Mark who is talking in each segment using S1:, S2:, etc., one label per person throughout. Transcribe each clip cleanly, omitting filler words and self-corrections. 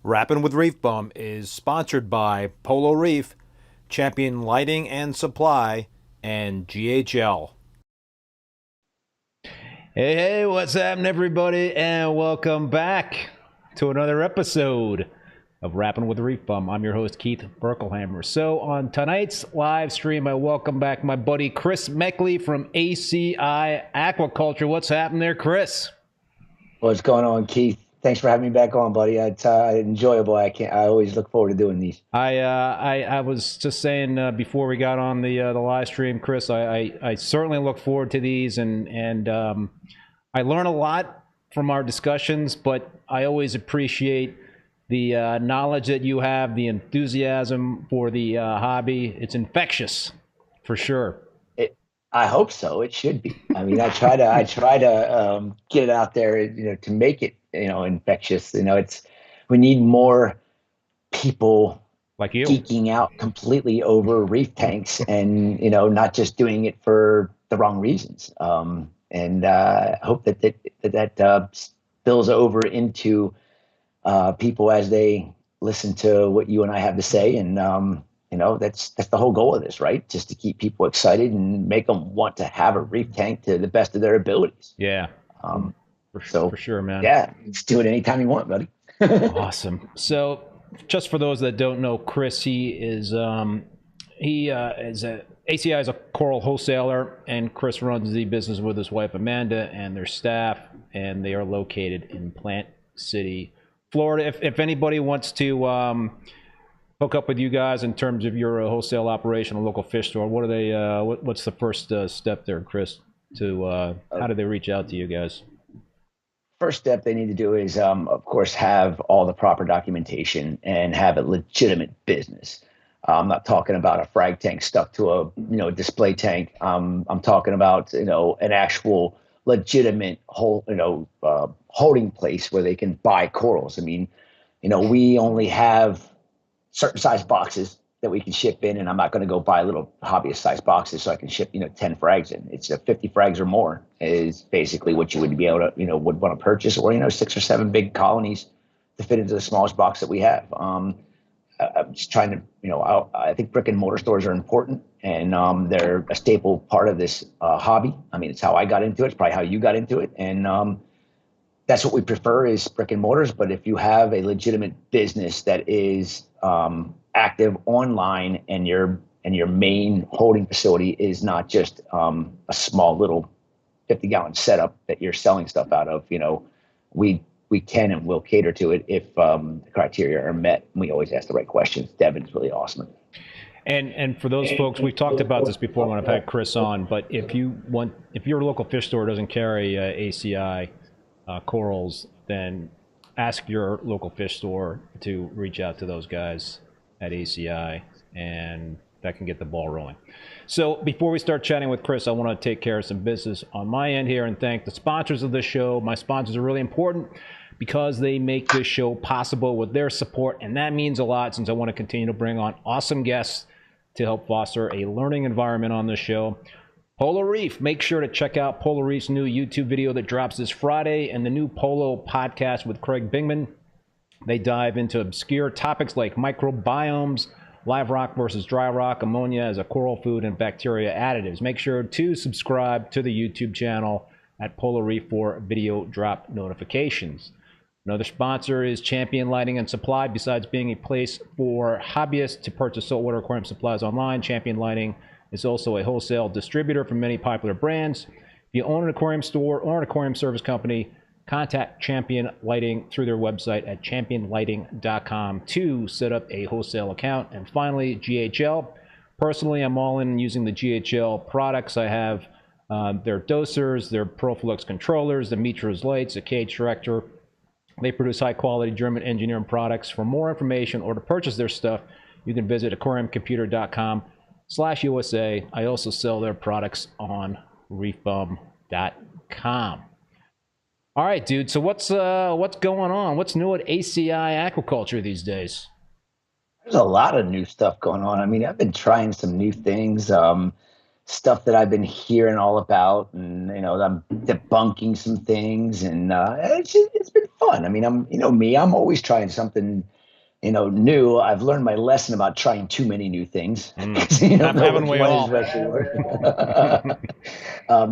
S1: Rappin with ReefBum is sponsored by Polo Reef, Champion Lighting and Supply, and GHL.
S2: Hey, what's happening, everybody, and welcome back to another episode of Rappin with ReefBum. I'm your host, Keith Berkelhamer. So on tonight's live stream, I welcome back my buddy Chris Meckley from ACI Aquaculture. What's happening there, Chris?
S3: What's going on, Keith? Thanks for having me back on, buddy. It's enjoyable. I always look forward to doing these.
S2: I was just saying before we got on the live stream, Chris, I certainly look forward to these, and I learn a lot from our discussions, but I always appreciate the knowledge that you have, the enthusiasm for the hobby. It's infectious, for sure.
S3: I hope so. It should be. I mean, I try to get it out there, to make it, infectious. We need more people
S2: like you
S3: geeking out completely over reef tanks, and not just doing it for the wrong reasons. And I hope that spills over into people as they listen to what you and I have to say, and that's the whole goal of this, right? Just to keep people excited and make them want to have a reef tank to the best of their abilities.
S2: Yeah. For sure, man.
S3: Yeah, let's do it anytime you want, buddy.
S2: Awesome. So, just for those that don't know, Chris, he is ACI is a coral wholesaler, and Chris runs the business with his wife Amanda and their staff, and they are located in Plant City, Florida. If anybody wants to hook up with you guys in terms of your wholesale operation, a local fish store, what are they? What's the first step there, Chris? To how do they reach out to you guys?
S3: First step they need to do is, of course, have all the proper documentation and have a legitimate business. I'm not talking about a frag tank stuck to a display tank. I'm talking about an actual legitimate holding place where they can buy corals. I mean, we only have certain size boxes that we can ship in, and I'm not going to go buy little hobbyist size boxes so I can ship 10 frags in. It's 50 frags or more is basically what you would be able to would want to purchase, or 6 or 7 big colonies to fit into the smallest box that we have. I'm just trying to I think brick and mortar stores are important, and they're a staple part of this hobby. I mean, it's how I got into it. It's probably how you got into it, and that's what we prefer is brick and mortars. But if you have a legitimate business that is active online, and your main holding facility is not just a small little 50-gallon setup that you're selling stuff out of, we can and will cater to it if the criteria are met. We always ask the right questions. Devin's really awesome.
S2: And for those folks, we've talked about this before when I've had Chris on, but if your local fish store doesn't carry ACI corals, then ask your local fish store to reach out to those guys at ACI, and that can get the ball rolling. So before we start chatting with Chris, I want to take care of some business on my end here and thank the sponsors of this show. My sponsors are really important because they make this show possible with their support, and that means a lot since I want to continue to bring on awesome guests to help foster a learning environment on this show. Polo Reef, make sure to check out Polo Reef's new YouTube video that drops this Friday, and the new Polo podcast with Craig Bingman. They dive into obscure topics like microbiomes, live rock versus dry rock, ammonia as a coral food, and bacteria additives. Make sure to subscribe to the YouTube channel at Polo Reef for video drop notifications. Another sponsor is Champion Lighting and Supply. Besides being a place for hobbyists to purchase saltwater aquarium supplies online, Champion Lighting is also a wholesale distributor for many popular brands. If you own an aquarium store or an aquarium service company, contact Champion Lighting through their website at championlighting.com to set up a wholesale account. And finally, GHL. Personally, I'm all in using the GHL products. I have their dosers, their Profilux controllers, the Mitras lights, the cage director. They produce high-quality German engineering products. For more information or to purchase their stuff, you can visit aquariumcomputer.com/USA. I also sell their products on reefbum.com. All right, dude. So what's going on? What's new at ACI Aquaculture these days?
S3: There's a lot of new stuff going on. I mean, I've been trying some new things, stuff that I've been hearing all about, and I'm debunking some things, and it's been fun. I mean, I'm always trying something new. I've learned my lesson about trying too many new things. You don't know
S2: Haven't
S3: which
S2: we
S3: one
S2: all?
S3: is actually working.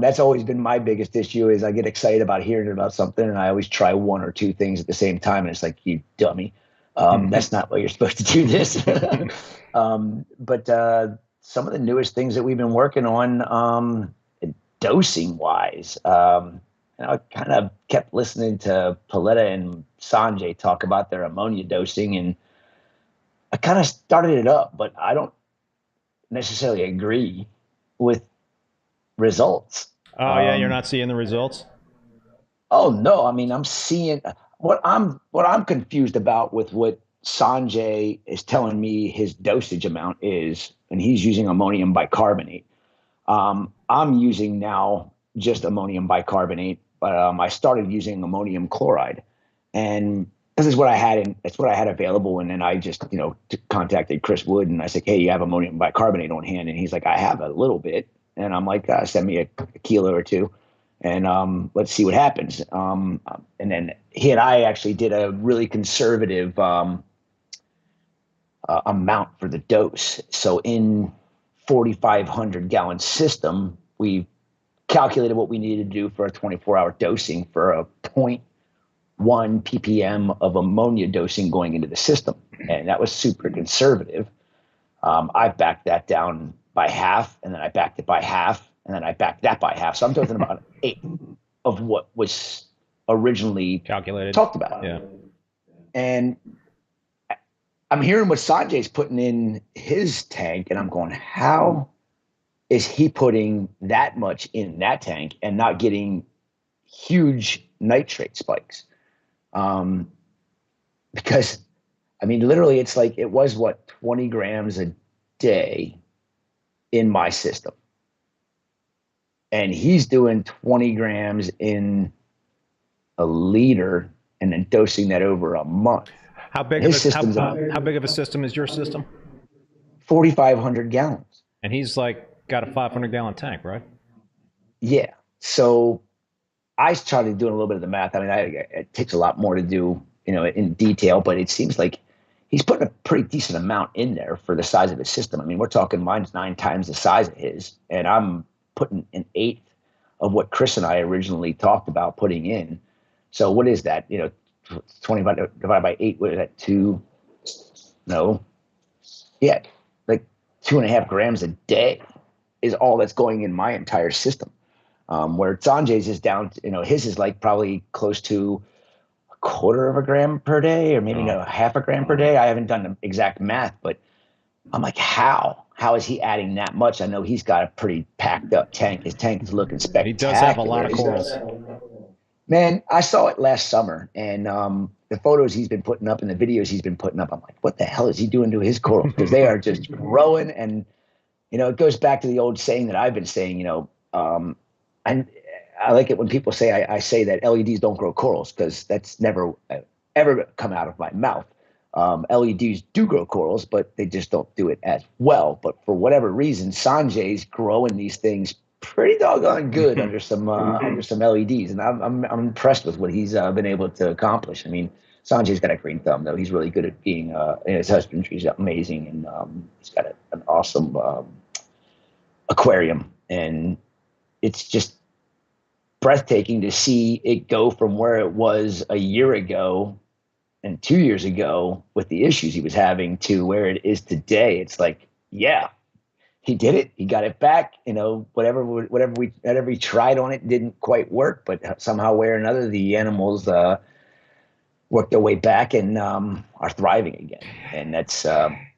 S3: That's always been my biggest issue is I get excited about hearing about something and I always try one or two things at the same time. And it's like, you dummy. That's not what you're supposed to do this. But some of the newest things that we've been working on, dosing wise, I kind of kept listening to Paletta and Sanjay talk about their ammonia dosing, and I kind of started it up, but I don't necessarily agree with results.
S2: Oh yeah, you're not seeing the results?
S3: Oh no, I mean I'm seeing what I'm confused about with what Sanjay is telling me his dosage amount is, and he's using ammonium bicarbonate. I'm using now just ammonium bicarbonate, but I started using ammonium chloride, and this is what I had, and it's what I had available. And then I just, contacted Chris Wood, and I said, "Hey, you have ammonium bicarbonate on hand?" And he's like, "I have a little bit," and I'm like, "Send me a kilo or two, and let's see what happens." And then he and I actually did a really conservative amount for the dose. So in 4,500 gallon system, we calculated what we needed to do for a 24-hour dosing for a 0.1 ppm of ammonia dosing going into the system. And that was super conservative. I backed that down by half, and then I backed it by half, and then I backed that by half. So I'm talking about 8 of what was originally
S2: Calculated,
S3: talked about.
S2: Yeah.
S3: And I'm hearing what Sanjay's putting in his tank, and I'm going, how is he putting that much in that tank and not getting huge nitrate spikes? Because, I mean, literally, it's like it was, 20 grams a day in my system. And he's doing 20 grams in a liter and then dosing that over a month.
S2: How big of a system is your system?
S3: 4,500 gallons.
S2: And he's like got a 500-gallon tank, right?
S3: Yeah. So I started doing a little bit of the math. I mean, it takes a lot more to do, in detail, but it seems like he's putting a pretty decent amount in there for the size of his system. I mean, we're talking mine's 9 times the size of his, and I'm putting an 1/8 of what Chris and I originally talked about putting in. So what is that? 25 divided by 8, what is that? 2? No. Yeah. Like 2.5 grams a day is all that's going in my entire system. Where Sanjay's is down, his is like probably close to 1/4 gram per day, or maybe 1/2 gram per day. I haven't done the exact math, but I'm like, how is he adding that much? I know he's got a pretty packed up tank. His tank is looking spectacular.
S2: He does have a lot of corals.
S3: Man, I saw it last summer, and the photos he's been putting up and the videos he's been putting up, I'm like, what the hell is he doing to his corals? Because they are just growing, and it goes back to the old saying that I've been saying. And I like it when people say I say that LEDs don't grow corals, because that's never ever come out of my mouth. LEDs do grow corals, but they just don't do it as well. But for whatever reason, Sanjay's growing these things pretty doggone good under some LEDs, and I'm impressed with what he's been able to accomplish. I mean, Sanjay's got a green thumb, though. He's really good at being his husbandry's amazing, and he's got an awesome aquarium, and it's just breathtaking to see it go from where it was a year ago and 2 years ago with the issues he was having to where it is today. It's like, yeah, he did it. He got it back. Whatever we tried on it didn't quite work, but somehow, way or another, the animals worked their way back and are thriving again, and that's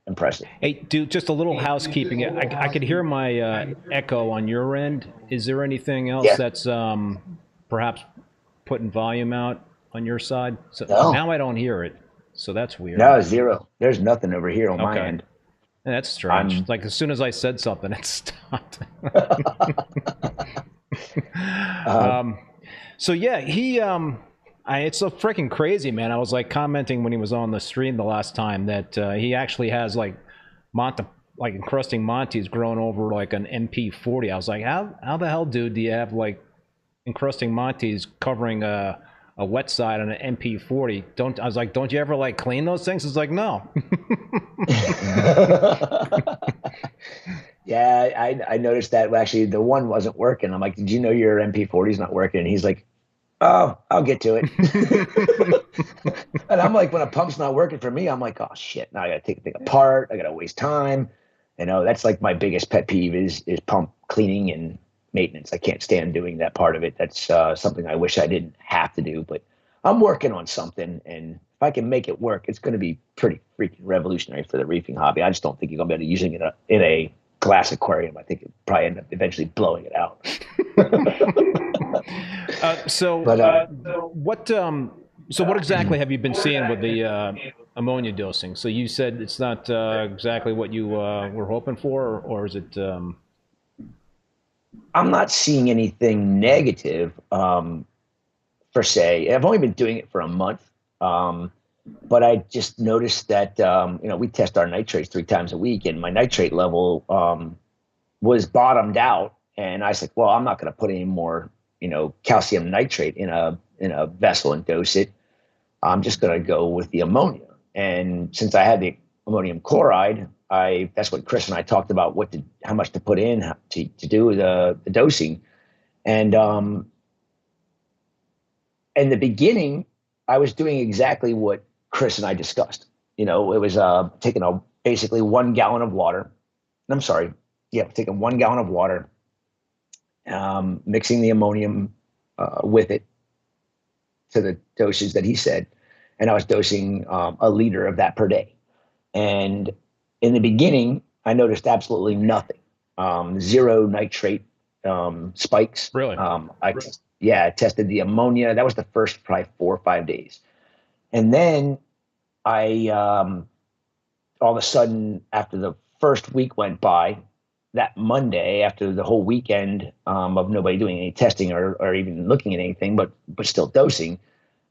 S3: impressive.
S2: Hey, dude, just a little housekeeping. I could hear my echo on your end. Is there anything else that's perhaps putting volume out on your side? So
S3: no.
S2: Now I don't hear it, so that's weird.
S3: No, zero. There's nothing over here on my end.
S2: That's strange. Like as soon as I said something, it stopped. So yeah, he it's so freaking crazy, man. I was like commenting when he was on the stream the last time that he actually has like encrusting Montes grown over like an MP40. I was like, how the hell, dude, do you have like encrusting Montes covering a a wet side on an MP40. I was like, don't you ever like clean those things? It's like, no.
S3: Yeah, I noticed that actually the one wasn't working. I'm like, did you know your MP40 is not working? And he's like, oh, I'll get to it. And I'm like, when a pump's not working for me, I'm like, oh shit, now I gotta take the thing apart. I gotta waste time. You know, that's like my biggest pet peeve is pump cleaning and maintenance. I can't stand doing that part of it. That's something I wish I didn't have to do, but I'm working on something, and if I can make it work, it's going to be pretty freaking revolutionary for the reefing hobby. I just don't think you're going to be able to use it in a glass aquarium. I think it probably end up eventually blowing it out.
S2: What exactly have you been seeing with the ammonia dosing? So you said it's not exactly what you were hoping for, or is it?
S3: I'm not seeing anything negative per se. I've only been doing it for a month, but I just noticed that we test our nitrates 3 times a week, and my nitrate level was bottomed out. And I said, well, I'm not going to put any more calcium nitrate in a vessel and dose it. I'm just going to go with the ammonia. And since I had the ammonium chloride, that's what Chris and I talked about, how much to put in to do the dosing. And in the beginning, I was doing exactly what Chris and I discussed. It was taking basically 1 gallon of water. I'm sorry. Yeah, taking 1 gallon of water, mixing the ammonium with it to the dosage that he said. And I was dosing 1 liter of that per day. And in the beginning, I noticed absolutely nothing. 0 nitrate spikes.
S2: Really?
S3: I tested the ammonia. That was the first probably 4 or 5 days. And then I, all of a sudden, after the first week went by, that Monday, after the whole weekend of nobody doing any testing or even looking at anything, but still dosing,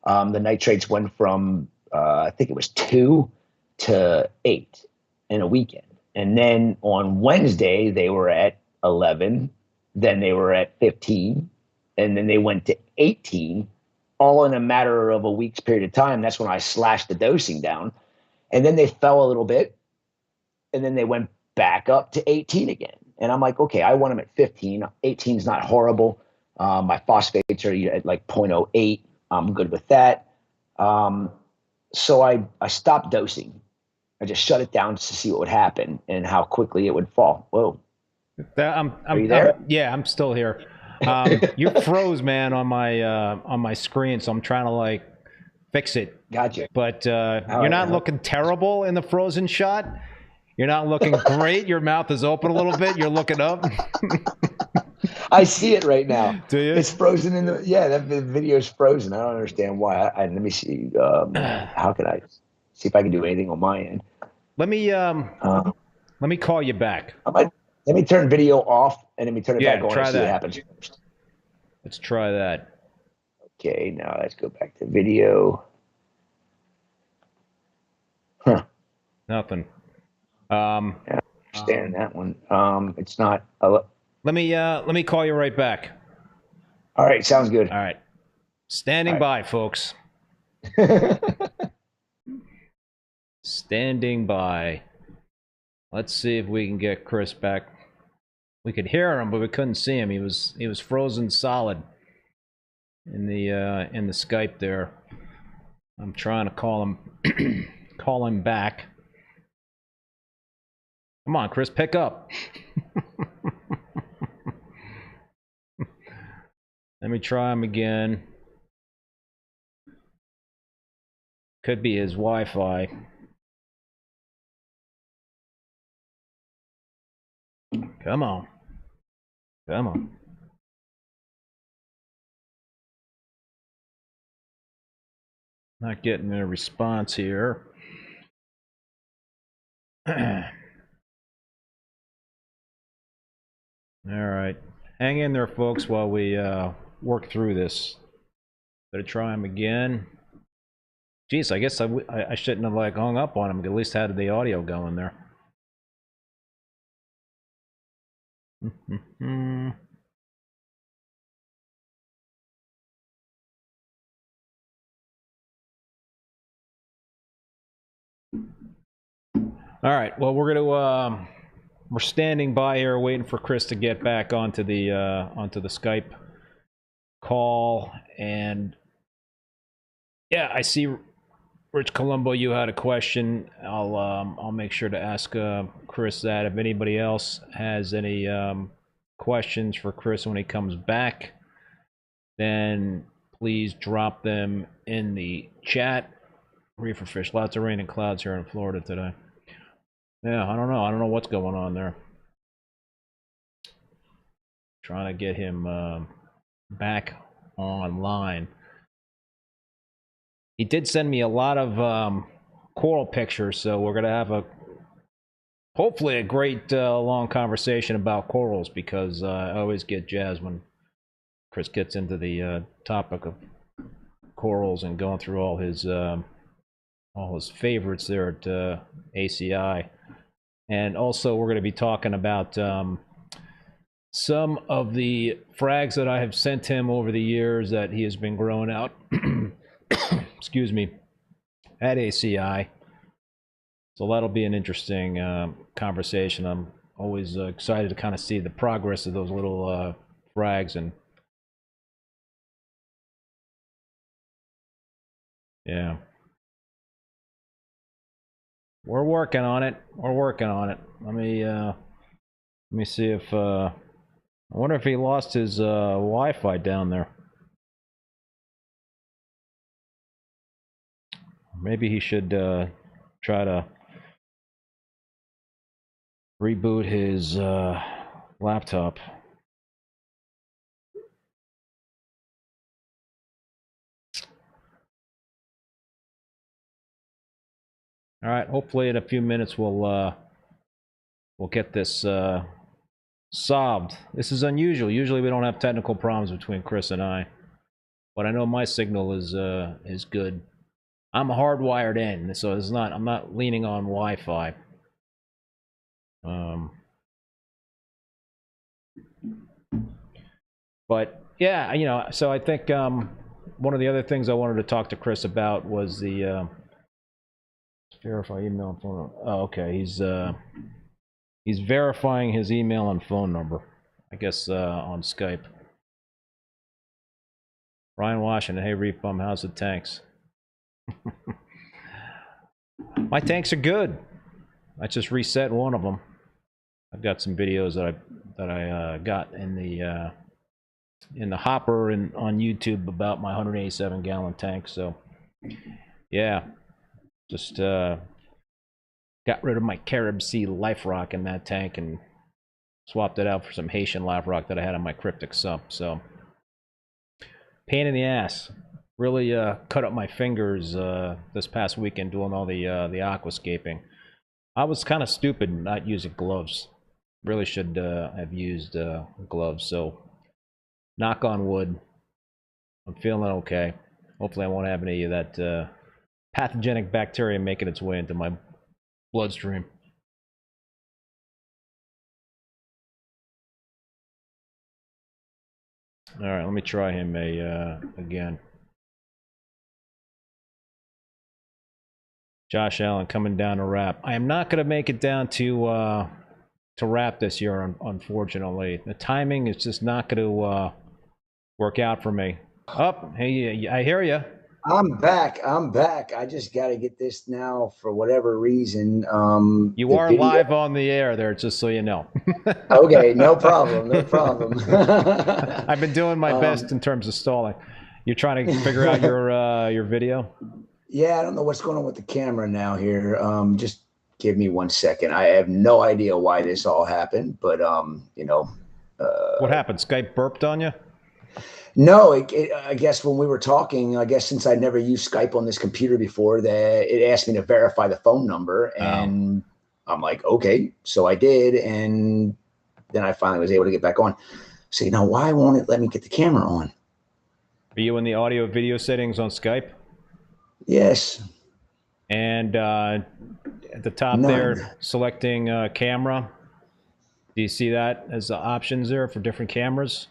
S3: the nitrates went from, I think it was 2 to 8 in a weekend. And then on Wednesday, they were at 11. Then they were at 15. And then they went to 18, all in a matter of a week's period of time. That's when I slashed the dosing down. And then they fell a little bit. And then they went back up to 18 again. And I'm like, okay, I want them at 15. 18 is not horrible. My phosphates are at like 0.08. I'm good with that. So I stopped dosing. I just shut it down just to see what would happen and how quickly it would fall. Whoa.
S2: Are
S3: you there?
S2: Yeah, I'm still here. You froze, man, on my screen, so I'm trying to like fix it.
S3: Gotcha.
S2: But you're not looking terrible in the frozen shot. You're not looking great. Your mouth is open a little bit. You're looking up.
S3: I see it right now.
S2: Do you?
S3: It's frozen in the that video is frozen. I don't understand why. Let me see. How can I see if I can do anything on my end?
S2: Let me call you back.
S3: Let me turn video off and let me turn it back on
S2: try
S3: and see
S2: that.
S3: what happens first.
S2: Let's try that.
S3: Okay, now let's go back to video. Huh.
S2: Nothing.
S3: I understand that one. It's not.
S2: Let me call you right back.
S3: All right, sounds good.
S2: All right. Standing by, folks. Standing by. Let's see if we can get Chris back. We could hear him, but we couldn't see him. He was frozen solid in the Skype there. I'm trying to call him back. Come on, Chris, pick up. Let me try him again. Could be his Wi-Fi. Come on. Come on. Not getting a response here. All right. Hang in there, folks, while we work through this. Better try him again. Jeez, I guess I shouldn't have like hung up on him. At least had the audio going there. All right. Well, we're standing by here waiting for Chris to get back onto the Skype call. And yeah, I see Rich Colombo, you had a question. I'll make sure to ask Chris that. If anybody else has any questions for Chris when he comes back, then please drop them in the chat. Reefer fish, lots of rain and clouds here in Florida today. Yeah, I don't know what's going on there. Trying to get him back online. He did send me a lot of coral pictures, so we're gonna have hopefully a great long conversation about corals, because I always get jazzed when Chris gets into the topic of corals and going through all his favorites there at ACI. And also we're going to be talking about some of the frags that I have sent him over the years that he has been growing out excuse me, at ACI. So that'll be an interesting conversation. I'm always excited to kind of see the progress of those little frags. And yeah, we're working on it. Let me see if I wonder if he lost his Wi-Fi down there. Maybe he should try to reboot his laptop. All right, hopefully in a few minutes we'll get this solved. This is unusual. Usually we don't have technical problems between Chris and I, but I know my signal is good. I'm hardwired in, so I'm not leaning on Wi-Fi. But yeah, so I think one of the other things I wanted to talk to Chris about was the verify email and phone number. Oh, okay. He's verifying his email and phone number, I guess, on Skype. Ryan Washington, hey ReefBum, how's the tanks? My tanks are good. I just reset one of them. I've got some videos that I got in the hopper and on YouTube about my 187 gallon tank. So yeah, just got rid of my Carib Sea Life Rock in that tank and swapped it out for some Haitian Life Rock that I had on my cryptic sump. So pain in the ass. Really cut up my fingers this past weekend doing all the aquascaping. I was kind of stupid not using gloves. Really should have used gloves. So knock on wood, I'm feeling okay. Hopefully I won't have any of that pathogenic bacteria making its way into my bloodstream. All right, let me try him again. Josh Allen coming down to Rap. I am not going to make it down to Rap this year, unfortunately. The timing is just not going to work out for me. Oh, hey, I hear you.
S3: I'm back. I just got to get this now for whatever reason.
S2: You are live on the air there, just so you know.
S3: Okay, no problem.
S2: I've been doing my best in terms of stalling. You're trying to figure out your video?
S3: Yeah, I don't know what's going on with the camera now here. Just give me 1 second. I have no idea why this all happened, but
S2: what happened? Skype burped on you?
S3: No, I guess when we were talking, I guess since I'd never used Skype on this computer before, that it asked me to verify the phone number, and I'm like, okay, so I did, and then I finally was able to get back on. So why won't it let me get the camera on?
S2: Are you in the audio video settings on Skype?
S3: Yes.
S2: And at the top there, selecting camera. Do you see that as the options there for different cameras?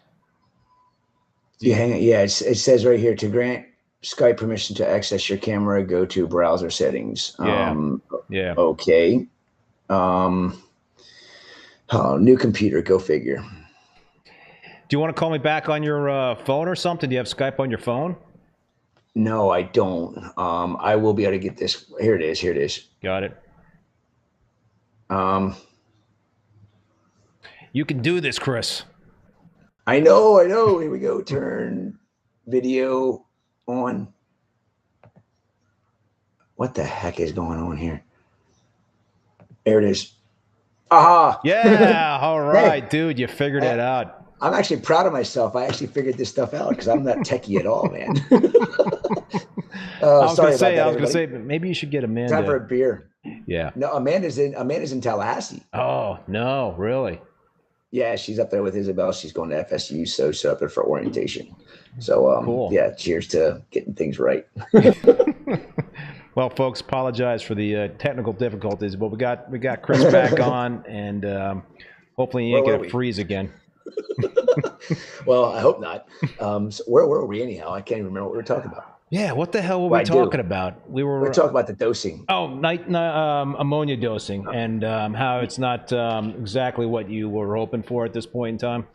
S3: Yeah, it says right here, to grant Skype permission to access your camera, go to browser settings.
S2: Yeah.
S3: Okay. Oh, new computer, go figure.
S2: Do you want to call me back on your phone or something? Do you have Skype on your phone?
S3: No, I don't. I will be able to get this. Here it is. Here it is.
S2: Got it.
S3: Um,
S2: You can do this, Chris.
S3: I know. Here we go. Turn video on. What the heck is going on here? There it is. Aha!
S2: Yeah, all right,
S3: Hey.
S2: dude, you figured it out.
S3: I'm actually proud of myself. I actually figured this stuff out because I'm not techie at all, man.
S2: I was
S3: sorry
S2: gonna say, maybe you should get Amanda.
S3: Time for a beer.
S2: Yeah.
S3: No, Amanda's in Tallahassee.
S2: Oh no, really?
S3: Yeah, she's up there with Isabel. She's going to FSU, so she's up there for orientation. So,
S2: Cool.
S3: Yeah, cheers to getting things right.
S2: Well, folks, apologize for the technical difficulties, but we got Chris back on, and hopefully he ain't gonna freeze again.
S3: Well, I hope not. So where were we anyhow? I can't even remember what we were talking about.
S2: Yeah, what the hell were we talking about? We were
S3: talking about the dosing.
S2: Oh, ammonia dosing, and how it's not exactly what you were hoping for at this point in time.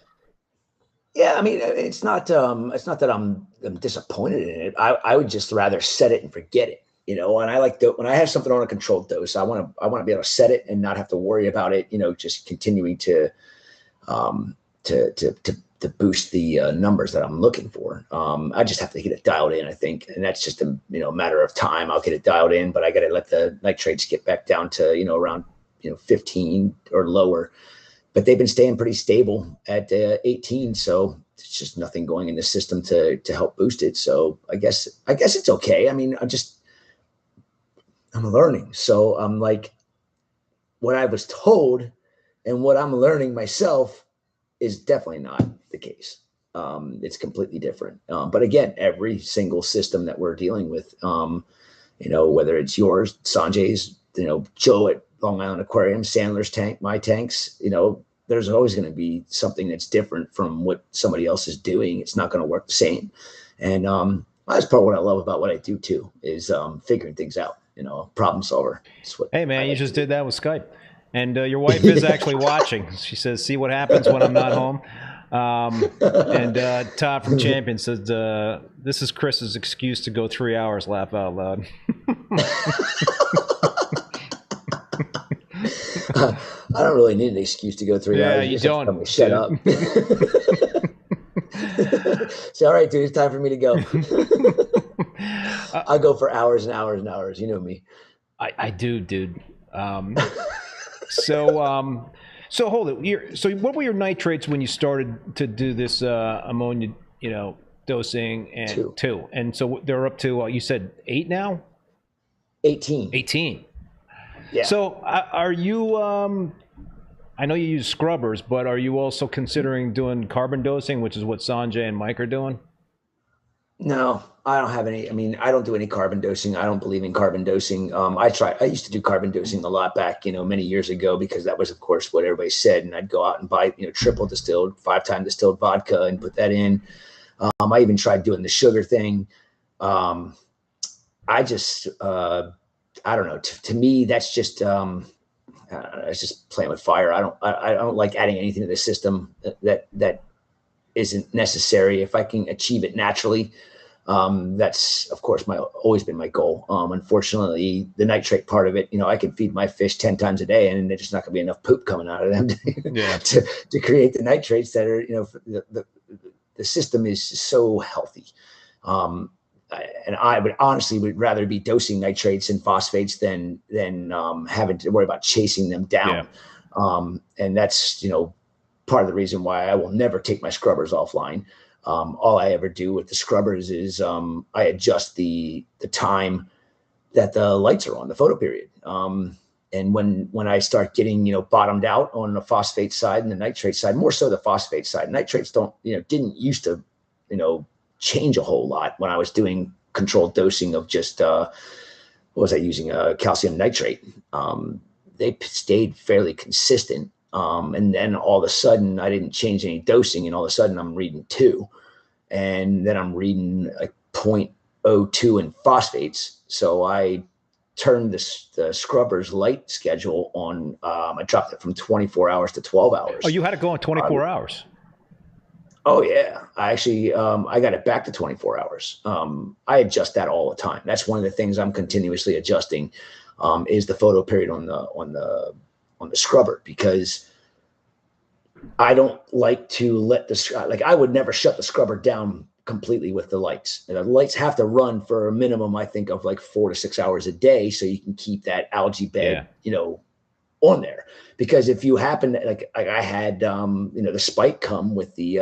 S3: Yeah, I mean, it's not that I'm disappointed in it. I would just rather set it and forget it, you know. And I like when I have something on a controlled dose, I want to be able to set it and not have to worry about it, you know, just continuing to boost the numbers that I'm looking for. I just have to get it dialed in, I think, and that's just a matter of time. I'll get it dialed in, but I got to let the nitrates get back down to around 15 or lower. But they've been staying pretty stable at 18, so it's just nothing going in the system to help boost it. So I guess it's okay. I mean, I'm learning, so I'm like, what I was told and what I'm learning myself is definitely not the case. It's completely different. But again, every single system that we're dealing with, whether it's yours, Sanjay's, Joe at Long Island Aquarium, Sandler's tank, my tanks, there's always going to be something that's different from what somebody else is doing. It's not going to work the same. And that's part of what I love about what I do too, is figuring things out, problem solver.
S2: Hey man, you just did that with Skype. And your wife is actually watching. She says, see what happens when I'm not home. And Todd from Champion says, this is Chris's excuse to go 3 hours, laugh out loud.
S3: I don't really need an excuse to go 3 hours.
S2: Yeah, you don't.
S3: Shut up. Say, all right, dude, it's time for me to go. I go for hours and hours and hours. You know me.
S2: I do, dude. So hold it. So what were your nitrates when you started to do this ammonia, dosing? And 2. And so they're up to, you said 8 now?
S3: 18.
S2: 18.
S3: Yeah.
S2: So are you, I know you use scrubbers, but are you also considering doing carbon dosing, which is what Sanjay and Mike are doing?
S3: No, I don't have any. I mean, I don't do any carbon dosing. I don't believe in carbon dosing. I used to do carbon dosing a lot back, many years ago, because that was, of course, what everybody said. And I'd go out and buy, triple distilled, 5-time distilled vodka and put that in. I even tried doing the sugar thing. I don't know. To me, that's just, it's just playing with fire. I don't like adding anything to the system that isn't necessary. If I can achieve it naturally, that's of course always been my goal. Unfortunately, the nitrate part of it, I can feed my fish 10 times a day, and there's just not going to be enough poop coming out of them to create the nitrates that are, the system is so healthy. And I would honestly rather be dosing nitrates and phosphates than having to worry about chasing them down. Yeah. And that's, part of the reason why I will never take my scrubbers offline. All I ever do with the scrubbers is I adjust the time that the lights are on, the photo period. And when I start getting, bottomed out on the phosphate side and the nitrate side, more so the phosphate side, nitrates didn't used to, change a whole lot when I was doing controlled dosing of just, what was I using? Calcium nitrate. They stayed fairly consistent. And then all of a sudden I didn't change any dosing, and all of a sudden I'm reading 2, and then I'm reading like 0.02 in phosphates. So I turned the scrubber's light schedule on. I dropped it from 24 hours to 12 hours.
S2: Oh, you had it go on 24 hours.
S3: Oh yeah, I actually I got it back to 24 hours. I adjust that all the time. That's one of the things I'm continuously adjusting, is the photo period on the scrubber, because I don't like to let I would never shut the scrubber down completely with the lights. And the lights have to run for a minimum, I think, of like 4 to 6 hours a day, so you can keep that algae bed, on there. Because if you happen to, like I had, the spike come with the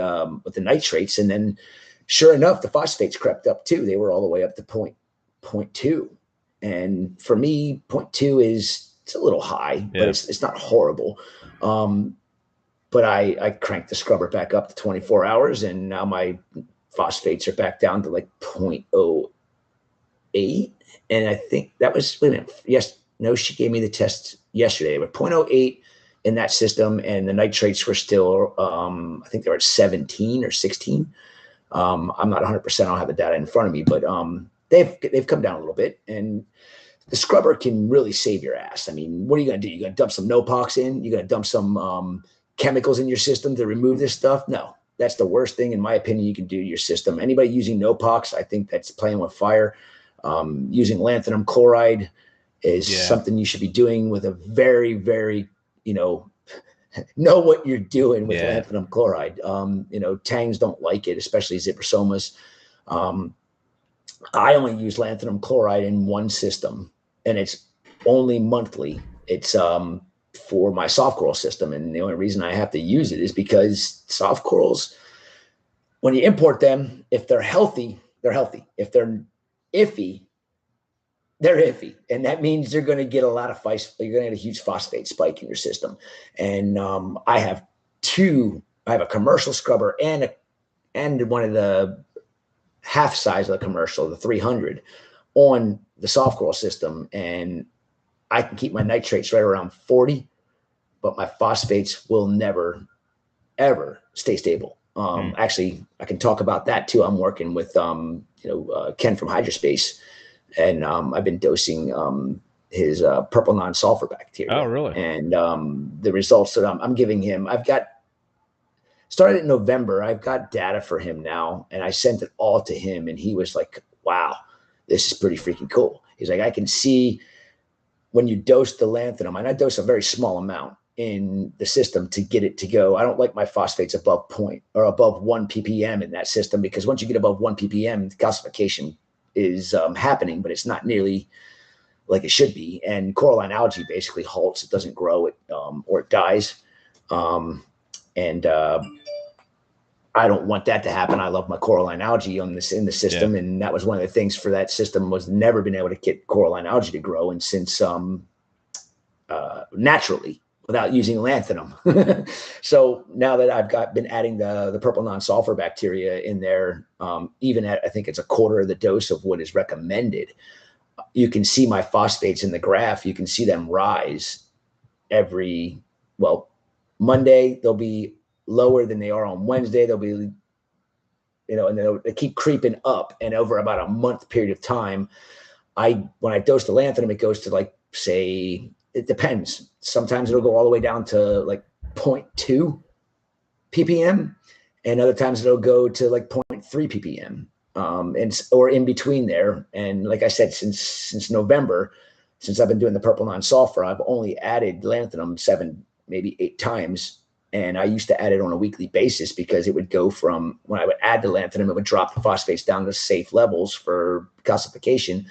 S3: nitrates, and then sure enough, the phosphates crept up too. They were all the way up to 0.2. And for me, 0.2 it's a little high, but it's not horrible. But I cranked the scrubber back up to 24 hours, and now my phosphates are back down to like 0.08. And I think that was, wait a minute. Yes. No, she gave me the test yesterday. But 0.08 in that system, and the nitrates were still, I think they were at 17 or 16. I'm not 100%. I don't have the data in front of me, but they've come down a little bit. And the scrubber can really save your ass. I mean, what are you going to do? You're going to dump some Nopox in? You're going to dump some chemicals in your system to remove this stuff? No, that's the worst thing, in my opinion, you can do to your system. Anybody using Nopox, I think that's playing with fire. Using lanthanum chloride is something you should be doing with a very, very, know what you're doing with lanthanum chloride. Tangs don't like it, especially Ziprosomas. I only use lanthanum chloride in one system, and it's only monthly. It's for my soft coral system. And the only reason I have to use it is because soft corals, when you import them, if they're healthy, they're healthy. If they're iffy, they're iffy. And that means you're going to get a lot of you're going to get a huge phosphate spike in your system. And I have a commercial scrubber and one of the half size of the commercial, the 300, on the soft coral system. And I can keep my nitrates right around 40, but my phosphates will never, ever stay stable. Actually, I can talk about that too. I'm working with, Ken from Hydrospace, and I've been dosing his purple non-sulfur bacteria.
S2: Oh, really?
S3: And the results that I'm giving him, started in November. I've got data for him now, and I sent it all to him, and he was like, wow, this is pretty freaking cool. He's like, I can see when you dose the lanthanum, and I dose a very small amount in the system to get it to go. I don't like my phosphates above 1 ppm in that system, because once you get above 1 ppm, calcification is happening, but it's not nearly like it should be. And coralline algae basically halts. It doesn't grow, or it dies. I don't want that to happen. I love my coralline algae in the system. And that was one of the things for that system, was never been able to get coralline algae to grow. And since naturally, without using lanthanum. So now that I've been adding the purple non-sulfur bacteria in there, even at, I think it's a quarter of the dose of what is recommended, you can see my phosphates in the graph. You can see them rise Monday, they'll be lower than they are on Wednesday. They'll be, and then they keep creeping up. And over about a month period of time, when I dose the lanthanum, it goes to like, say, it depends. Sometimes it'll go all the way down to like 0.2 ppm, and other times it'll go to like 0.3 ppm, or in between there. And like I said, since November, since I've been doing the purple non-sulfur, I've only added lanthanum 7, maybe 8 times. And I used to add it on a weekly basis, because it would go from, when I would add the lanthanum, it would drop the phosphates down to safe levels for calcification.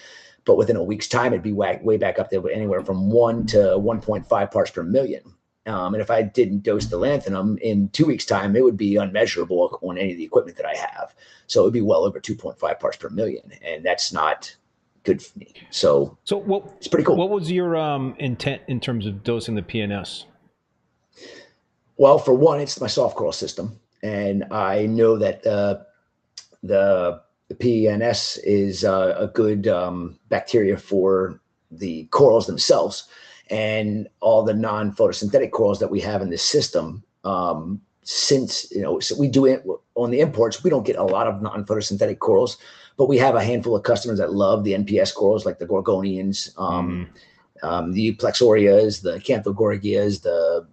S3: But within a week's time, it'd be way back up there, anywhere from 1 to 1.5 parts per million. And if I didn't dose the lanthanum in 2 weeks' time, it would be unmeasurable on any of the equipment that I have. So it would be well over 2.5 parts per million. And that's not good for me. So it's pretty cool.
S2: What was your intent in terms of dosing the PNS?
S3: Well, for one, it's my soft coral system. And I know that the PNS is a good bacteria for the corals themselves, and all the non-photosynthetic corals that we have in this system. Since so we do it on the imports, we don't get a lot of non-photosynthetic corals, but we have a handful of customers that love the NPS corals, like the Gorgonians, the Plexorias, the Canthogorgias, the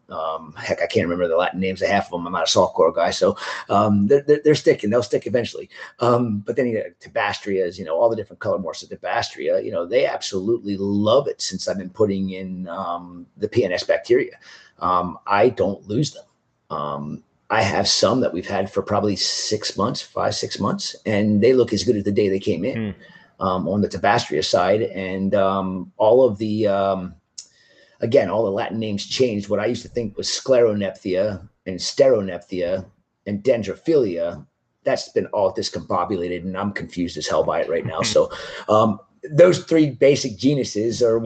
S3: heck, I can't remember the Latin names of half of them. I'm not a soft coral guy, so they're sticking. They'll stick eventually. But then Tabastrias, all the different color morphs of Tabastria, they absolutely love it since I've been putting in the PNS bacteria. I don't lose them. I have some that we've had for probably 6 months, 5-6 months, and they look as good as the day they came in. On the Tabastria side, and all of the again, all the Latin names changed. What I used to think was Scleronephthia and Steronephthia and Dendrophilia, that's been all discombobulated, and I'm confused as hell by it right now. So those 3 basic genuses are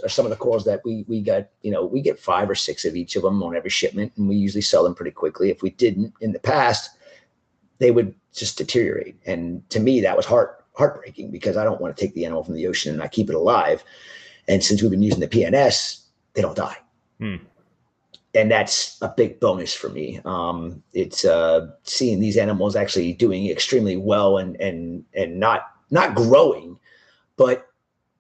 S3: some of the corals that we got. We get 5 or 6 of each of them on every shipment, and we usually sell them pretty quickly. If we didn't in the past, they would just deteriorate, and to me that was heartbreaking, because I don't want to take the animal from the ocean and I keep it alive. And since we've been using the PNS, they don't die. And that's a big bonus for me. It's seeing these animals actually doing extremely well and not growing, but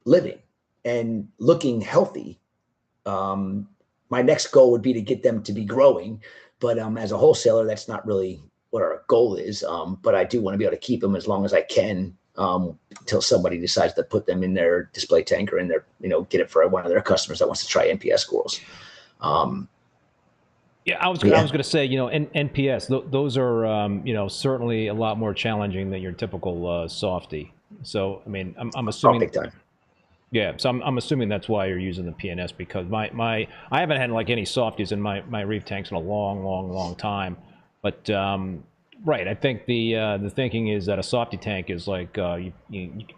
S3: living and looking healthy. My next goal would be to get them to be growing, but as a wholesaler, that's not really what our goal is. But I do want to be able to keep them as long as I can, until somebody decides to put them in their display tank or in their, get it for one of their customers that wants to try NPS corals.
S2: Yeah, I was going to say, NPS, those are, certainly a lot more challenging than your typical softie. So, I mean, I'm assuming.
S3: Big time.
S2: Yeah, so I'm assuming that's why you're using the PNS, because I haven't had like any softies in my reef tanks in a long time, but. Right. I think the thinking is that a softy tank is like you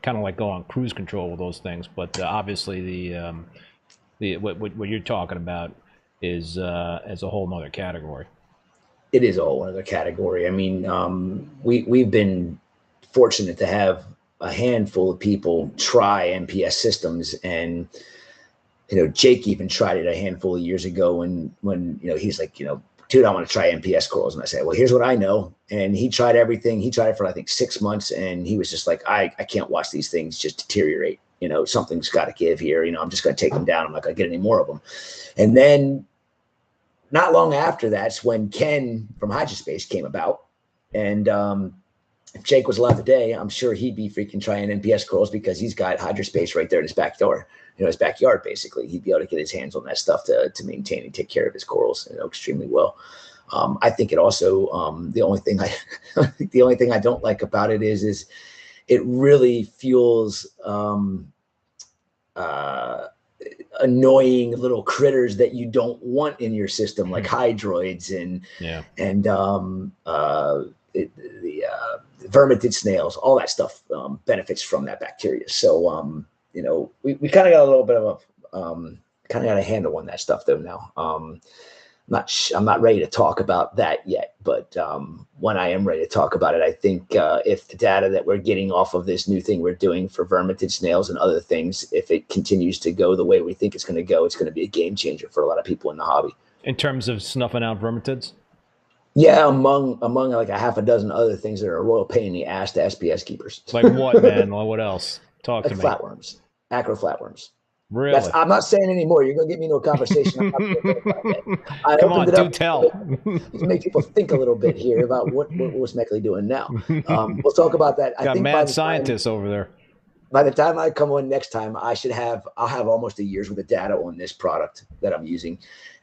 S2: kind of like go on cruise control with those things, but obviously what you're talking about is as a whole nother category.
S3: It is a whole other category. I mean, we've been fortunate to have a handful of people try NPS systems, and Jake even tried it a handful of years ago when he's like, dude, I want to try NPS corals. And I said, well, here's what I know. And he tried everything. He tried it for, I think, 6 months. And he was just like, I can't watch these things just deteriorate. Something's got to give here. I'm just going to take them down. I'm not going to get any more of them. And then not long after, that's when Ken from Hydrospace came about. And if Jake was alive today, I'm sure he'd be freaking trying NPS corals, because he's got Hydrospace right there in his backyard. His backyard, basically. He'd be able to get his hands on that stuff to maintain and take care of his corals, extremely well. I think it also, the only thing I don't like about it is it really fuels annoying little critters that you don't want in your system, like hydroids and the vermitid snails. All that stuff benefits from that bacteria. So we kind of got a little bit of kind of got a handle on that stuff though now. I'm not ready to talk about that yet, but when I am ready to talk about it, I think if the data that we're getting off of this new thing we're doing for vermitid snails and other things, if it continues to go the way we think it's going to go, it's going to be a game changer for a lot of people in the hobby.
S2: In terms of snuffing out vermitids?
S3: Yeah, among like a half a dozen other things that are a royal pain in the ass to SPS keepers.
S2: Like what, man? What else? Talk to me.
S3: Flatworms. Acro flatworms.
S2: Really?
S3: I'm not saying anymore. You're going to get me into a conversation.
S2: Come on, do tell.
S3: To make people think a little bit here about what's Meckley doing now. We'll talk about that.
S2: Got mad scientists over there.
S3: By the time I come on next time, I'll have almost a year's worth of data on this product that I'm using.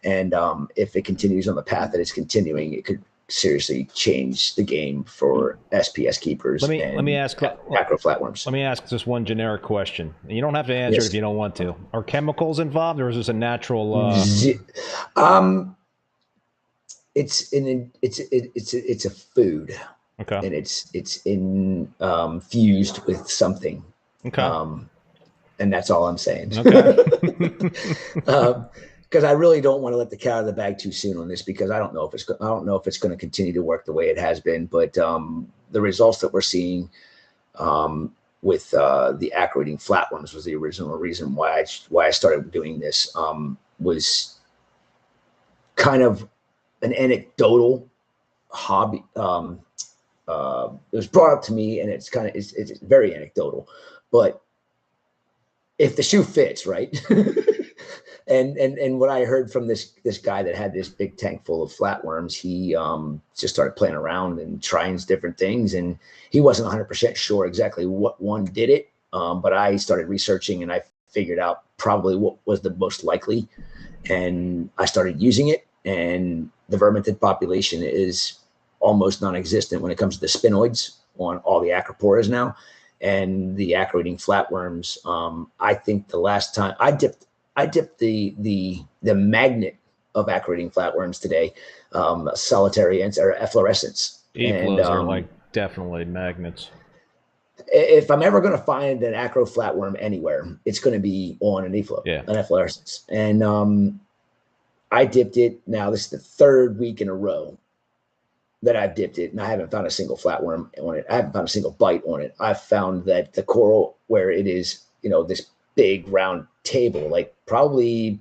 S3: And if it continues on the path that it's continuing, it could seriously change the game for SPS keepers. Let me ask macro flatworms.
S2: Let me ask just one generic question. You don't have to answer it if you don't want to. Are chemicals involved, or is this a natural?
S3: It's a food.
S2: Okay.
S3: And it's infused with something.
S2: Okay.
S3: And that's all I'm saying.
S2: Okay.
S3: Because I really don't want to let the cat out of the bag too soon on this, because I don't know if it's going to continue to work the way it has been. But the results that we're seeing with the acro-eating flatworms was the original reason why I started doing this. Was kind of an anecdotal hobby it was brought up to me, and it's very anecdotal, but if the shoe fits, right? and what I heard from this guy that had this big tank full of flatworms, he just started playing around and trying different things, and he wasn't 100% sure exactly what one did it. But I started researching, and I figured out probably what was the most likely, and I started using it. And the verminted population is almost non-existent when it comes to the spinoids on all the acroporas now, and the acro-eating flatworms. I think the last time I dipped the magnet of acro-eating flatworms today, solitary or efflorescence.
S2: Efflows are like definitely magnets.
S3: If I'm ever going to find an acro flatworm anywhere, it's going to be on an efflorescence. And I dipped it. Now this is the third week in a row that I've dipped it, and I haven't found a single flatworm on it. I haven't found a single bite on it. I've found that the coral, where it is, this big round table, like probably,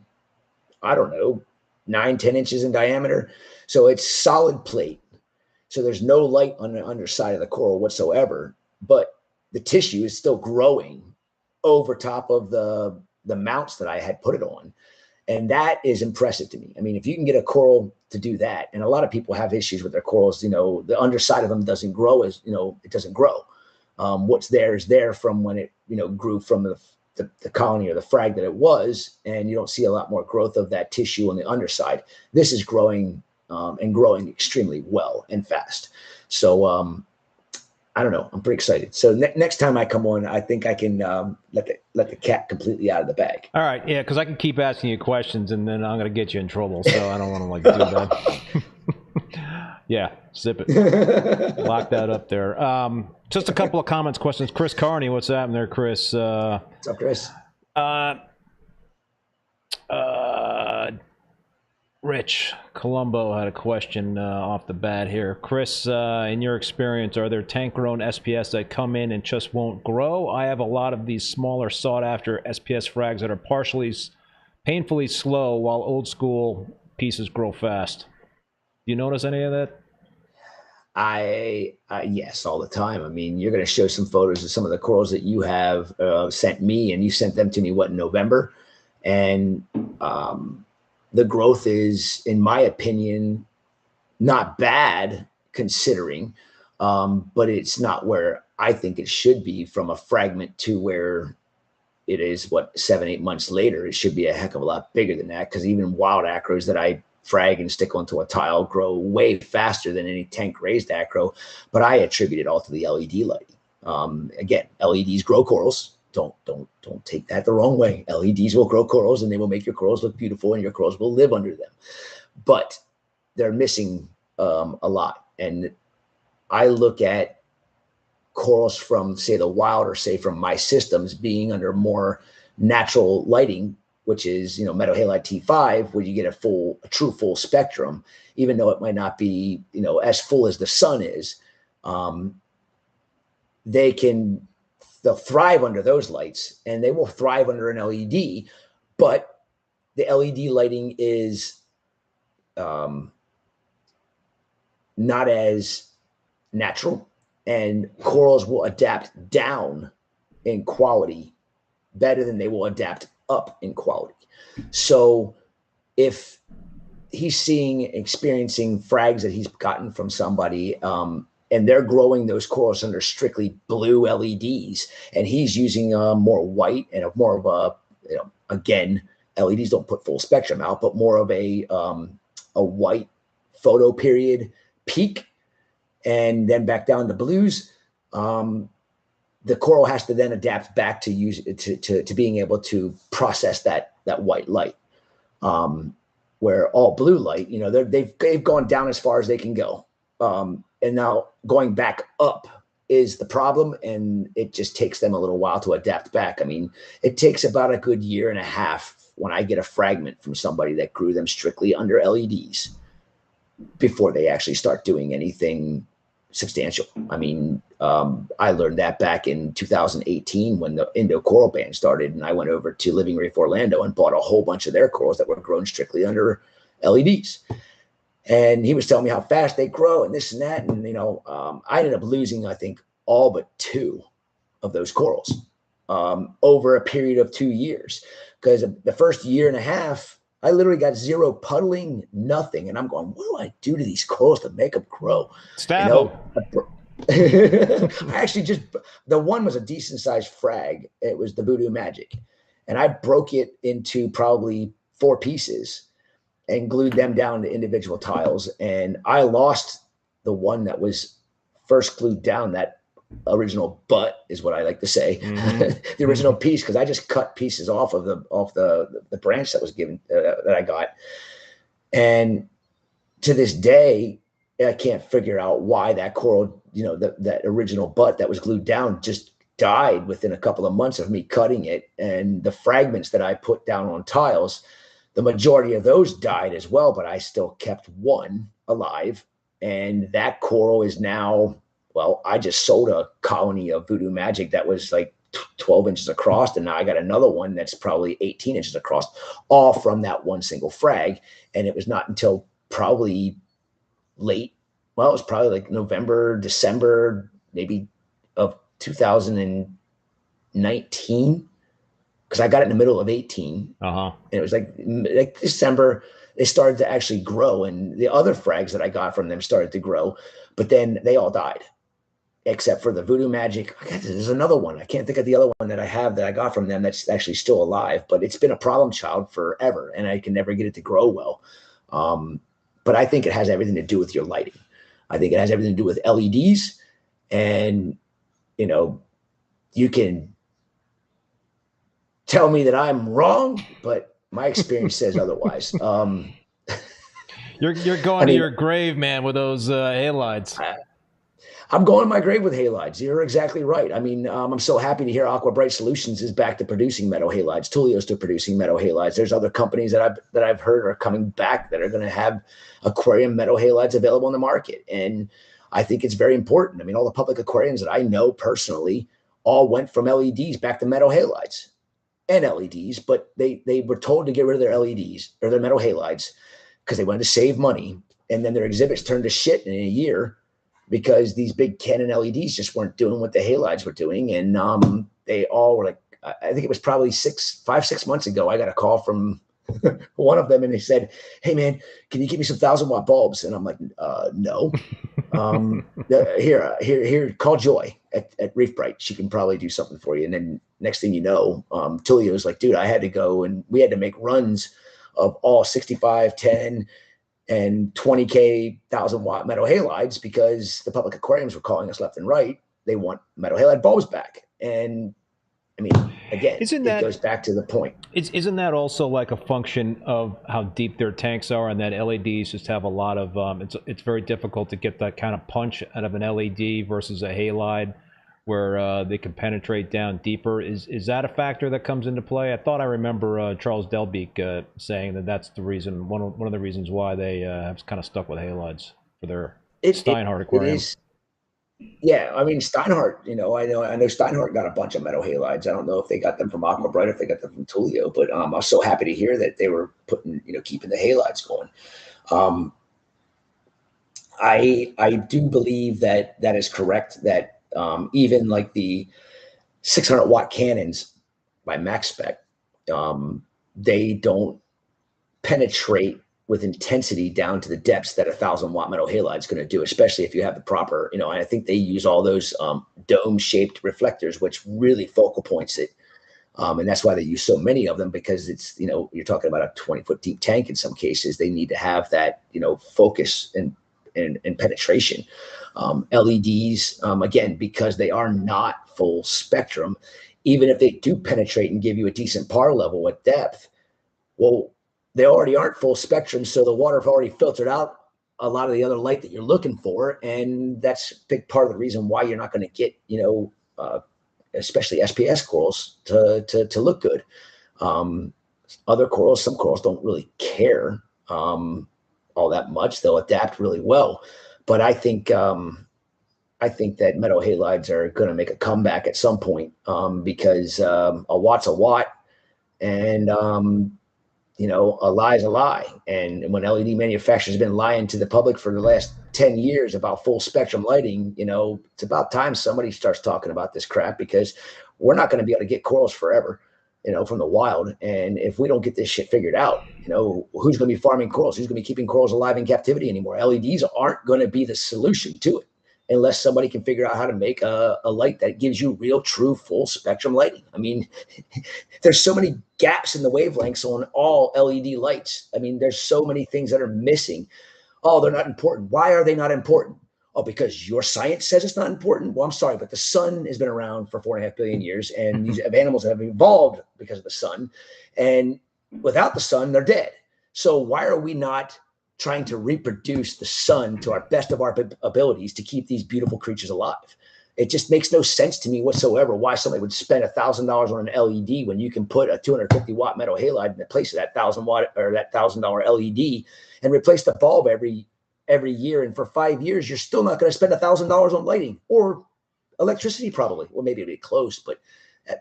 S3: I don't know, 9-10 inches in diameter. So it's solid plate. So there's no light on the underside of the coral whatsoever, but the tissue is still growing over top of the mounts that I had put it on. And that is impressive to me. I mean, if you can get a coral to do that, and a lot of people have issues with their corals, the underside of them doesn't grow it doesn't grow. What's there is there from when it, grew from the colony or the frag that it was, and you don't see a lot more growth of that tissue on the underside. This is growing and growing extremely well and fast. So I don't know. I'm pretty excited. So next time I come on, I think I can let the cat completely out of the bag.
S2: All right, yeah, because I can keep asking you questions, and then I'm going to get you in trouble. So I don't want to do that. Yeah, zip it. Lock that up there. Just a couple of comments, questions. Chris Carney, what's happening there, Chris?
S3: What's up, Chris?
S2: Rich Colombo had a question off the bat here. Chris, in your experience, are there tank-grown SPS that come in and just won't grow? I have a lot of these smaller sought-after SPS frags that are painfully slow, while old-school pieces grow fast. Do you notice any of that?
S3: Yes, all the time. I mean, you're going to show some photos of some of the corals that you have sent me, and you sent them to me, in November? And the growth is, in my opinion, not bad considering, but it's not where I think it should be from a fragment to where it is, 7-8 months later. It should be a heck of a lot bigger than that, because even wild acros that I frag and stick onto a tile grow way faster than any tank raised acro, but I attribute it all to the LED lighting. Again, LEDs grow corals. Don't take that the wrong way. LEDs will grow corals, and they will make your corals look beautiful, and your corals will live under them. But they're missing a lot. And I look at corals from, say, the wild, or say from my systems, being under more natural lighting, which is, meadow halide T5, where you get a true full spectrum, even though it might not be, as full as the sun is. They'll thrive under those lights, and they will thrive under an LED, but the LED lighting is not as natural, and corals will adapt down in quality better than they will adapt up in quality. So if he's experiencing frags that he's gotten from somebody, and they're growing those corals under strictly blue LEDs, and he's using more white and more of a, again, LEDs don't put full spectrum out, but more of a white photo period peak, and then back down to blues. The coral has to then adapt back to being able to process that white light, where all blue light, they've gone down as far as they can go. And now going back up is the problem, and it just takes them a little while to adapt back. I mean, it takes about a good 1.5 years when I get a fragment from somebody that grew them strictly under LEDs before they actually start doing anything substantial. I mean, I learned that back in 2018 when the Indo Coral Ban started, and I went over to Living Reef Orlando and bought a whole bunch of their corals that were grown strictly under LEDs. And he was telling me how fast they grow and this and that. And, I ended up losing, I think, all but 2 of those corals over a period of 2 years. Because the first year and a half, I literally got 0 puddling, nothing. And I'm going, what do I do to these corals to make them grow?
S2: Stab them.
S3: I actually the one was a decent sized frag. It was the Voodoo Magic. And I broke it into probably 4 pieces and glued them down to individual tiles. And I lost the one that was first glued down, that original butt is what I like to say, the original piece, because I just cut pieces off of the branch that was given that I got. And to this day, I can't figure out why that coral, that original butt that was glued down just died within a couple of months of me cutting it. And the fragments that I put down on tiles, the majority of those died as well, but I still kept one alive. And that coral is now, well, I just sold a colony of Voodoo Magic that was like 12 inches across. And now I got another one that's probably 18 inches across, all from that one single frag. And it was not until probably it was probably like November, December, maybe of 2019. Because I got it in the middle of 18. And it was like December, they started to actually grow. And the other frags that I got from them started to grow, but then they all died. Except for the Voodoo Magic. There's another one. I can't think of the other one that I have that I got from them that's actually still alive, but it's been a problem child forever, and I can never get it to grow well. But I think it has everything to do with your lighting. I think it has everything to do with LEDs, and you can tell me that I'm wrong, but my experience says otherwise.
S2: You're going to your grave, man, with those halides.
S3: I'm going to my grave with halides. You're exactly right. I mean, I'm so happy to hear Aqua Bright Solutions is back to producing meadow halides. Tulio's still producing meadow halides. There's other companies that I've heard are coming back that are going to have aquarium meadow halides available in the market. And I think it's very important. I mean, all the public aquariums that I know personally all went from LEDs back to meadow halides and LEDs, but they were told to get rid of their LEDs or their meadow halides because they wanted to save money. And then their exhibits turned to shit in a year, because these big Canon LEDs just weren't doing what the halides were doing. And they all were like, I think it was probably 6 months ago, I got a call from one of them, and they said, hey man, can you give me some 1,000-watt bulbs? And I'm like, no. Here, call Joy at Reef Bright. She can probably do something for you. And then next thing you know, Tulio's like, dude, I had to go, and we had to make runs of all 65, 10, and 20K 1,000-watt meadow halides, because the public aquariums were calling us left and right. They want meadow halide bulbs back. And I mean, again, it goes back to the point.
S2: Isn't that also like a function of how deep their tanks are, and that LEDs just have a lot of, it's very difficult to get that kind of punch out of an LED versus a halide, where they can penetrate down deeper. Is that a factor that comes into play? I thought I remember Charles Delbeek saying that that's the reason, one of the reasons why they have kind of stuck with halides for their Steinhardt aquarium.
S3: Yeah, I mean, Steinhardt, I know Steinhardt got a bunch of meadow halides. I don't know if they got them from Aqua Bright, if they got them from Tulio, but I was so happy to hear that they were keeping the halides going. I do believe that is correct, that even like the 600-watt cannons by Max Spec, they don't penetrate with intensity down to the depths that a 1,000-watt metal halide is going to do, especially if you have the proper, I think they use all those dome-shaped reflectors, which really focal points it. And that's why they use so many of them, because it's, you're talking about a 20-foot deep tank in some cases. They need to have that, focus and penetration. LEDs, again, because they are not full spectrum, even if they do penetrate and give you a decent par level at depth, well, they already aren't full spectrum, so the water have already filtered out a lot of the other light that you're looking for, and that's a big part of the reason why you're not going to get, especially SPS corals to look good. Other corals, some corals don't really care all that much. They'll adapt really well, but I think that metal halides are going to make a comeback at some point, because a watt's a watt, and a lie is a lie. And when LED manufacturers have been lying to the public for the last 10 years about full spectrum lighting, it's about time somebody starts talking about this crap, because we're not going to be able to get corals forever, from the wild. And if we don't get this shit figured out, who's going to be farming corals? Who's going to be keeping corals alive in captivity anymore? LEDs aren't going to be the solution to it, unless somebody can figure out how to make a light that gives you real, true, full spectrum lighting. I mean, there's so many gaps in the wavelengths on all LED lights. I mean, there's so many things that are missing. Oh, they're not important. Why are they not important? Oh, because your science says it's not important? Well, I'm sorry, but the sun has been around for 4.5 billion years, and these animals have evolved because of the sun. And without the sun, they're dead. So why are we not trying to reproduce the sun to our best of our abilities to keep these beautiful creatures alive? It just makes no sense to me whatsoever why somebody would spend $1,000 on an LED when you can put a 250 watt metal halide in the place of that 1,000 watt or that $1,000 LED and replace the bulb every year. And for 5 years, you're still not going to spend $1,000 on lighting or electricity, probably. Well, maybe it'll be close, but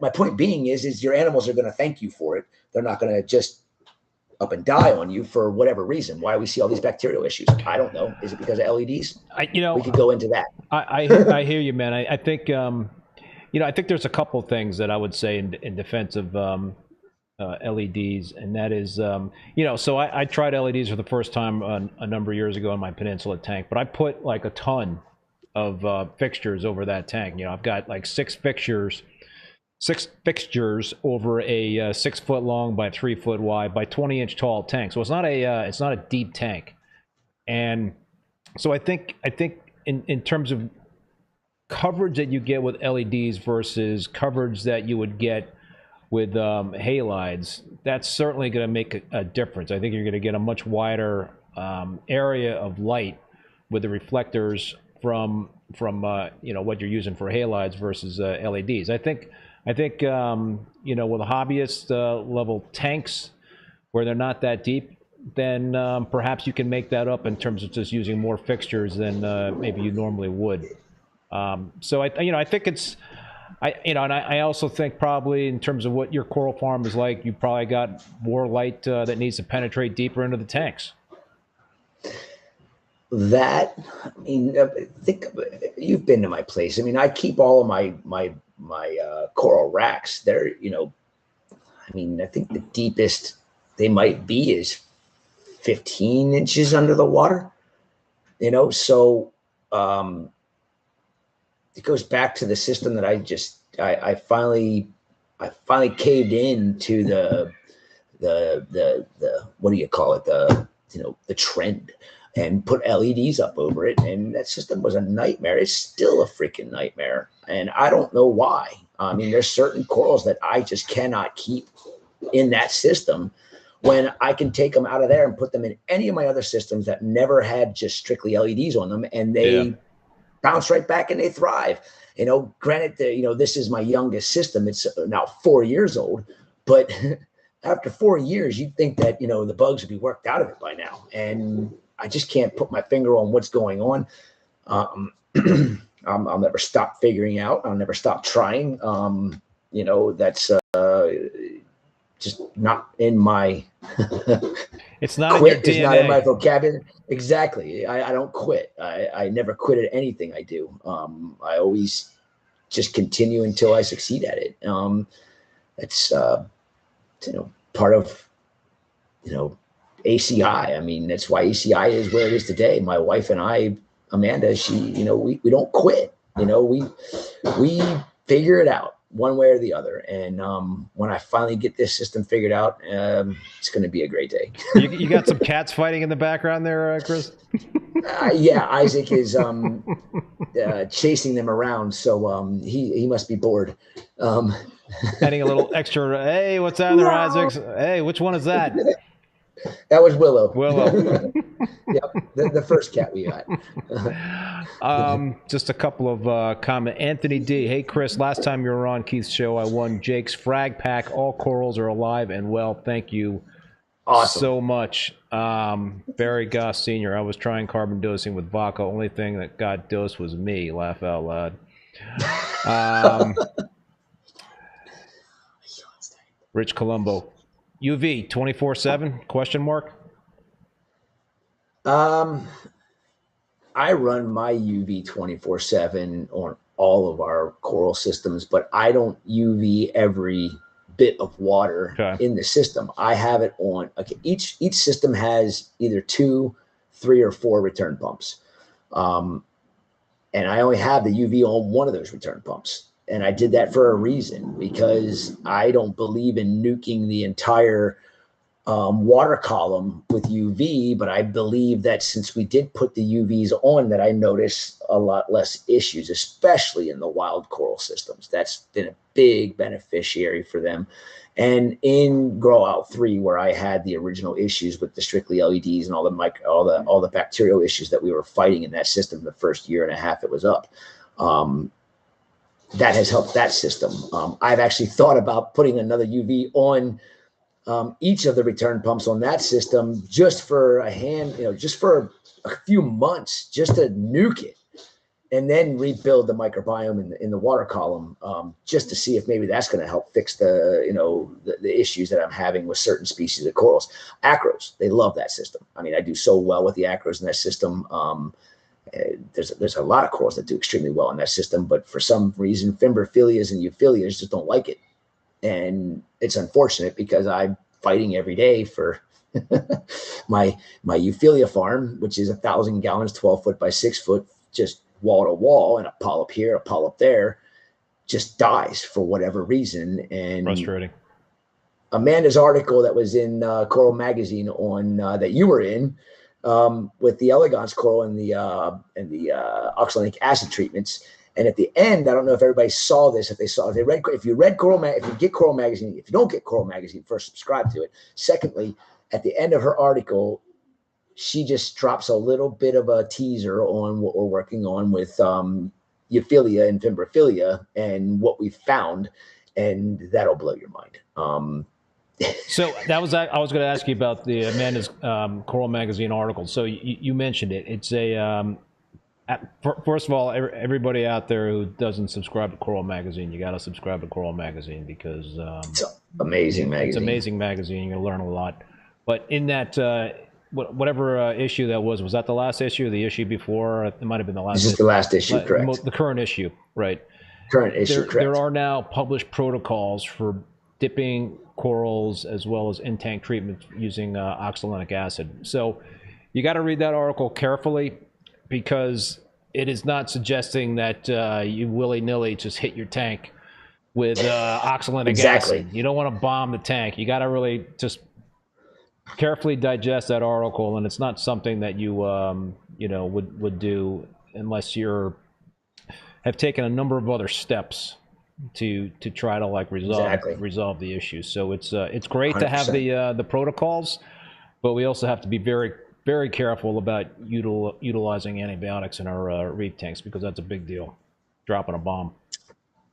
S3: my point being is your animals are going to thank you for it. They're not going to just up and die on you for whatever reason. Why we see all these bacterial issues? I don't know. Is it because of LEDs? We could go into that.
S2: I hear you, man. I think I think there's a couple things that I would say in defense of LEDs, and that is so I tried LEDs for the first time a number of years ago in my Peninsula tank, but I put like a ton of fixtures over that tank. I've got like six fixtures over a 6 foot long by 3 foot wide by 20-inch tall tank. So it's not a deep tank. And so I think in terms of coverage that you get with LEDs versus coverage that you would get with halides, that's certainly going to make a difference. I think you're going to get a much wider area of light with the reflectors from what you're using for halides versus LEDs. I think with the hobbyist level tanks where they're not that deep, then perhaps you can make that up in terms of just using more fixtures than maybe you normally would. So I think it's, and I also think probably in terms of what your coral farm is like, you probably got more light that needs to penetrate deeper into the tanks.
S3: I think you've been to my place. I mean, I keep all of my coral racks. They're, I think the deepest they might be is 15 inches under the water, so it goes back to the system that I finally caved into the what do you call it? The trend, and put LEDs up over it. And that system was a nightmare. It's still a freaking nightmare. And I don't know why. I mean, there's certain corals that I just cannot keep in that system when I can take them out of there and put them in any of my other systems that never had just strictly LEDs on them. And they bounce right back and they thrive. Granted, this is my youngest system. It's now 4 years old, but after 4 years, you'd think that, the bugs would be worked out of it by now. And I just can't put my finger on what's going on. I'll never stop figuring out. I'll never stop trying. That's just not in my.
S2: It's not in your DNA.
S3: It's not in my vocabulary. Exactly. I don't quit. I never quit at anything I do. I always just continue until I succeed at it. It's part of ACI. I mean, that's why ACI is where it is today. My wife and I, Amanda, we don't quit. We figure it out one way or the other. And when I finally get this system figured out, it's going to be a great day.
S2: You got some cats fighting in the background there, Chris?
S3: Yeah, Isaac is chasing them around, so he must be bored.
S2: Adding a little extra. Hey, what's that there, Isaac? Hey, which one is that?
S3: That was Willow.
S2: Yep,
S3: the first cat we got.
S2: Just a couple of comments. Anthony D. Hey, Chris, last time you were on Keith's show, I won Jake's frag pack. All corals are alive and well. Thank you so much. Barry Goss Sr. I was trying carbon dosing with vodka. Only thing that got dosed was me. Laugh out loud. Rich Colombo. UV 24/7 question mark?
S3: I run my UV 24/7 on all of our coral systems, but I don't UV every bit of water in the system. I have it on, okay, each system has either 2, 3, or 4 return pumps. And I only have the UV on one of those return pumps. And I did that for a reason, because I don't believe in nuking the entire water column with UV, but I believe that since we did put the UVs on, that I noticed a lot less issues, especially in the wild coral systems. That's been a big beneficiary for them. And in Grow Out 3, where I had the original issues with the strictly LEDs and all the bacterial issues that we were fighting in that system the first year and a half it was up, that has helped that system. I've actually thought about putting another UV on each of the return pumps on that system just for just for a few months, just to nuke it, and then rebuild the microbiome in the water column, just to see if maybe that's going to help fix the issues that I'm having with certain species of corals. Acros, they love that system. I mean, I do so well with the acros in that system. There's a lot of corals that do extremely well in that system, but for some reason, fimbriphilias and euphyllias just don't like it. And it's unfortunate, because I'm fighting every day for my euphilia farm, which is 1,000 gallons, 12 foot by 6 foot, just wall to wall, and a polyp here, a polyp there, just dies for whatever reason. And
S2: frustrating.
S3: Amanda's article that was in Coral Magazine on that you were in, with the elegance coral and the oxalic acid treatments. And at the end, I don't know if everybody saw this. If you read Coral, if you get Coral Magazine, if you don't get Coral Magazine, first subscribe to it. Secondly, at the end of her article, she just drops a little bit of a teaser on what we're working on with euphilia and fimbriphillia and what we found, and that'll blow your mind.
S2: So that was, I was going to ask you about the Amanda's Coral Magazine article. So you mentioned it. It's a first of all, everybody out there who doesn't subscribe to Coral Magazine, you got to subscribe to Coral Magazine, because
S3: it's an amazing magazine.
S2: It's an amazing magazine. You're going to learn a lot. But in that, whatever issue that was that the last issue or the issue before? It might have been the last.
S3: This is the last issue, correct.
S2: The current issue, right.
S3: Current issue, correct.
S2: There are now published protocols for dipping corals as well as in-tank treatment using oxalic acid. So you got to read that article carefully, because it is not suggesting that you willy-nilly just hit your tank with oxalic acid. You don't want to bomb the tank. You got to really just carefully digest that article, and it's not something that you would do unless have taken a number of other steps to try to resolve the issue. So it's great 100%. To have the protocols, but we also have to be very, very careful about utilizing antibiotics in our reef tanks, because that's a big deal, dropping a bomb.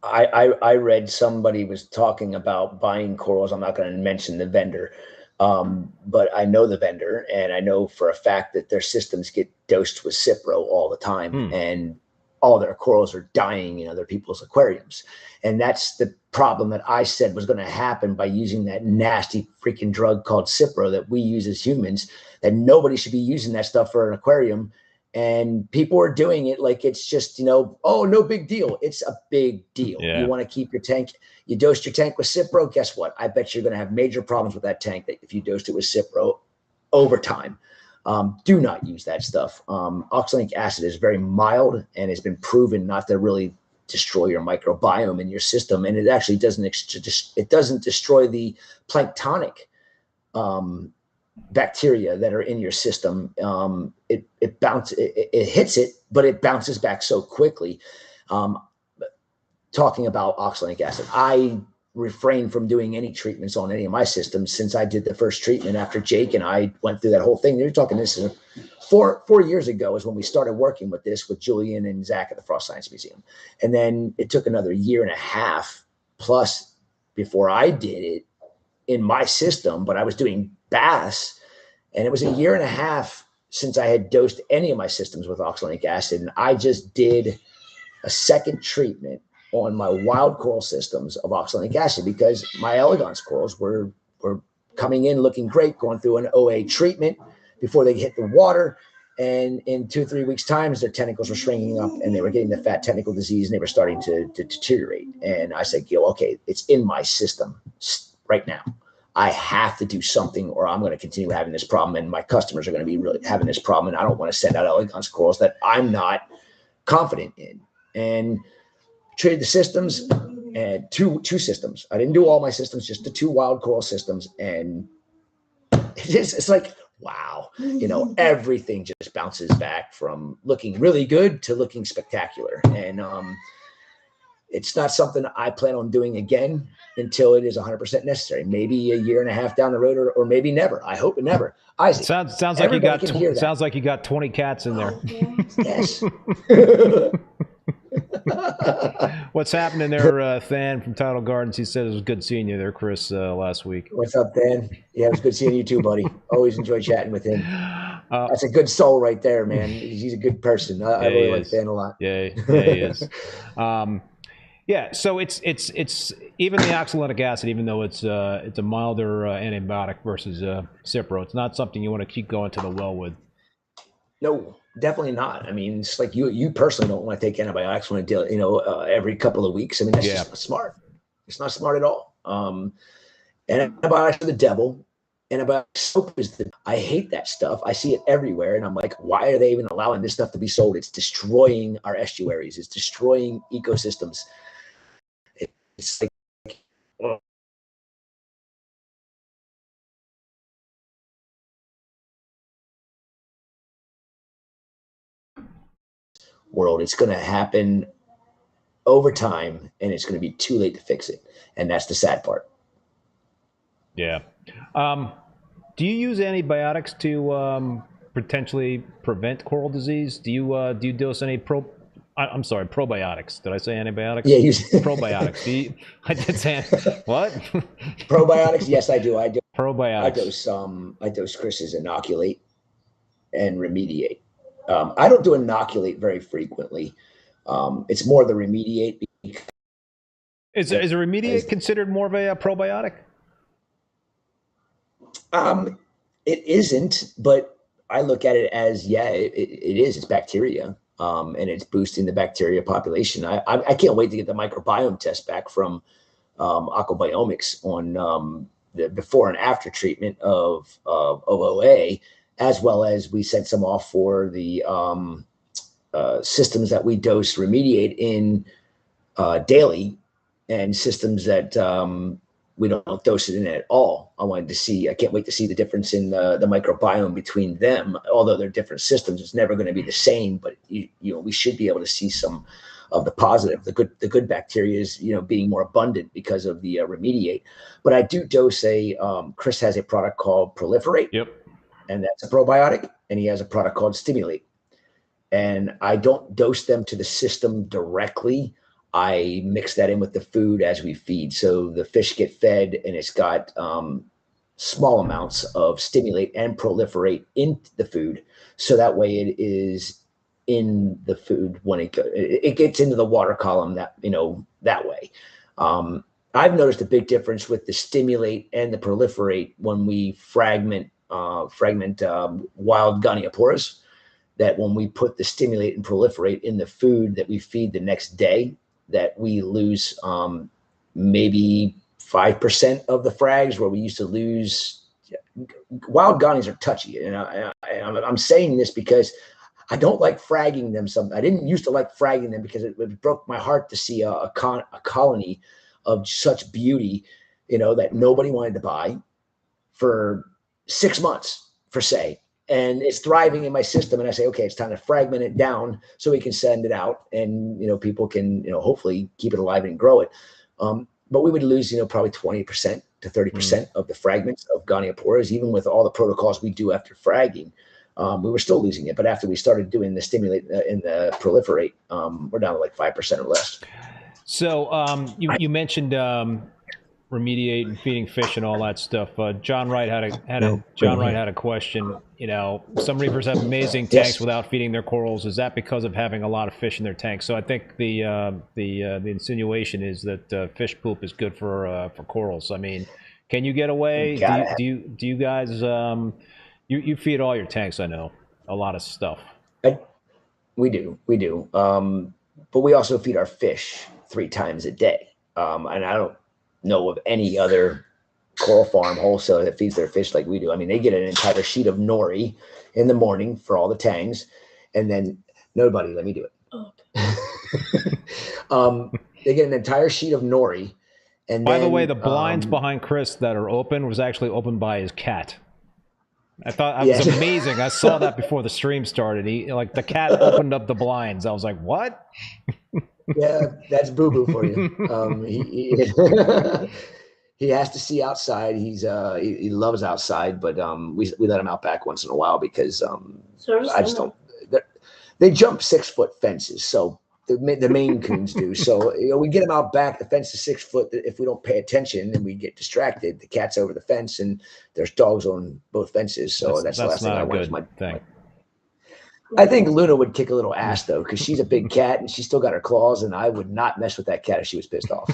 S3: I read somebody was talking about buying corals. I'm not going to mention the vendor, but I know the vendor, and I know for a fact that their systems get dosed with Cipro all the time, and all their corals are dying in other people's aquariums. And that's the problem that I said was going to happen by using that nasty freaking drug called Cipro that we use as humans, that nobody should be using that stuff for an aquarium. And people are doing it like it's just, oh, no big deal. It's a big deal. Yeah. You want to keep your tank, you dosed your tank with Cipro, guess what? I bet you're going to have major problems with that tank if you dosed it with Cipro over time. Do not use that stuff. Oxalic acid is very mild and has been proven not to really destroy your microbiome in your system. And it actually doesn't destroy the planktonic bacteria that are in your system. It hits it, but it bounces back so quickly. Talking about oxalic acid, I refrain from doing any treatments on any of my systems since I did the first treatment after Jake and I went through that whole thing. They're talking this 4 years ago is when we started working with this with Julian and Zach at the Frost Science Museum. And then it took another 1.5 years plus before I did it in my system, but I was doing baths, and it was 1.5 years since I had dosed any of my systems with oxalic acid. And I just did a second treatment on my wild coral systems of oxalic acid because my elegance corals were coming in looking great, going through an OA treatment before they hit the water. And in 2-3 weeks' time, their tentacles were shrinking up and they were getting the fat tentacle disease and they were starting to deteriorate. And I said, Gil, okay, it's in my system right now. I have to do something or I'm going to continue having this problem. And my customers are going to be really having this problem. And I don't want to send out elegance corals that I'm not confident in. And treated the systems and two systems. I didn't do all my systems, just the 2 wild coral systems. And it's like, wow, everything just bounces back from looking really good to looking spectacular. And it's not something I plan on doing again until it is 100% necessary. Maybe a year and a half down the road, or maybe never. I hope it never. Isaac,
S2: sounds like you got 20 cats in there.
S3: Yes.
S2: What's happening there, Than from Tidal Gardens? He said it was good seeing you there, Chris, last week.
S3: What's up, Than? Yeah, it was good seeing you too, buddy. Always enjoy chatting with him. That's a good soul right there, man. He's a good person. I really like Than a lot.
S2: Yeah, he is. Yeah, so it's even the oxalic acid, even though it's a milder antibiotic versus Cipro, it's not something you want to keep going to the well with.
S3: No, definitely not. I mean, it's like you personally don't want to take antibiotics when deal, every couple of weeks. I mean, that's just not smart. It's not smart at all. Antibiotics are the devil. Antibiotic soap is I hate that stuff. I see it everywhere, and I'm like, why are they even allowing this stuff to be sold? It's destroying our estuaries. It's destroying ecosystems. It's like, world. It's going to happen over time, and it's going to be too late to fix it. And that's the sad part.
S2: Yeah. Do you use antibiotics to potentially prevent coral disease? Do you dose any probiotics? Did I say antibiotics?
S3: Yeah,
S2: probiotics. I did say what?
S3: Probiotics? Yes, I do.
S2: Probiotics.
S3: I dose Chris's inoculate and remediate. I don't do inoculate very frequently. It's more the remediate.
S2: Is a remediate considered more of a probiotic?
S3: It isn't, but I look at it as, it is. It's bacteria, and it's boosting the bacteria population. I can't wait to get the microbiome test back from Aquabiomics on the before and after treatment of OOA, as well as we sent some off for the systems that we dose remediate in daily, and systems that we don't dose it in at all. I can't wait to see the difference in the microbiome between them. Although they're different systems, it's never going to be the same, but we should be able to see some of the positive, the good bacteria is, being more abundant because of the remediate. But I do dose Chris has a product called Proliferate.
S2: Yep.
S3: And that's a probiotic, and he has a product called Stimulate. And I don't dose them to the system directly. I mix that in with the food as we feed. So the fish get fed, and it's got small amounts of Stimulate and Proliferate in the food. So that way it is in the food when it gets into the water column that way. I've noticed a big difference with the Stimulate and the Proliferate when we fragment wild Gonioporas, that when we put the Stimulate and Proliferate in the food that we feed the next day, that we lose maybe 5% of the frags, where we used to lose. Wild Gonnies are touchy, and I'm saying this because I don't like fragging them. I didn't used to like fragging them because it broke my heart to see a colony of such beauty, that nobody wanted to buy for 6 months, for say, and it's thriving in my system. And I say, okay, it's time to fragment it down so we can send it out, and people can hopefully keep it alive and grow it. But we would lose probably 20% to 30% of the fragments of Gonioporas, even with all the protocols we do after fragging. We were still losing it, but after we started doing the Stimulate and the Proliferate, we're down to like 5% or less.
S2: So you mentioned remediate and feeding fish and all that stuff. John Wright had a question. Some reefers have amazing tanks without feeding their corals. Is that because of having a lot of fish in their tanks? So I think the insinuation is that fish poop is good for corals. I mean, Can you get away? Do you guys you feed all your tanks? I know a lot of stuff.
S3: We do. But we also feed our fish 3 times a day. And I don't know of any other coral farm wholesaler that feeds their fish like we do. I mean, they get an entire sheet of nori in the morning for all the tangs, and then nobody, let me do it. They get an entire sheet of nori. And
S2: by the way, the blinds behind Chris that are open was actually opened by his cat. I thought that was amazing. I saw that before the stream started. The cat opened up the blinds. I was like, what?
S3: Yeah, that's Boo Boo for you. He has to see outside. He loves outside, but we let him out back once in a while because I just don't. They jump 6-foot fences, so the Maine Coons do. So we get them out back. The fence is 6 foot. If we don't pay attention and we get distracted, the cat's over the fence, and there's dogs on both fences. So that's the last thing I want. Is my thing. I think Luna would kick a little ass though, because she's a big cat and she's still got her claws, and I would not mess with that cat if she was pissed off.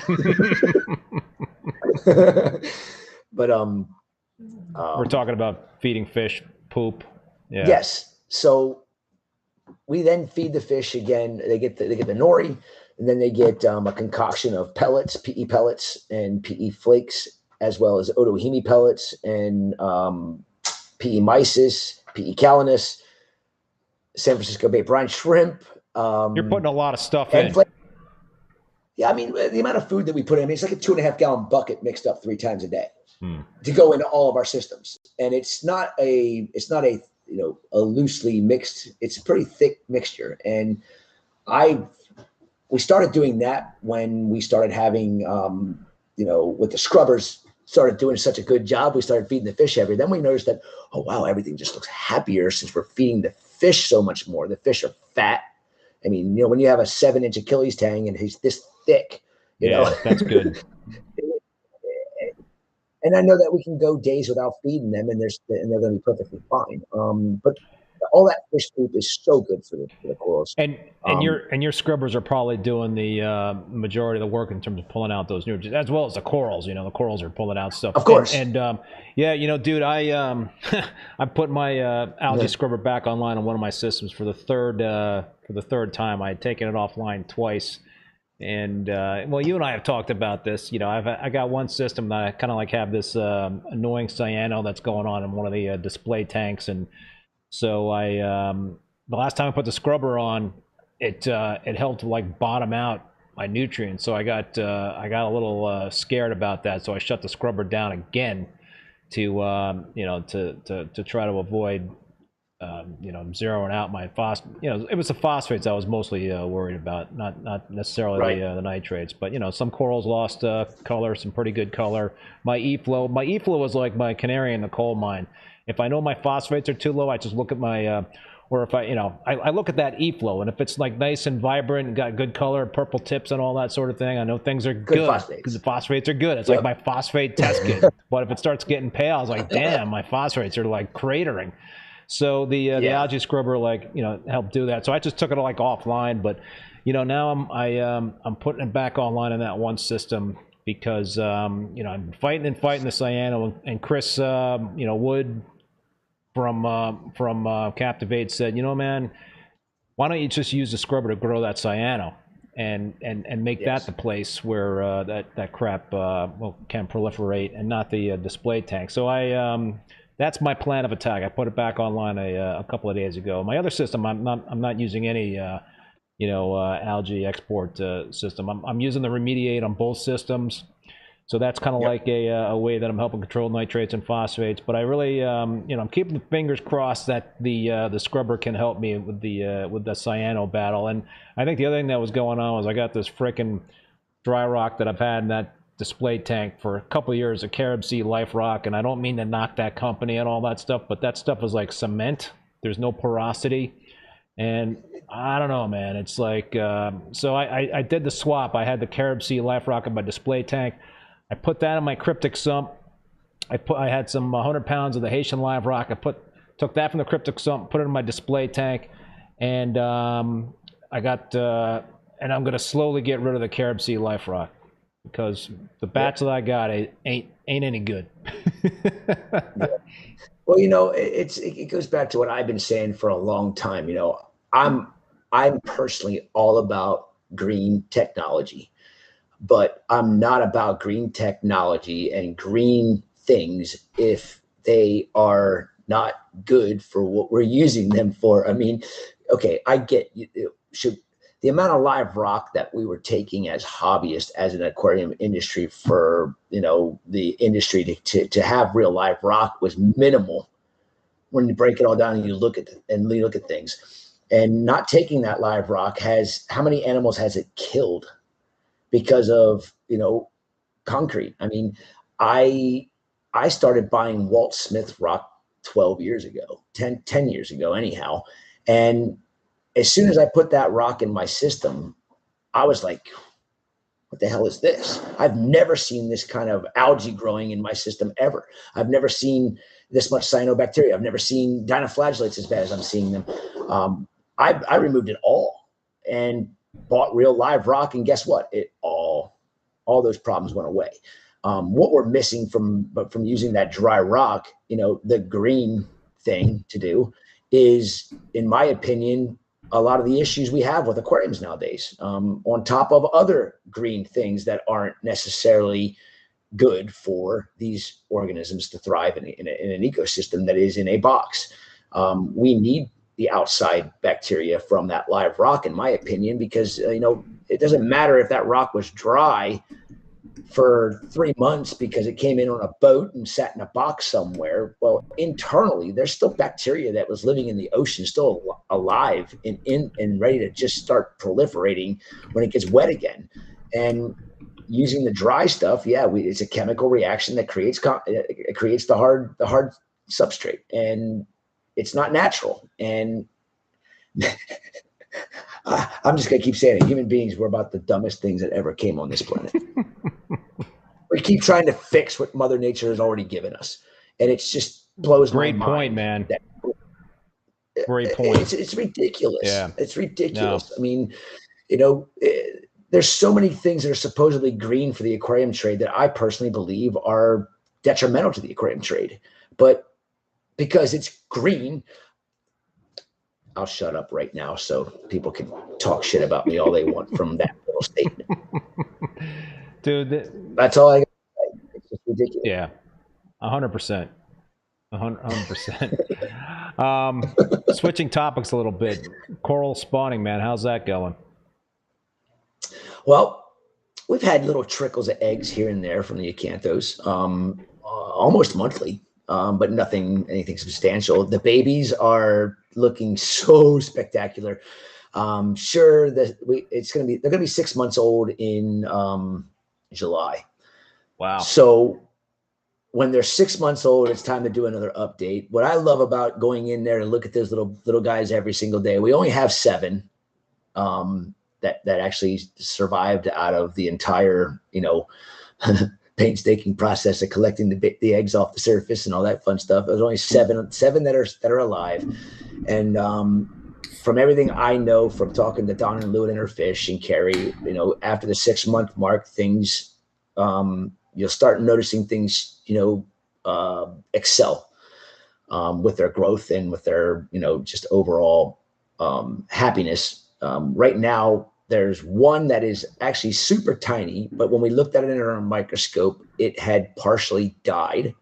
S3: But
S2: we're talking about feeding fish poop. Yeah.
S3: Yes. So we then feed the fish again. They get the nori, and then they get a concoction of pellets, PE pellets, and PE flakes, as well as otoheme pellets and PE mysis, PE calinus, San Francisco Bay brine shrimp.
S2: You're putting a lot of stuff in.
S3: Yeah, I mean, the amount of food that we put in, it's like a 2.5 gallon bucket mixed up 3 times a day to go into all of our systems. And it's not a loosely mixed, it's a pretty thick mixture. And we started doing that when we started having, with the scrubbers started doing such a good job. We started feeding the fish heavier. Then we noticed that, oh, wow, everything just looks happier since we're feeding the fish so much more. The fish are fat. I mean, when you have a 7-inch Achilles tang and he's this thick, you know,
S2: that's good.
S3: And I know that we can go days without feeding them, and they're going to be perfectly fine. But all that fish poop is so good for the corals.
S2: And your scrubbers are probably doing the majority of the work in terms of pulling out those nutrients, as well as the corals. The corals are pulling out stuff.
S3: Of course.
S2: And dude, I I put my algae scrubber back online on one of my systems for the third time. I had taken it offline twice. And well, you and I have talked about this. I got one system that I kind of have this annoying cyano that's going on in one of the display tanks, and so the last time I put the scrubber on, it helped bottom out my nutrients. So I got a little scared about that. So I shut the scrubber down again to try to avoid zeroing out my it was the phosphates I was mostly worried about, not necessarily the nitrates, but some corals lost color, some pretty good color. My e-flow was like my canary in the coal mine. If I know my phosphates are too low, I just look at my or if I look at that e-flow, and if it's nice and vibrant and got good color, purple tips and all that sort of thing, I know things are good because the phosphates are good. It's like my phosphate test kit. But if it starts getting pale, I was like, damn, my phosphates are cratering. So the algae scrubber helped do that. So I just took it offline, but now I'm putting it back online in that one system because I'm fighting the cyano, and Chris Wood from Captivate said, man, why don't you just use the scrubber to grow that cyano and make that the place where that crap can proliferate and not the display tank. So that's my plan of attack. I put it back online a couple of days ago. My other system, I'm not using any algae export system. I'm using the remediate on both systems. So that's kind of like a way that I'm helping control nitrates and phosphates. But I really, I'm keeping the fingers crossed that the scrubber can help me with the cyano battle. And I think the other thing that was going on was I got this frickin' dry rock that I've had in that display tank for a couple of years, a Carib Sea Life Rock, and I don't mean to knock that company and all that stuff, but that stuff is like cement. There's no porosity, and I don't know, man. It's so I did the swap. I had the Carib Sea Life Rock in my display tank. I put that in my cryptic sump. I had some 100 pounds of the Haitian Live Rock. Took that from the cryptic sump, put it in my display tank, and I got and I'm gonna slowly get rid of the Carib Sea Life Rock. because the bats that I got ain't any good.
S3: Well, it goes back to what I've been saying for a long time. I'm personally all about green technology, but I'm not about green technology and green things if they are not good for what we're using them for. I mean, okay, I get should the amount of live rock that we were taking as hobbyists as an aquarium industry for the industry to have real live rock was minimal when you break it all down and you look at things. And not taking that live rock has, how many animals has it killed because of concrete? I mean, I started buying Walt Smith rock 12 years ago, 10 years ago anyhow. And as soon as I put that rock in my system, I was like, what the hell is this? I've never seen this kind of algae growing in my system ever. I've never seen this much cyanobacteria. I've never seen dinoflagellates as bad as I'm seeing them. I removed it all and bought real live rock, and guess what? All those problems went away. What we're missing from using that dry rock, the green thing to do is, in my opinion, a lot of the issues we have with aquariums nowadays, on top of other green things that aren't necessarily good for these organisms to thrive in an ecosystem that is in a box. We need the outside bacteria from that live rock, in my opinion, because it doesn't matter if that rock was dry for 3 months because it came in on a boat and sat in a box somewhere. Well, internally, there's still bacteria that was living in the ocean, still alive and ready to just start proliferating when it gets wet again. And using the dry stuff, it's a chemical reaction that creates the hard substrate, and it's not natural. And I'm just gonna keep saying it. Human beings were about the dumbest things that ever came on this planet. We keep trying to fix what Mother Nature has already given us, and it just blows my mind.
S2: Great point, man. Great point.
S3: It's ridiculous.
S2: Yeah.
S3: It's ridiculous.
S2: No.
S3: I mean, there's so many things that are supposedly green for the aquarium trade that I personally believe are detrimental to the aquarium trade. But because it's green, I'll shut up right now so people can talk shit about me all they want from that little statement.
S2: Dude,
S3: that's all I got to say. It's just ridiculous.
S2: Yeah, 100%. 100%. Switching topics a little bit. Coral spawning, man. How's that going?
S3: Well, we've had little trickles of eggs here and there from the acanthos, almost monthly, but anything substantial. The babies are looking so spectacular. Sure that they're gonna be 6 months old in July.
S2: Wow.
S3: So when they're 6 months old, it's time to do another update. What I love about going in there and look at those little guys every single day, we only have 7 that actually survived out of the entire, painstaking process of collecting the eggs off the surface and all that fun stuff. There's only seven that are alive. And from everything I know from talking to Don and Lou and Interfish and Carrie, after the 6 month mark, things, you'll start noticing things, excel with their growth and with their, just overall happiness. Right now, there's one that is actually super tiny, but when we looked at it under a microscope, it had partially died,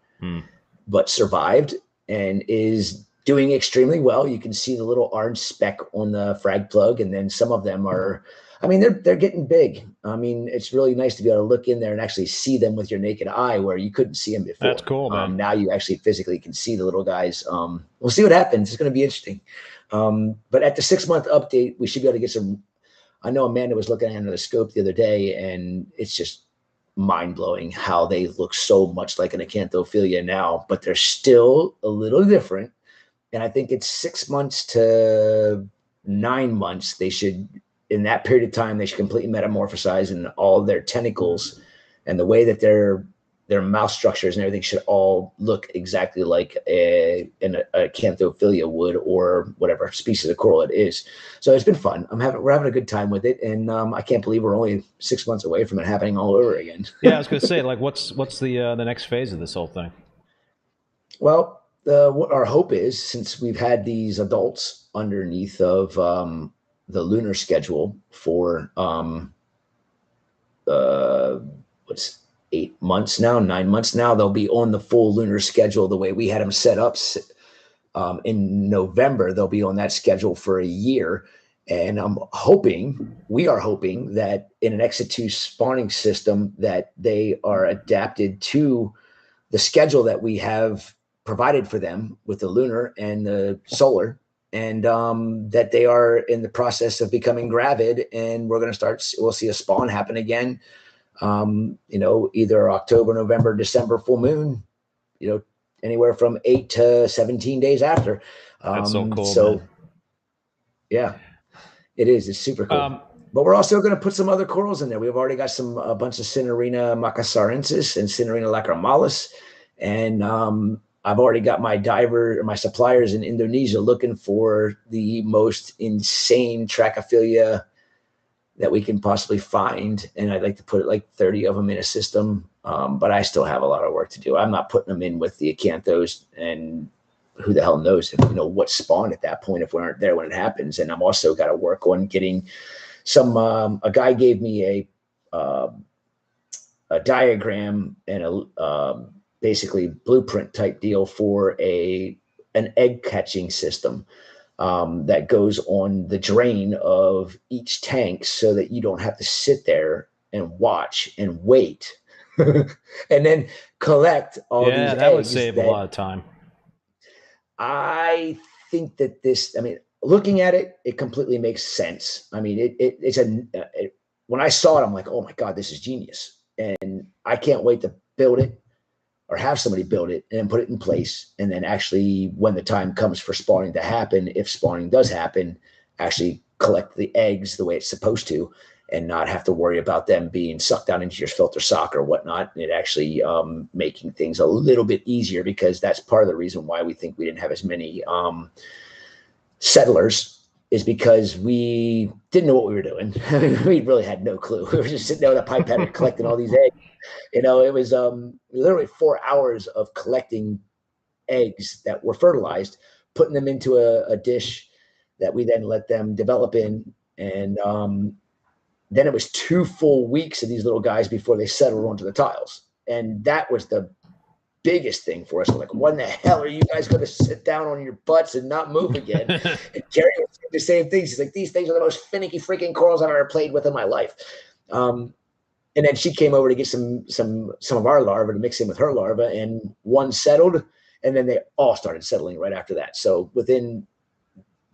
S3: but survived and is doing extremely well. You can see the little orange speck on the frag plug, and then some of them are, they're getting big. It's really nice to be able to look in there and actually see them with your naked eye where you couldn't see them before.
S2: That's cool, man.
S3: Now you actually physically can see the little guys. We'll see what happens. It's going to be interesting. But at the 6 month update, we should be able to get some. I know Amanda was looking under the scope the other day, and it's just mind blowing how they look so much like an acanthophilia now, but they're still a little different. And I think it's 6 months to 9 months. They should, in that period of time, they should completely metamorphosize, and all their tentacles and the way that they're their mouth structures and everything should all look exactly like a Canthophilia would, or whatever species of coral it is. So it's been fun. We're having a good time with it, and I can't believe we're only 6 months away from it happening all over again.
S2: Yeah, I was going to say, like, what's the next phase of this whole thing?
S3: Well, what our hope is, since we've had these adults underneath of the lunar schedule for what's 8 months now, 9 months now, they'll be on the full lunar schedule the way we had them set up. In November, they'll be on that schedule for a year. And we are hoping that in an Exit2 spawning system that they are adapted to the schedule that we have provided for them with the lunar and the solar, and that they are in the process of becoming gravid, and we'll see a spawn happen again. Either October, November, December, full moon, anywhere from 8 to 17 days after.
S2: That's so cool.
S3: So,
S2: man.
S3: Yeah, it is. It's super cool. But we're also going to put some other corals in there. We've already got a bunch of Cinerina macassarensis and Cinerina lacrimalis. And I've already got my suppliers in Indonesia looking for the most insane Trachophilia that we can possibly find. And I'd like to put like 30 of them in a system. But I still have a lot of work to do. I'm not putting them in with the acanthos, and who the hell knows if, what spawned at that point if we aren't there when it happens. And I'm also got to work on getting some, a guy gave me a diagram and a basically blueprint type deal for an egg catching system that goes on the drain of each tank, so that you don't have to sit there and watch and wait and then collect all these eggs.
S2: That would save a lot of time.
S3: I think that looking at it, it completely makes sense. I mean, when I saw it, I'm like, oh my God, this is genius. And I can't wait to build it or have somebody build it and then put it in place. And then actually, when the time comes for spawning to happen, if spawning does happen, actually collect the eggs the way it's supposed to, and not have to worry about them being sucked down into your filter sock or whatnot. And it actually making things a little bit easier, because that's part of the reason why we think we didn't have as many settlers, is because we didn't know what we were doing. We really had no clue. We were just sitting there with a pipette and collecting all these eggs. It was literally 4 hours of collecting eggs that were fertilized, putting them into a dish that we then let them develop in. And then it was 2 full weeks of these little guys before they settled onto the tiles. And that was the biggest thing for us. We're like, when the hell are you guys going to sit down on your butts and not move again? And Carrie was saying the same thing. She's like, these things are the most finicky freaking corals I've ever played with in my life. And then she came over to get some of our larvae to mix in with her larvae, and one settled, and then they all started settling right after that. So I think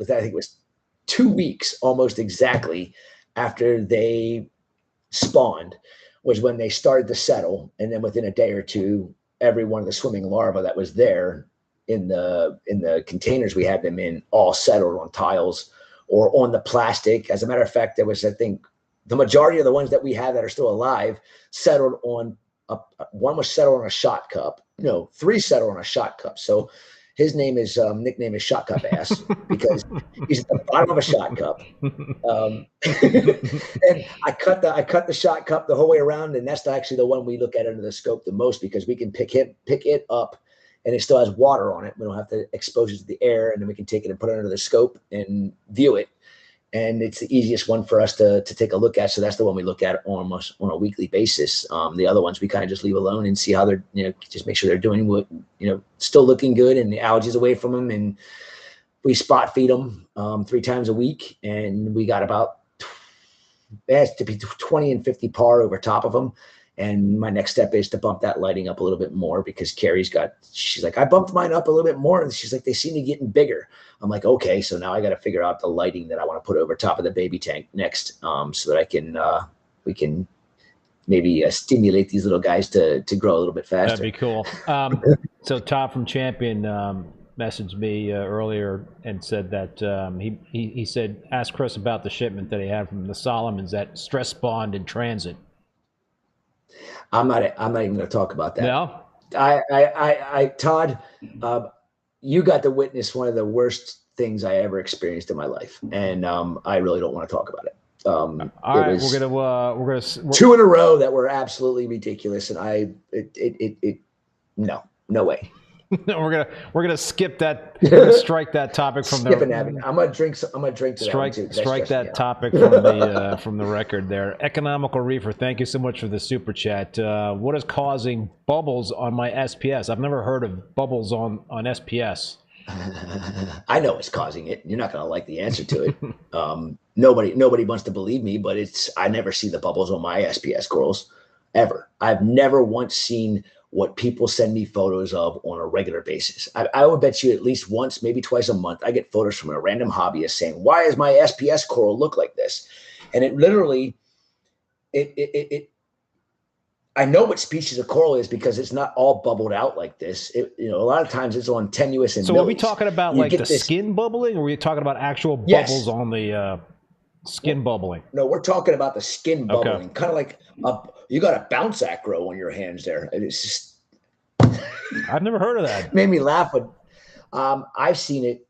S3: it was 2 weeks almost exactly after they spawned was when they started to settle. And then within a day or two, every one of the swimming larvae that was there in the containers we had them in all settled on tiles or on the plastic. As a matter of fact, there was, I think, the majority of the ones that we have that are still alive settled on one was settled on a shot cup. No, 3 settled on a shot cup. So his nickname is Shot Cup Ass, because he's at the bottom of a shot cup. And I cut the shot cup the whole way around, and that's actually the one we look at under the scope the most, because we can pick it up, and it still has water on it. We don't have to expose it to the air, and then we can take it and put it under the scope and view it. And it's the easiest one for us to take a look at. So that's the one we look at almost on a weekly basis. The other ones we kind of just leave alone and see how they're, just make sure they're doing what, still looking good, and the algae's away from them. And we spot feed them 3 times a week. And we got about, it has to be 20 and 50 par over top of them. And my next step is to bump that lighting up a little bit more, because she's like, I bumped mine up a little bit more. And she's like, they seem to be getting bigger. I'm like, okay, so now I got to figure out the lighting that I want to put over top of the baby tank next, so that we can maybe stimulate these little guys to grow a little bit faster.
S2: That'd be cool. So Todd from Champion messaged me earlier and said that he said, ask Chris about the shipment that he had from the Solomons that stress spawned in transit.
S3: I'm not even going to talk about that.
S2: No.
S3: Todd, you got to witness one of the worst things I ever experienced in my life, and I really don't want to talk about it.
S2: All right, we're gonna
S3: two in a row that were absolutely ridiculous, and no way.
S2: we're gonna skip that. We're gonna strike that topic from the.
S3: I'm gonna drink.
S2: Strike that topic from the record there. Economical Reefer, thank you so much for the super chat. What is causing bubbles on my SPS? I've never heard of bubbles on SPS.
S3: I know what's causing it. You're not gonna like the answer to it. Nobody wants to believe me, but I never see the bubbles on my SPS corals ever. I've never once seen what people send me photos of on a regular basis. I would bet you at least once, maybe twice a month, I get photos from a random hobbyist saying, why does my SPS coral look like this? And it literally, I know what species of coral is because it's not all bubbled out like this. A lot of times it's on tenuous and
S2: so are we talking about like the skin bubbling, or are we talking about actual bubbles on the skin bubbling?
S3: No, we're talking about the skin bubbling, kind of like you got a bounce acro on your hands there. It's just
S2: I've never heard of that.
S3: Made me laugh, but I've seen it.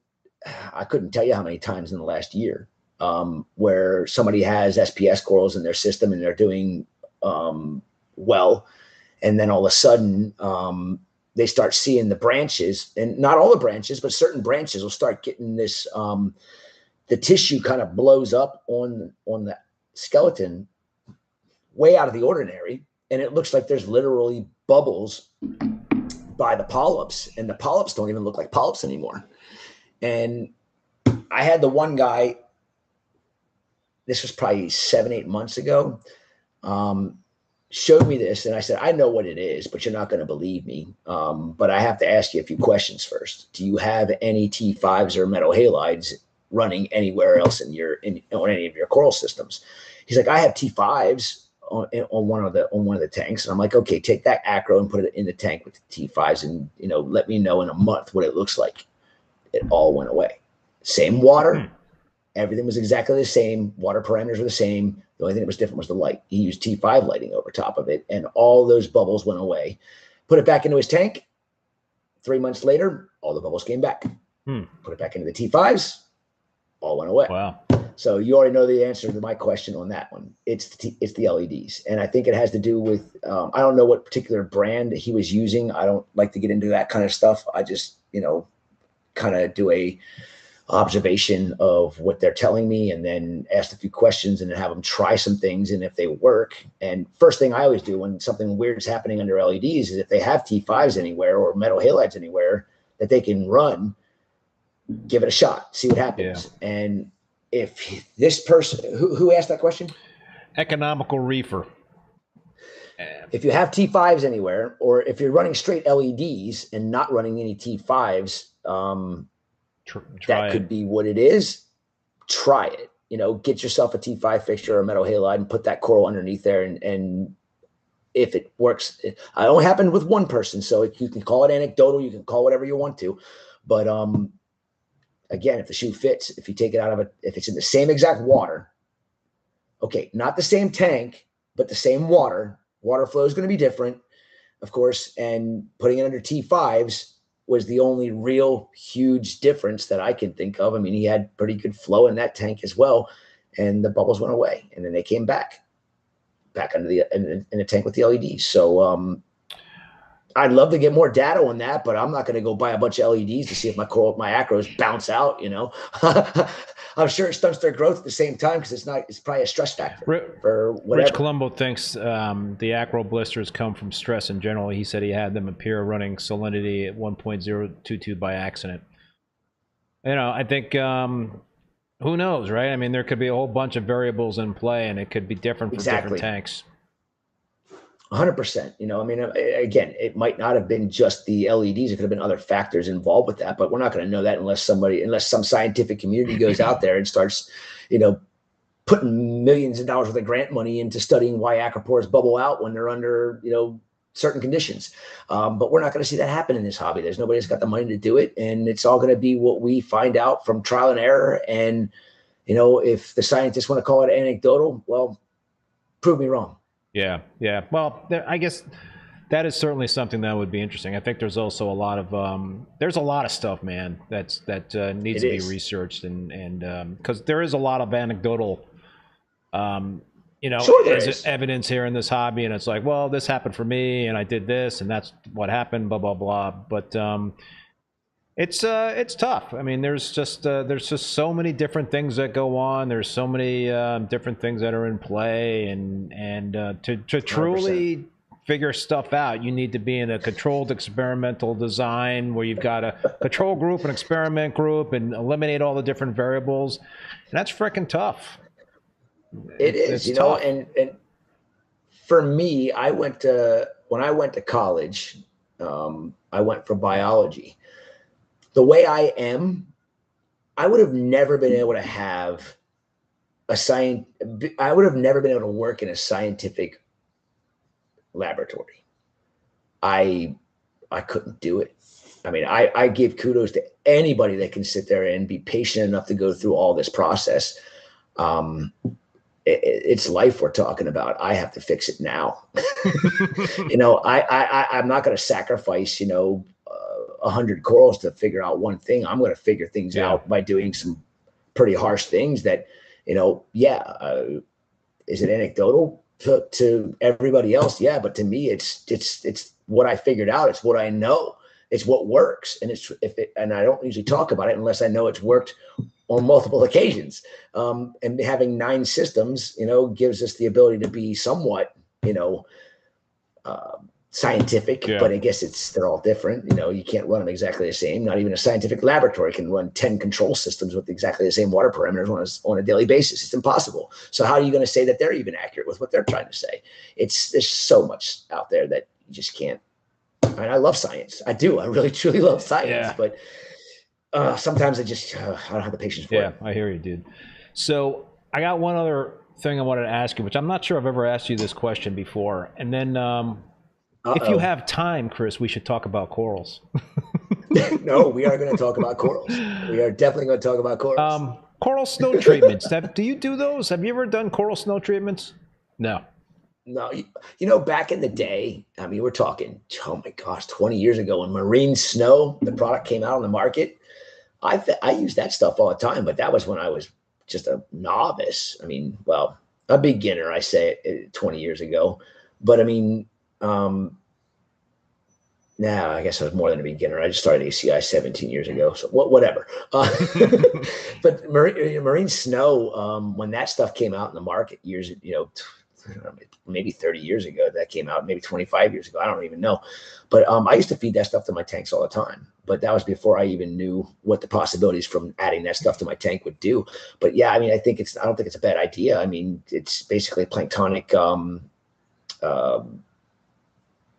S3: I couldn't tell you how many times in the last year where somebody has SPS corals in their system and they're doing well, and then all of a sudden they start seeing the branches, and not all the branches, but certain branches will start getting this. The tissue kind of blows up on the skeleton way out of the ordinary. And it looks like there's literally bubbles by the polyps, and the polyps don't even look like polyps anymore. And I had the one guy, this was probably 7-8 months ago, showed me this. And I said, I know what it is, but you're not going to believe me. But I have to ask you a few questions first. Do you have any T5s or metal halides running anywhere else on any of your coral systems? He's like, I have T5s on one of the tanks. And I'm like, okay, take that acro and put it in the tank with the T5s, and let me know in a month what it looks like. It all went away. Same water, everything was exactly the same. Water parameters were the same. The only thing that was different was the light. He used T5 lighting over top of it, and all those bubbles went away. Put it back into his tank. 3 months later, all the bubbles came back. Put it back into the T5s. All went away.
S2: Wow.
S3: So you already know the answer to my question on that one. It's the LEDs. And I think it has to do with, I don't know what particular brand he was using. I don't like to get into that kind of stuff. I just, kind of do a observation of what they're telling me, and then ask a few questions and then have them try some things. And if they work, and first thing I always do when something weird is happening under LEDs is if they have T5s anywhere or metal halides anywhere that they can run, give it a shot, see what happens. Yeah. And if this person who asked that question,
S2: Economical Reefer,
S3: if you have T5s anywhere, or if you're running straight LEDs and not running any T5s, that could be what it is. Try it. Get yourself a T5 fixture or a metal halide and put that coral underneath there, and if it works, it only happened with one person, so you can call it anecdotal, you can call whatever you want to, but again, if the shoe fits, if you take it out of it, if it's in the same exact water, okay, not the same tank, but the same water flow is going to be different, of course, and putting it under T5s was the only real huge difference that I can think of. I mean, he had pretty good flow in that tank as well, and the bubbles went away, and then they came back under in the tank with the LEDs. So I'd love to get more data on that, but I'm not going to go buy a bunch of LEDs to see if my acros bounce out. I'm sure it stunts their growth at the same time because it's probably a stress factor for whatever.
S2: Rich Colombo thinks the acro blisters come from stress in general. He said he had them appear running salinity at 1.022 by accident. I think who knows, right? I mean, there could be a whole bunch of variables in play, and it could be different for different tanks.
S3: 100%. I mean, again, it might not have been just the LEDs. It could have been other factors involved with that, but we're not going to know that unless some scientific community goes out there and starts, putting millions of dollars worth of grant money into studying why acropores bubble out when they're under, certain conditions. But we're not going to see that happen in this hobby. There's nobody that's got the money to do it. And it's all going to be what we find out from trial and error. And, if the scientists want to call it anecdotal, well, prove me wrong.
S2: Yeah, yeah. Well, I guess that is certainly something that would be interesting. I think there's also a lot of there's a lot of stuff, man, that needs
S3: It
S2: to be
S3: is.
S2: researched, and because there is a lot of anecdotal,
S3: Sure there is.
S2: evidence here in this hobby, and it's like, well, this happened for me, and I did this, and that's what happened, blah blah blah. But it's tough. I mean, there's just so many different things that go on. There's so many different things that are in play, and to truly
S3: 100%.
S2: figure stuff out, you need to be in a controlled experimental design where you've got a control group, an experiment group, and eliminate all the different variables. And that's freaking tough.
S3: It is,
S2: It's tough.
S3: and for me, when I went to college, I went for biology. The way I am, I would have never been able to have I would have never been able to work in a scientific laboratory. I couldn't do it. I mean, I give kudos to anybody that can sit there and be patient enough to go through all this process. It's life we're talking about. I have to fix it now. I'm not going to sacrifice, 100 corals to figure out one thing. I'm going to figure things out by doing some pretty harsh things that, is it anecdotal to everybody else? Yeah. But to me, it's what I figured out. It's what I know. It's what works. And and I don't usually talk about it unless I know it's worked on multiple occasions. And having 9 systems, gives us the ability to be somewhat, scientific, but I guess they're all different. You can't run them exactly the same. Not even a scientific laboratory can run 10 control systems with exactly the same water parameters on a daily basis. It's impossible. So how are you going to say that they're even accurate with what they're trying to say? There's so much out there that you just can't. I mean, I love science. I do. I really, truly love science, but sometimes I don't have the patience for it.
S2: Yeah, I hear you, dude. So I got one other thing I wanted to ask you, which I'm not sure I've ever asked you this question before. And then if you have time, Chris, we should talk about corals.
S3: No, we are going to talk about corals. We are definitely going to talk about corals.
S2: Coral snow treatments. Do you do those? Have you ever done coral snow treatments? No.
S3: No, back in the day, I mean, we're talking, oh my gosh, 20 years ago when marine snow, the product came out on the market. I used that stuff all the time, but that was when I was just a novice. I mean, well, a beginner, I say it 20 years ago, but I mean, now I guess I was more than a beginner. I just started ACI 17 years ago. So whatever. But marine snow, when that stuff came out in the market years, maybe 30 years ago that came out, maybe 25 years ago. I don't even know. But I used to feed that stuff to my tanks all the time. But that was before I even knew what the possibilities from adding that stuff to my tank would do. But yeah, I mean, I don't think it's a bad idea. I mean, it's basically planktonic,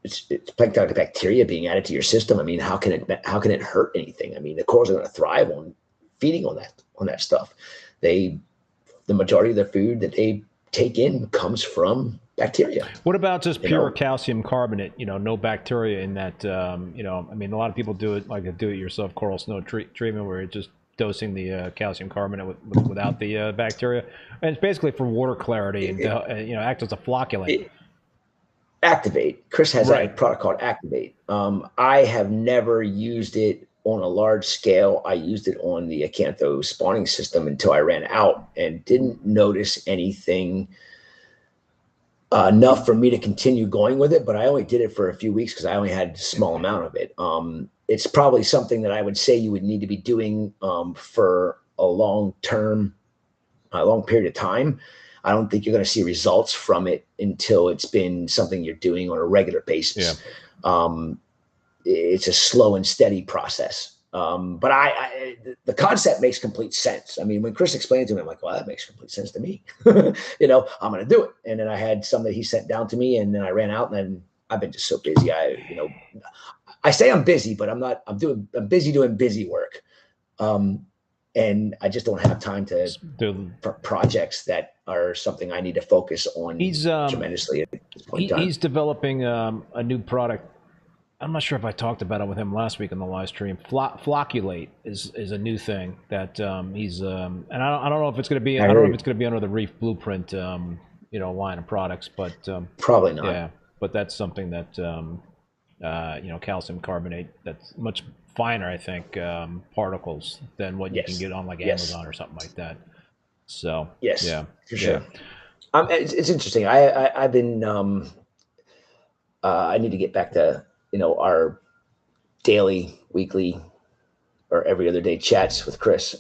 S3: it's planktonic bacteria being added to your system. I mean, how can it hurt anything? I mean, the corals are going to thrive on feeding on that stuff. The majority of their food that they take in comes from bacteria.
S2: What about just pure calcium carbonate? No bacteria in that. I mean, a lot of people do it like a do-it-yourself coral snow treatment where you're just dosing the calcium carbonate without the bacteria, and it's basically for water clarity and act as a flocculant.
S3: Activate. Chris has a product called Activate. I have never used it on a large scale. I used it on the Acantho spawning system until I ran out and didn't notice anything enough for me to continue going with it. But I only did it for a few weeks because I only had a small amount of it. It's probably something that I would say you would need to be doing for a long period of time. I don't think you're going to see results from it until it's been something you're doing on a regular basis. Yeah. It's a slow and steady process. But the concept makes complete sense. I mean, when Chris explained it to me, I'm like, well, that makes complete sense to me. I'm going to do it. And then I had some that he sent down to me, and then I ran out, and then I've been just so busy. I say I'm busy, but I'm not. I'm busy doing busy work. And I just don't have time for projects that are something I need to focus on tremendously at this point in time.
S2: He's developing a new product. I'm not sure if I talked about it with him last week on the live stream. Flocculate is a new thing that he's and I don't know if it's going to be. I don't know if it's going to be under the Reef Blueprint line of products, but
S3: Probably not.
S2: yeah, but that's something that calcium carbonate, that's much finer, I think, particles than what you can get on like Amazon or something like that. So yeah,
S3: for sure. It's interesting. I've been I need to get back to our daily, weekly, or every other day chats with Chris.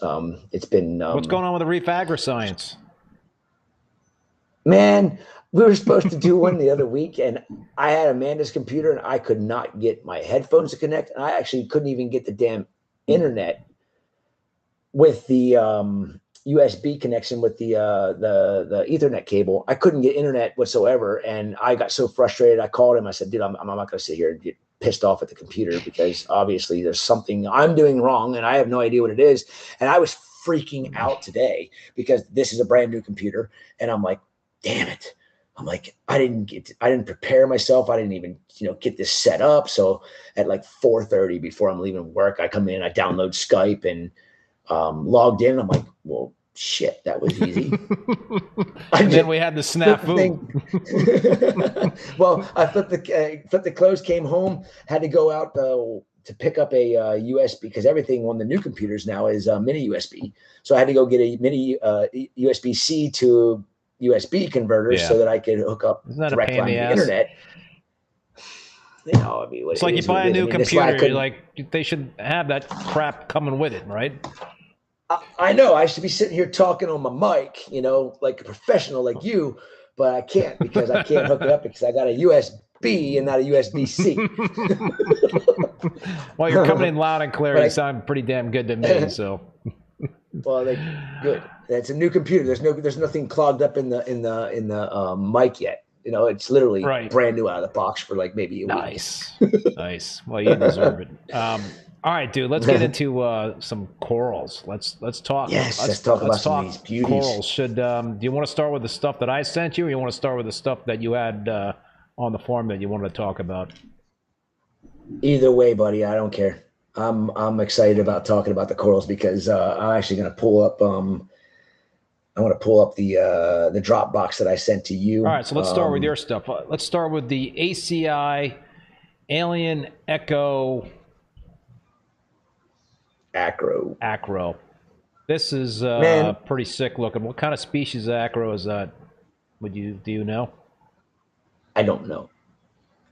S3: It's been
S2: what's going on with the Reef Agri-Science?
S3: Man, we were supposed to do one the other week, and I had Amanda's computer, and I could not get my headphones to connect, and I actually couldn't even get the damn internet with the USB connection with the Ethernet cable. I couldn't get internet whatsoever, and I got so frustrated. I called him. I said, "Dude, I'm not going to sit here and get pissed off at the computer because obviously there's something I'm doing wrong, and I have no idea what it is." And I was freaking out today because this is a brand new computer, and I'm like, damn it. I'm like, I didn't prepare myself. I didn't even, get this set up. So at like 4:30 before I'm leaving work, I come in, I download Skype and logged in. I'm like, well, shit, that was easy.
S2: And then we had the snafu.
S3: Well, I flipped the clothes, came home, had to go out to pick up a USB because everything on the new computers now is mini USB. So I had to go get a mini USB-C to USB converter so that I could hook up direct line to the internet.
S2: It's like you buy a new computer, you're like, they should have that crap coming with it, right?
S3: I know. I should be sitting here talking on my mic, like a professional like you, but I can't because I can't hook it up because I got a USB and not a USB-C.
S2: Well, you're coming in loud and clear. You sound pretty damn good to me, so.
S3: Well, good. It's a new computer. There's nothing clogged up in the mic yet. It's literally brand new out of the box for like maybe a week.
S2: Nice. Well, you deserve it. All right, dude. Let's get into some corals. Let's talk.
S3: Yes, let's talk about some of these beauties.
S2: Corals. Do you want to start with the stuff that I sent you, or you want to start with the stuff that you had on the farm that you wanted to talk about?
S3: Either way, buddy. I don't care. I'm excited about talking about the corals because I'm actually going to pull up. I want to pull up the Dropbox that I sent to you.
S2: All right, so let's start with your stuff. Let's start with the ACI Alien Echo Acro. This is pretty sick looking. What kind of species of acro is that? Do you know?
S3: I don't know.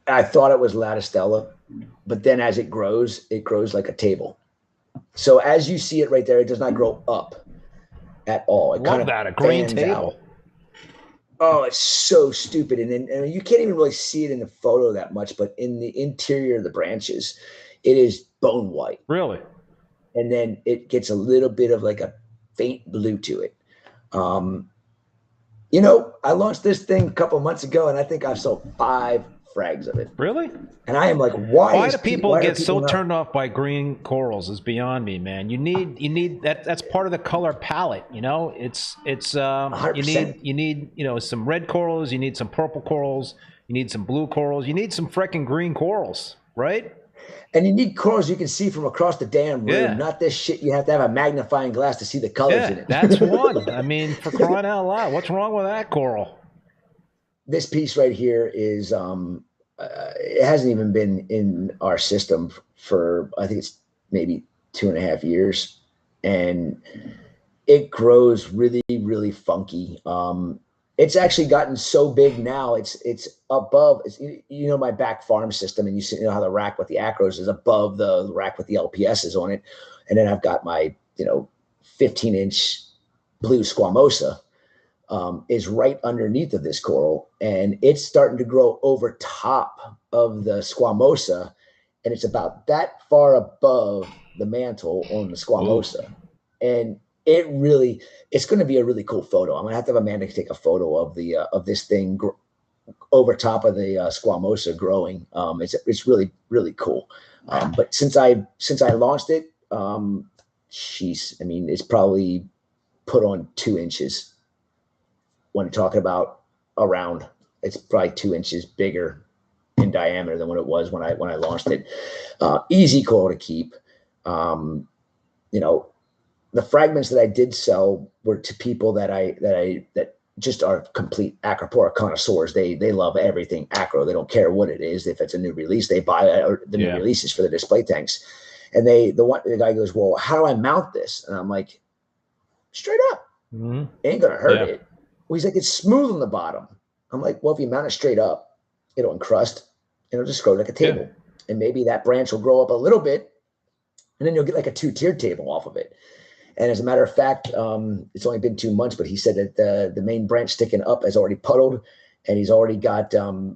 S3: I thought it was Latistella, but then as it grows like a table. So as you see it right there, it does not grow up at all. It
S2: Love that, a green table.
S3: Out. Oh, it's so stupid. And then you can't even really see it in the photo that much, but in the interior of the branches, it is bone white.
S2: Really?
S3: And then it gets a little bit of like a faint blue to it. I launched this thing a couple months ago, and I think I've sold 5 frags of it.
S2: Really?
S3: And I am like, why
S2: do people get so turned off by green corals? Is beyond me, man. You need that. That's part of the color palette. It's
S3: 100%.
S2: you need some red corals. You need some purple corals. You need some blue corals. You need some freaking green corals, right?
S3: And you need corals you can see from across the damn room, not this shit. You have to have a magnifying glass to see the colors in it.
S2: That's one. I mean, for crying out loud, what's wrong with that coral?
S3: This piece right here is it hasn't even been in our system for, I think it's maybe 2.5 years, and it grows really, really funky. It's actually gotten so big now. It's above. My back farm system, and you see how the rack with the acros is above the rack with the LPSs on it, and then I've got my 15-inch blue squamosa is right underneath of this coral, and it's starting to grow over top of the squamosa, and it's about that far above the mantle on the squamosa. And it's going to be a really cool photo. I'm going to have Amanda take a photo of this thing over top of the squamosa growing. It's really, really cool. But since I launched it, it's probably put on 2 inches. When talking about around, it's probably 2 inches bigger in diameter than what it was when I launched it. Easy coral to keep. The fragments that I did sell were to people that just are complete Acropora connoisseurs. They love everything acro. They don't care what it is. If it's a new release, they buy the new releases for the display tanks. And the guy goes, well, how do I mount this? And I'm like, straight up. Ain't gonna hurt it. Well, he's like, it's smooth on the bottom. I'm like, well, if you mount it straight up, it'll encrust and it'll just grow like a table. And maybe that branch will grow up a little bit, and then you'll get like a 2-tiered table off of it. And as a matter of fact, it's only been 2 months, but he said that the main branch sticking up has already puddled, and he's already got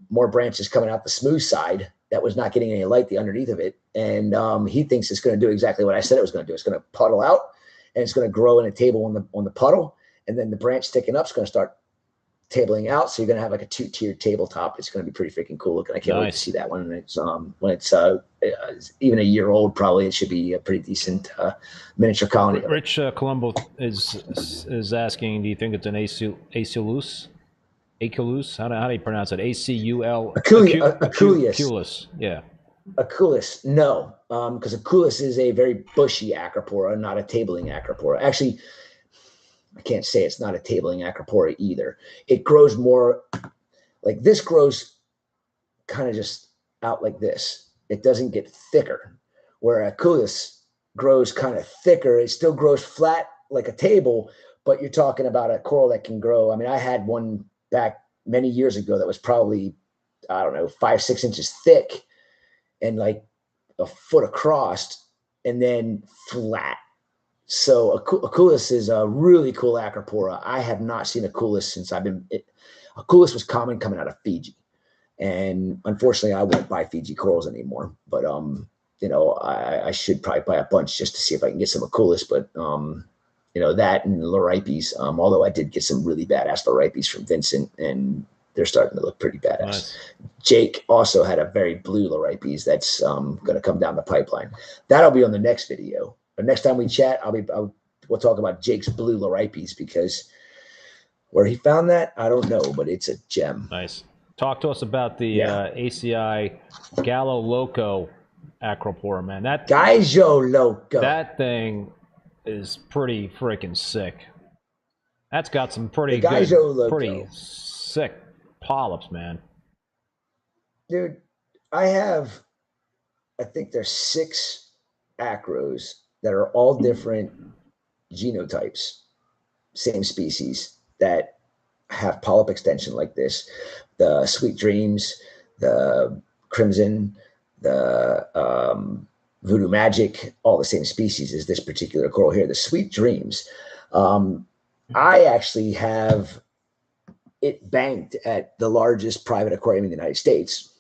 S3: more branches coming out the smooth side that was not getting any light the underneath of it. And he thinks it's going to do exactly what I said it was going to do. It's going to puddle out, and it's going to grow in a table on the puddle, and then the branch sticking up is going to start tabling out. So you're going to have like a 2-tiered tabletop. It's going to be pretty freaking cool looking. I can't wait to see that one. And when it's even a year old, probably it should be a pretty decent miniature colony.
S2: Rich Colombo is asking, do you think it's an Aculus? Aculus? How do you pronounce it? ACUL? Aculus. Yeah.
S3: Aculus. No, because Aculus is a very bushy Acropora, not a tabling Acropora. Actually, I can't say it's not a tabling Acropora either. It grows more like this, grows kind of just out like this. It doesn't get thicker, where Aculus grows kind of thicker. It still grows flat like a table, but you're talking about a coral that can grow. I mean, I had one back many years ago that was probably, I don't know, 5-6 inches thick and like a foot across, and then flat. So Aculus is a really cool Acropora. I have not seen Aculus since Aculus was common coming out of Fiji. And unfortunately, I won't buy Fiji corals anymore. But, you know, I should probably buy a bunch just to see if I can get some Aculus. But, you know, that and Loripes, although I did get some really badass Loripes from Vincent, and they're starting to look pretty badass. Nice. Jake also had a very blue Loripes that's going to come down the pipeline. That'll be on the next video. But next time we chat, we'll talk about Jake's blue Loripes, because where he found that, I don't know, but it's a gem.
S2: Nice. Talk to us about the ACI Gallo Loco Acropora, man. That
S3: Gaijo Loco.
S2: That thing is pretty freaking sick. That's got some pretty good, pretty sick polyps, man.
S3: Dude, I think there's 6 acros that are all different genotypes, same species, that have polyp extension like this. The Sweet Dreams, the Crimson, the Voodoo Magic, all the same species as this particular coral here, the Sweet Dreams. I actually have it banked at the largest private aquarium in the United States.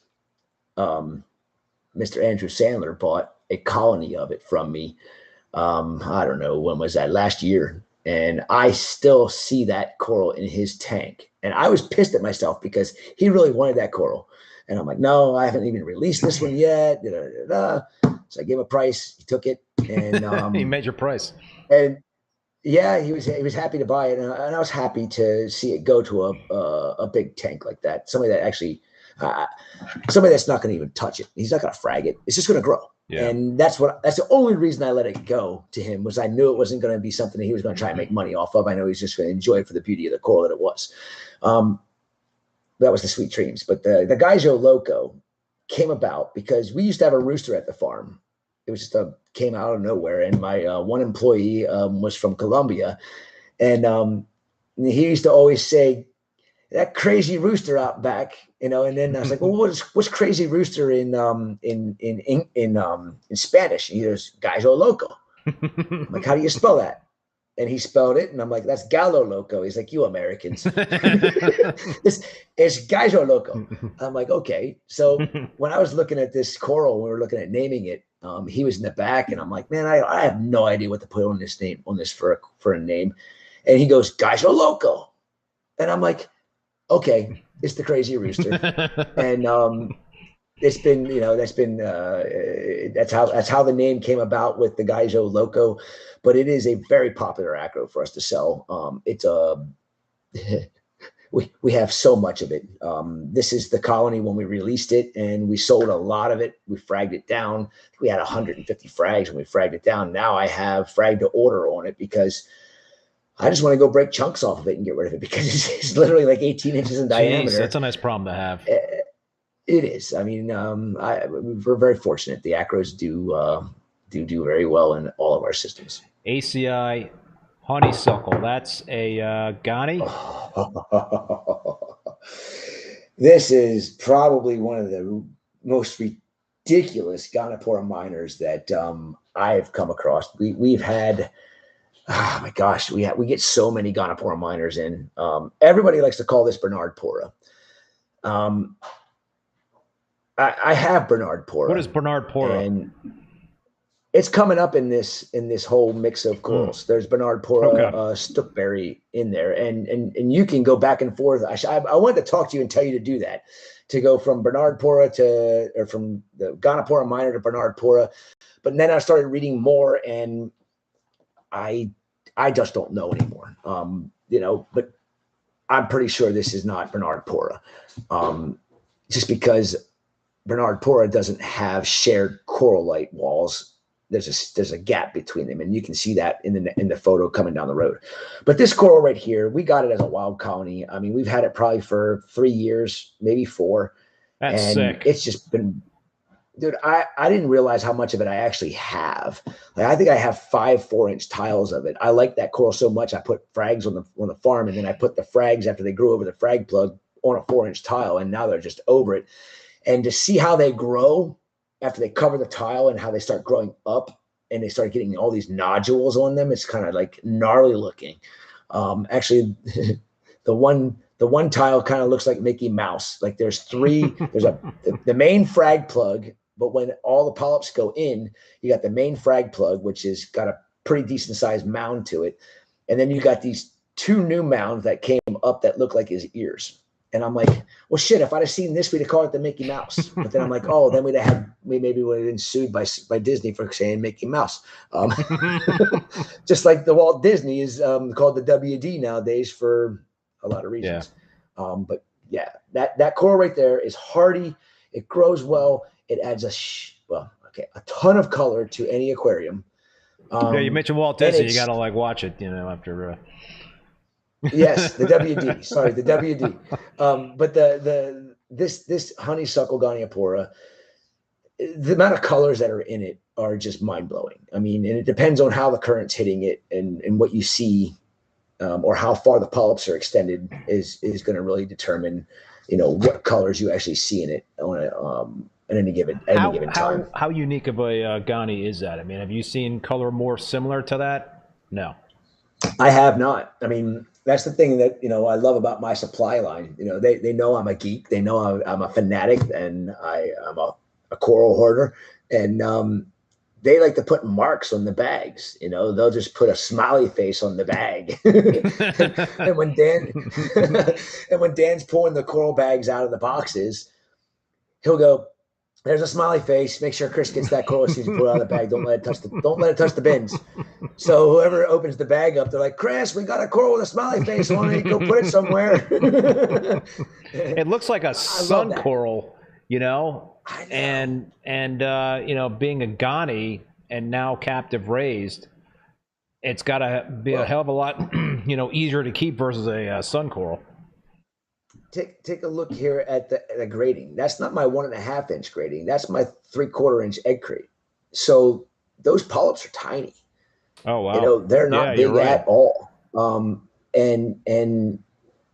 S3: Mr. Andrew Sandler bought a colony of it from me. I don't know, when was that? Last year. And I still see that coral in his tank. And I was pissed at myself because he really wanted that coral. And I'm like, no, I haven't even released this one yet. So I gave him a price. He took it. And
S2: he made your price.
S3: And yeah, he was happy to buy it. And I was happy to see it go to a big tank like that. Somebody that actually, somebody that's not going to even touch it. He's not going to frag it. It's just going to grow. Yeah. And that's the only reason I let it go to him, was I knew it wasn't going to be something that he was going to try and make money off of. I know he's just going to enjoy it for the beauty of the coral that it was. That was the Sweet Dreams. But the Gaijo Loco came about because we used to have a rooster at the farm. It was just came out of nowhere. And my one employee was from Colombia. And he used to always say, that crazy rooster out back, you know. And then I was like, well, what's crazy rooster in Spanish? And he goes, Gaijo Loco. I'm like, how do you spell that? And he spelled it, and I'm like, that's Gallo Loco. He's like, you Americans. It's Gaijo Loco. I'm like, okay. So when I was looking at this coral, we were looking at naming it, he was in the back, and I'm like, man, I have no idea what to put on this name, for a name. And he goes, Gaijo Loco. And I'm like, okay, it's the crazy rooster. And it's been, you know, that's how the name came about with the Gaijo Loco. But it is a very popular acro for us to sell. It's we have so much of it. This is the colony when we released it, and we sold a lot of it. We fragged it down. We had 150 frags when we fragged it down. Now I have frag to order on it because I just want to go break chunks off of it and get rid of it because it's literally like 18 inches in diameter.
S2: That's a nice problem to have.
S3: It is. I mean, we're very fortunate. The Acros do very well in all of our systems.
S2: ACI Honeysuckle. That's a Ghani.
S3: This is probably one of the most ridiculous Gonapora miners that I've come across. We've had, oh my gosh, we get so many Gonapora miners in. Everybody likes to call this Bernardpora. I have Bernardpora.
S2: What is Bernardpora?
S3: And it's coming up in this whole mix of corals. There's Bernardpora, Stookberry in there, and you can go back and forth. I wanted to talk to you and tell you to do that, to go from Bernardpora or from the Gonapora minor to Bernardpora. But then I started reading more, and I just don't know anymore. But I'm pretty sure this is not Bernardpora, just because Bernardpora doesn't have shared coral light walls. There's a gap between them, and you can see that in the photo coming down the road. But this coral right here, we got it as a wild colony. I mean, we've had it probably for 3 years, maybe 4.
S2: That's sick.
S3: It's just been, dude. I didn't realize how much of it I actually have. Like, I think I have 5 4-inch tiles of it. I like that coral so much. I put frags on the farm, and then I put the frags after they grew over the frag plug on a 4-inch tile, and now they're just over it. And to see how they grow after they cover the tile and how they start growing up and they start getting all these nodules on them, it's kind of like gnarly looking. Actually, the one tile kind of looks like Mickey Mouse. Like there's 3, there's the main frag plug, but when all the polyps go in, you got the main frag plug, which has got a pretty decent sized mound to it. And then you got these 2 new mounds that came up that look like his ears. And I'm like, well, shit, if I'd have seen this, we'd have called it the Mickey Mouse. But then I'm like, oh, then we maybe would have been sued by Disney for saying Mickey Mouse. Just like the Walt Disney is called the WD nowadays for a lot of reasons. Yeah. But yeah, that coral right there is hardy. It grows well. It adds a ton of color to any aquarium.
S2: Yeah, you mentioned Walt Disney. You got to watch it, after.
S3: Yes, the WD. Sorry, the WD. But this honeysuckle Gonapora, the amount of colors that are in it are just mind blowing. I mean, and it depends on how the current's hitting it and what you see, or how far the polyps are extended is going to really determine, what colors you actually see in it on at any given time.
S2: How unique of a Ghani is that? I mean, have you seen color more similar to that? No,
S3: I have not. I mean, that's the thing that, I love about my supply line. They know I'm a geek. They know I'm a fanatic, and I'm a coral hoarder. And they like to put marks on the bags. They'll just put a smiley face on the bag. and when Dan's pulling the coral bags out of the boxes, he'll go, "There's a smiley face. Make sure Chris gets that coral as soon as you pull it out of the bag. Don't let it touch the bins." So whoever opens the bag up, they're like, "Chris, we got a coral with a smiley face on it. Go put it somewhere."
S2: It looks like a sun coral, and being a Ghani and now captive raised, it's got to be a hell of a lot, easier to keep versus a sun coral.
S3: Take a look here at the grading. That's not my 1.5-inch grading. That's my 3/4-inch egg crate. So those polyps are tiny.
S2: Oh wow!
S3: They're not big at all. And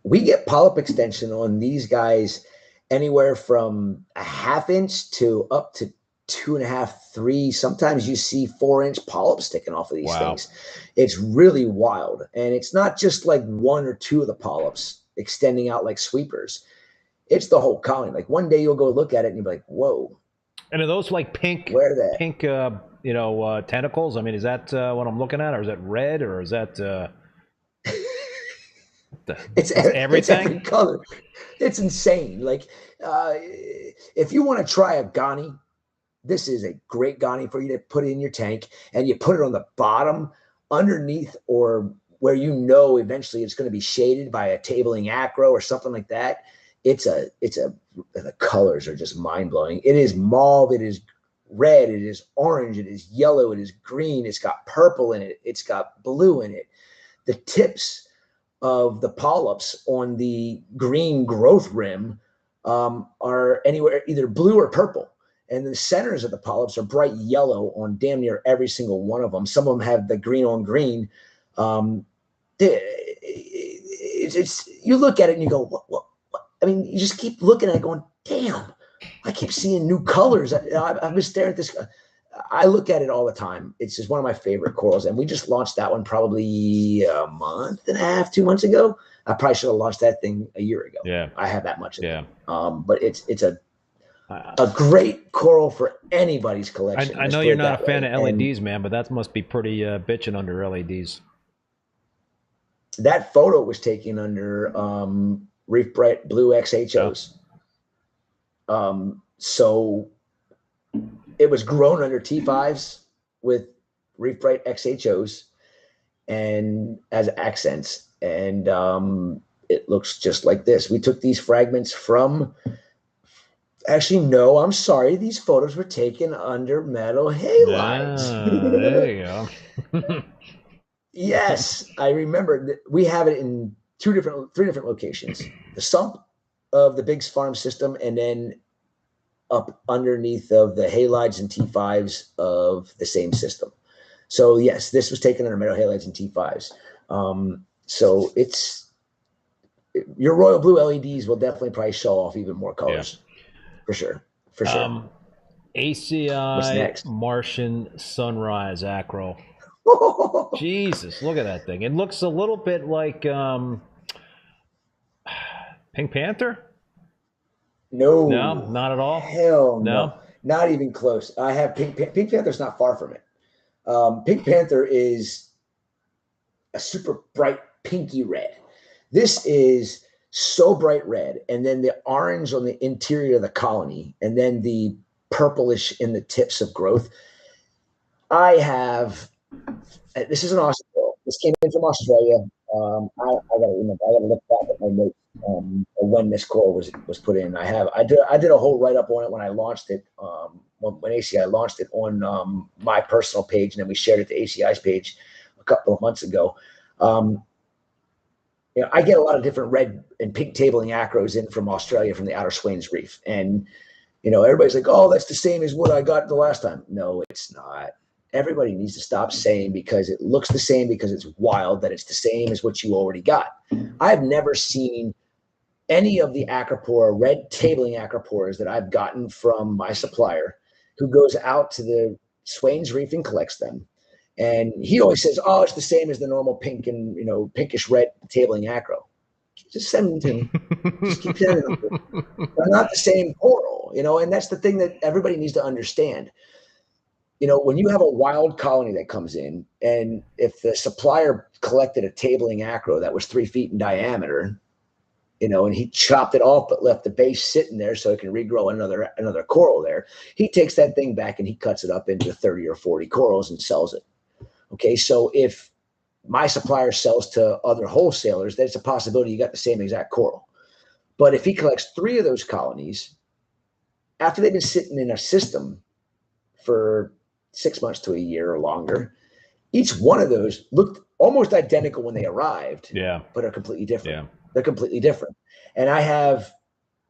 S3: we get polyp extension on these guys anywhere from 1/2 inch to up to 2.5, 3. Sometimes you see 4-inch polyps sticking off of these things. It's really wild, and it's not just like 1 or 2 of the polyps extending out like sweepers. It's the whole colony. Like one day you'll go look at it and you'll be like, whoa.
S2: And are those like pink, tentacles? I mean, is that what I'm looking at, or is that red, or is that
S3: it's everything? It's every color. It's insane. Like if you want to try a Ghani, this is a great Ghani for you to put in your tank, and you put it on the bottom underneath, or where eventually it's going to be shaded by a tabling acro or something like that. The colors are just mind blowing. It is mauve, it is red, it is orange, it is yellow, it is green, it's got purple in it, it's got blue in it. the tips of the polyps on the green growth rim are anywhere either blue or purple. And the centers of the polyps are bright yellow on damn near every single one of them. Some of them have the green on green. It's you look at it and you go, what? I mean, you just keep looking at it going, damn, I keep seeing new colors. I've been staring at this. I look at it all the time. It's just one of my favorite corals. And we just launched that one probably a month and a half, 2 months ago. I probably should have launched that thing a year ago.
S2: Yeah.
S3: I have that much of
S2: it.
S3: But it's a great coral for anybody's collection.
S2: I know you're not a fan of LEDs, man, but that must be pretty bitching under LEDs.
S3: That photo was taken under Reef Bright Blue XHOs. So it was grown under T5s with Reef Bright XHOs and as accents. And it looks just like this. We took these fragments from, actually, no, I'm sorry. These photos were taken under metal halides.
S2: There you go.
S3: Yes, I remember. We have it in three different locations: the sump of the Biggs Farm system, and then up underneath of the halides and T5s of the same system. So yes, this was taken under metal halides and T5s. So it's your royal blue LEDs will definitely probably show off even more colors, for sure.
S2: ACI Martian Sunrise Acro. Jesus, look at that thing. It looks a little bit like Pink Panther.
S3: No,
S2: not at all.
S3: Hell no, not even close. I have Pink Panther's not far from it. Pink Panther is a super bright pinky red. This is so bright red, and then the orange on the interior of the colony, and then the purplish in the tips of growth. I have. This is an awesome coral. This came in from Australia. I gotta remember. I gotta look back at my notes when this coral was put in. I did a whole write up on it when I launched it. When ACI launched it on my personal page, and then we shared it to ACI's page a couple of months ago. I get a lot of different red and pink tabling acros in from Australia from the Outer Swains Reef, and everybody's like, "Oh, that's the same as what I got the last time." No, it's not. Everybody needs to stop saying because it looks the same, because it's wild, that it's the same as what you already got. I've never seen any of the Acropora, red tabling Acroporas that I've gotten from my supplier who goes out to the Swains Reef and collects them. And he always says, "Oh, it's the same as the normal pink and, pinkish red tabling acro." Just send them to him. Just keep sending them to him. They're not the same coral, and that's the thing that everybody needs to understand. When you have a wild colony that comes in, and if the supplier collected a tabling acro that was 3 feet in diameter, and he chopped it off but left the base sitting there so it can regrow another coral there, he takes that thing back and he cuts it up into 30 or 40 corals and sells it. Okay, so if my supplier sells to other wholesalers, there's a possibility you got the same exact coral. But if he collects 3 of those colonies, after they've been sitting in a system for 6 months to a year or longer, each one of those looked almost identical when they arrived, but are completely different.
S2: Yeah.
S3: They're completely different. And I have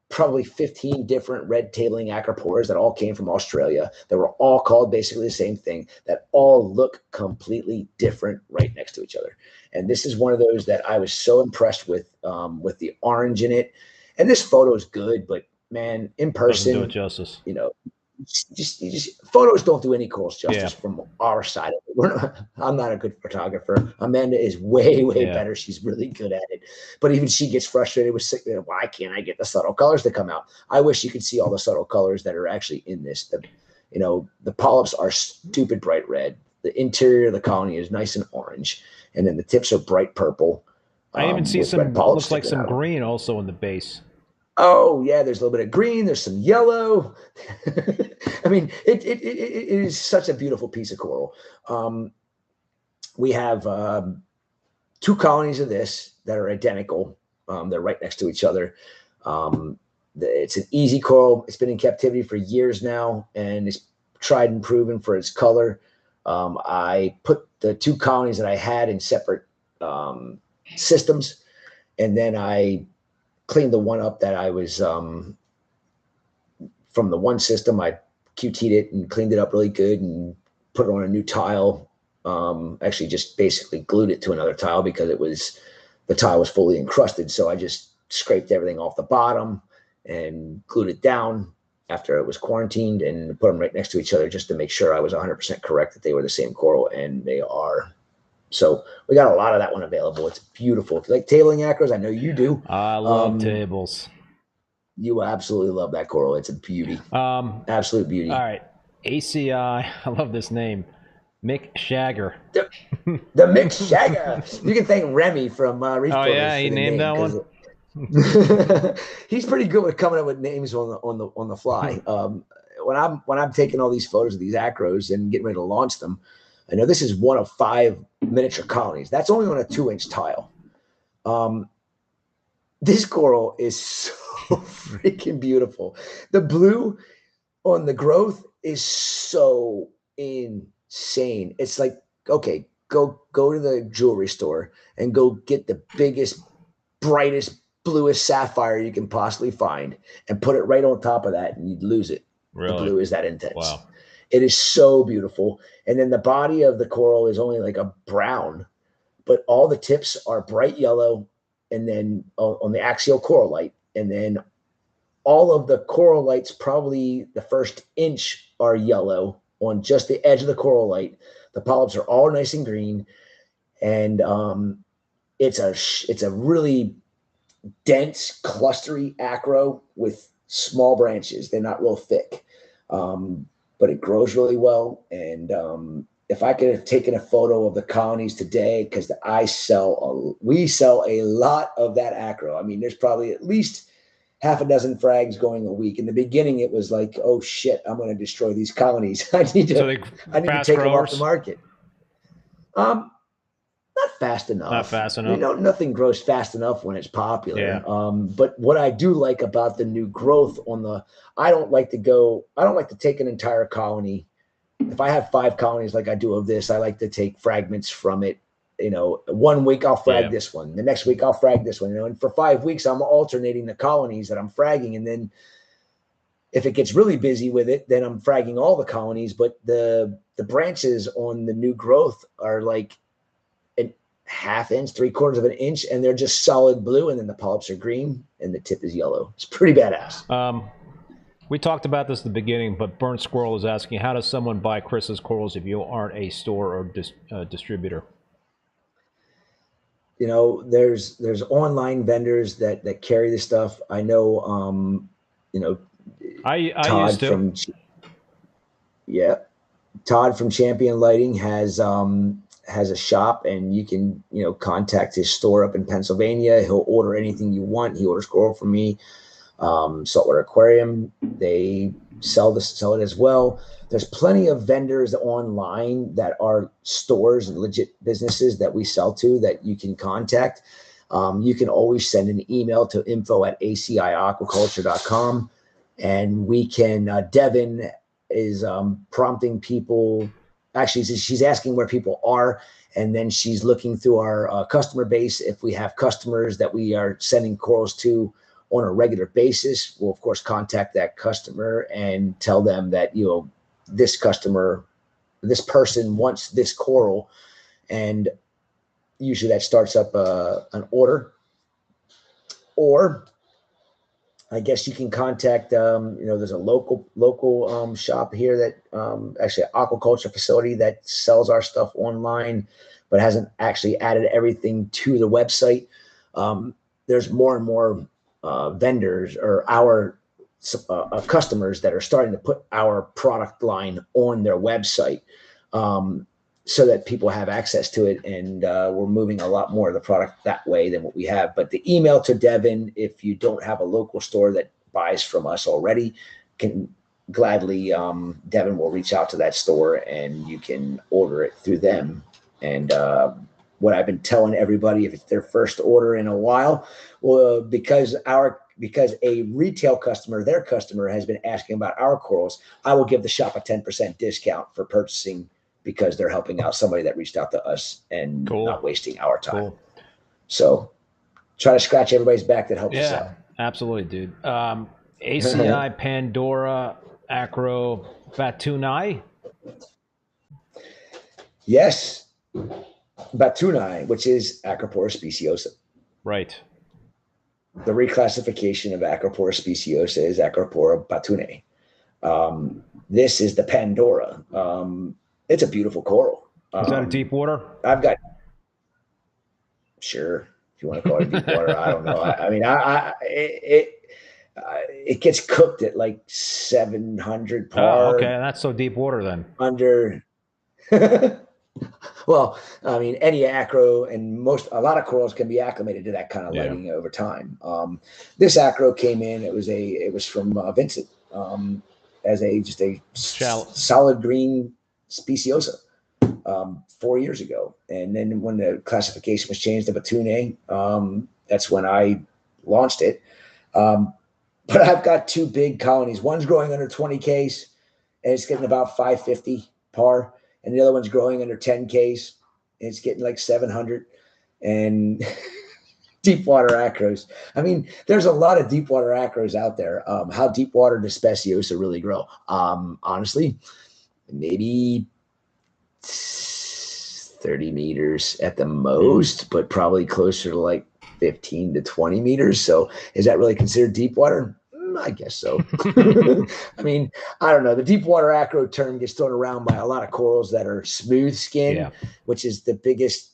S3: probably 15 different red tabling acroporas that all came from Australia, that were all called basically the same thing, that all look completely different right next to each other. And this is one of those that I was so impressed with the orange in it. And this photo is good, but man, in person,
S2: doesn't do it justice.
S3: Just photos don't do any corals justice from our side of it. I'm not a good photographer. Amanda is way better. She's really good at it. But even she gets frustrated with why can't I get the subtle colors to come out? I wish you could see all the subtle colors that are actually in this. The polyps are stupid bright red. The interior of the colony is nice and orange, and then the tips are bright purple.
S2: I even see some looks like some green also in the base.
S3: Oh yeah, there's a little bit of green. There's some yellow. I mean, it is such a beautiful piece of coral. We have 2 colonies of this that are identical. They're right next to each other. It's an easy coral. It's been in captivity for years now, and it's tried and proven for its color. I put the 2 colonies that I had in separate systems. And then I cleaned the one up that I was from the one system. I QT'd it and cleaned it up really good and put it on a new tile. Actually just basically glued it to another tile because the tile was fully encrusted. So I just scraped everything off the bottom and glued it down after it was quarantined and put them right next to each other just to make sure I was 100% correct that they were the same coral, and they are. So we got a lot of that one available. It's beautiful. If you like tabling acros, I know you do.
S2: I love tables.
S3: You absolutely love that coral. It's a beauty. Absolute beauty.
S2: All right. ACI, I love this name. Mick Shagger.
S3: The Mick Shagger. You can thank Remy from Reef.
S2: Oh yeah, he named that one.
S3: He's pretty good with coming up with names on the fly. When I'm taking all these photos of these acros and getting ready to launch them, I know this is one of 5 miniature colonies. That's only on a 2-inch tile. This coral is so freaking beautiful. The blue on the growth is so insane. It's like, okay, go to the jewelry store and go get the biggest, brightest, bluest sapphire you can possibly find and put it right on top of that, and you'd lose it.
S2: Really?
S3: The blue is that intense.
S2: Wow.
S3: It is so beautiful. And then the body of the coral is only like a brown, but all the tips are bright yellow, and then on the axial coral light. And then all of the coral lights, probably the first inch, are yellow on just the edge of the coral light. The polyps are all nice and green. And it's a really dense, clustery acro with small branches. They're not real thick. But it grows really well. And if I could have taken a photo of the colonies today, because we sell a lot of that acro. I mean, there's probably at least half a dozen frags going a week. In the beginning, it was like, oh shit, I'm going to destroy these colonies. I need to take them off the market. Not fast enough.
S2: Not fast enough.
S3: You know, nothing grows fast enough when it's popular.
S2: Yeah.
S3: But what I do like about the new growth I don't like to take an entire colony. If I have 5 colonies like I do of this, I like to take fragments from it. You know, 1 week I'll frag this one. The next week I'll frag this one. You know, and for 5 weeks I'm alternating the colonies that I'm fragging. And then if it gets really busy with it, then I'm fragging all the colonies. But the branches on the new growth are like a ½ inch, 3/4 of an inch, and they're just solid blue. And then the polyps are green and the tip is yellow. It's pretty badass.
S2: We talked about this at the beginning, but Burnt Squirrel is asking, how does someone buy Chris's corals if you aren't a store or distributor?
S3: You know, there's online vendors that carry this stuff. I know, you know,
S2: I
S3: Todd
S2: used to.
S3: Todd from Champion Lighting has a shop, and you can, you know, contact his store up in Pennsylvania. He'll order anything you want. He orders coral from me. Saltwater Aquarium, they sell it as well. There's plenty of vendors online that are stores and legit businesses that we sell to that you can contact. You can always send an email to info@aciaquaculture.com, and we can, Devin is prompting people. Actually, she's asking where people are, and then she's looking through our customer base. If we have customers that we are sending corals to on a regular basis, we'll of course contact that customer and tell them that, you know, this person wants this coral, and usually that starts up an order. Or I guess you can contact, you know, there's a local shop here that actually an aquaculture facility that sells our stuff online, but hasn't actually added everything to the website. There's more and more vendors or our customers that are starting to put our product line on their website, so that people have access to it. And we're moving a lot more of the product that way than what we have. But the email to Devin, if you don't have a local store that buys from us already, can gladly, Devin will reach out to that store and you can order it through them. And what I've been telling everybody, if it's their first order in a while, well, because a retail customer, their customer, has been asking about our corals, I will give the shop a 10% discount for purchasing because they're helping out somebody that reached out to us and
S2: Cool.
S3: not wasting our time.
S2: Cool.
S3: So try to scratch everybody's back that helps us out.
S2: Yeah, absolutely, dude. ACI Pandora Acro Batunai.
S3: Yes, Batunai, which is Acropora speciosa.
S2: Right.
S3: The reclassification of Acropora speciosa is Acropora Batunai. This is the Pandora. It's a beautiful coral.
S2: Is that a deep water?
S3: I've got, sure, if you want to call it deep water, I don't know. I mean, it gets cooked at like 700 par.
S2: Oh, okay, that's so deep water then.
S3: Under. Well, I mean, any acro and a lot of corals can be acclimated to that kind of lighting over time. This acro came in. It was from Vincent as just a solid green speciosa 4 years ago, and then when the classification was changed to Batunai, that's when I launched it. But I've got two big colonies. One's growing under 20 Ks, and it's getting about 550 par. And the other one's growing under 10 Ks, and it's getting like 700. And deep water acros. I mean, there's a lot of deep water acros out there. How deep water does speciosa really grow? Honestly, maybe 30 meters at the most, but probably closer to like 15 to 20 meters. So is that really considered deep water? I guess so. I mean, I don't know. The deep water acro term gets thrown around by a lot of corals that are smooth skin, which is the biggest.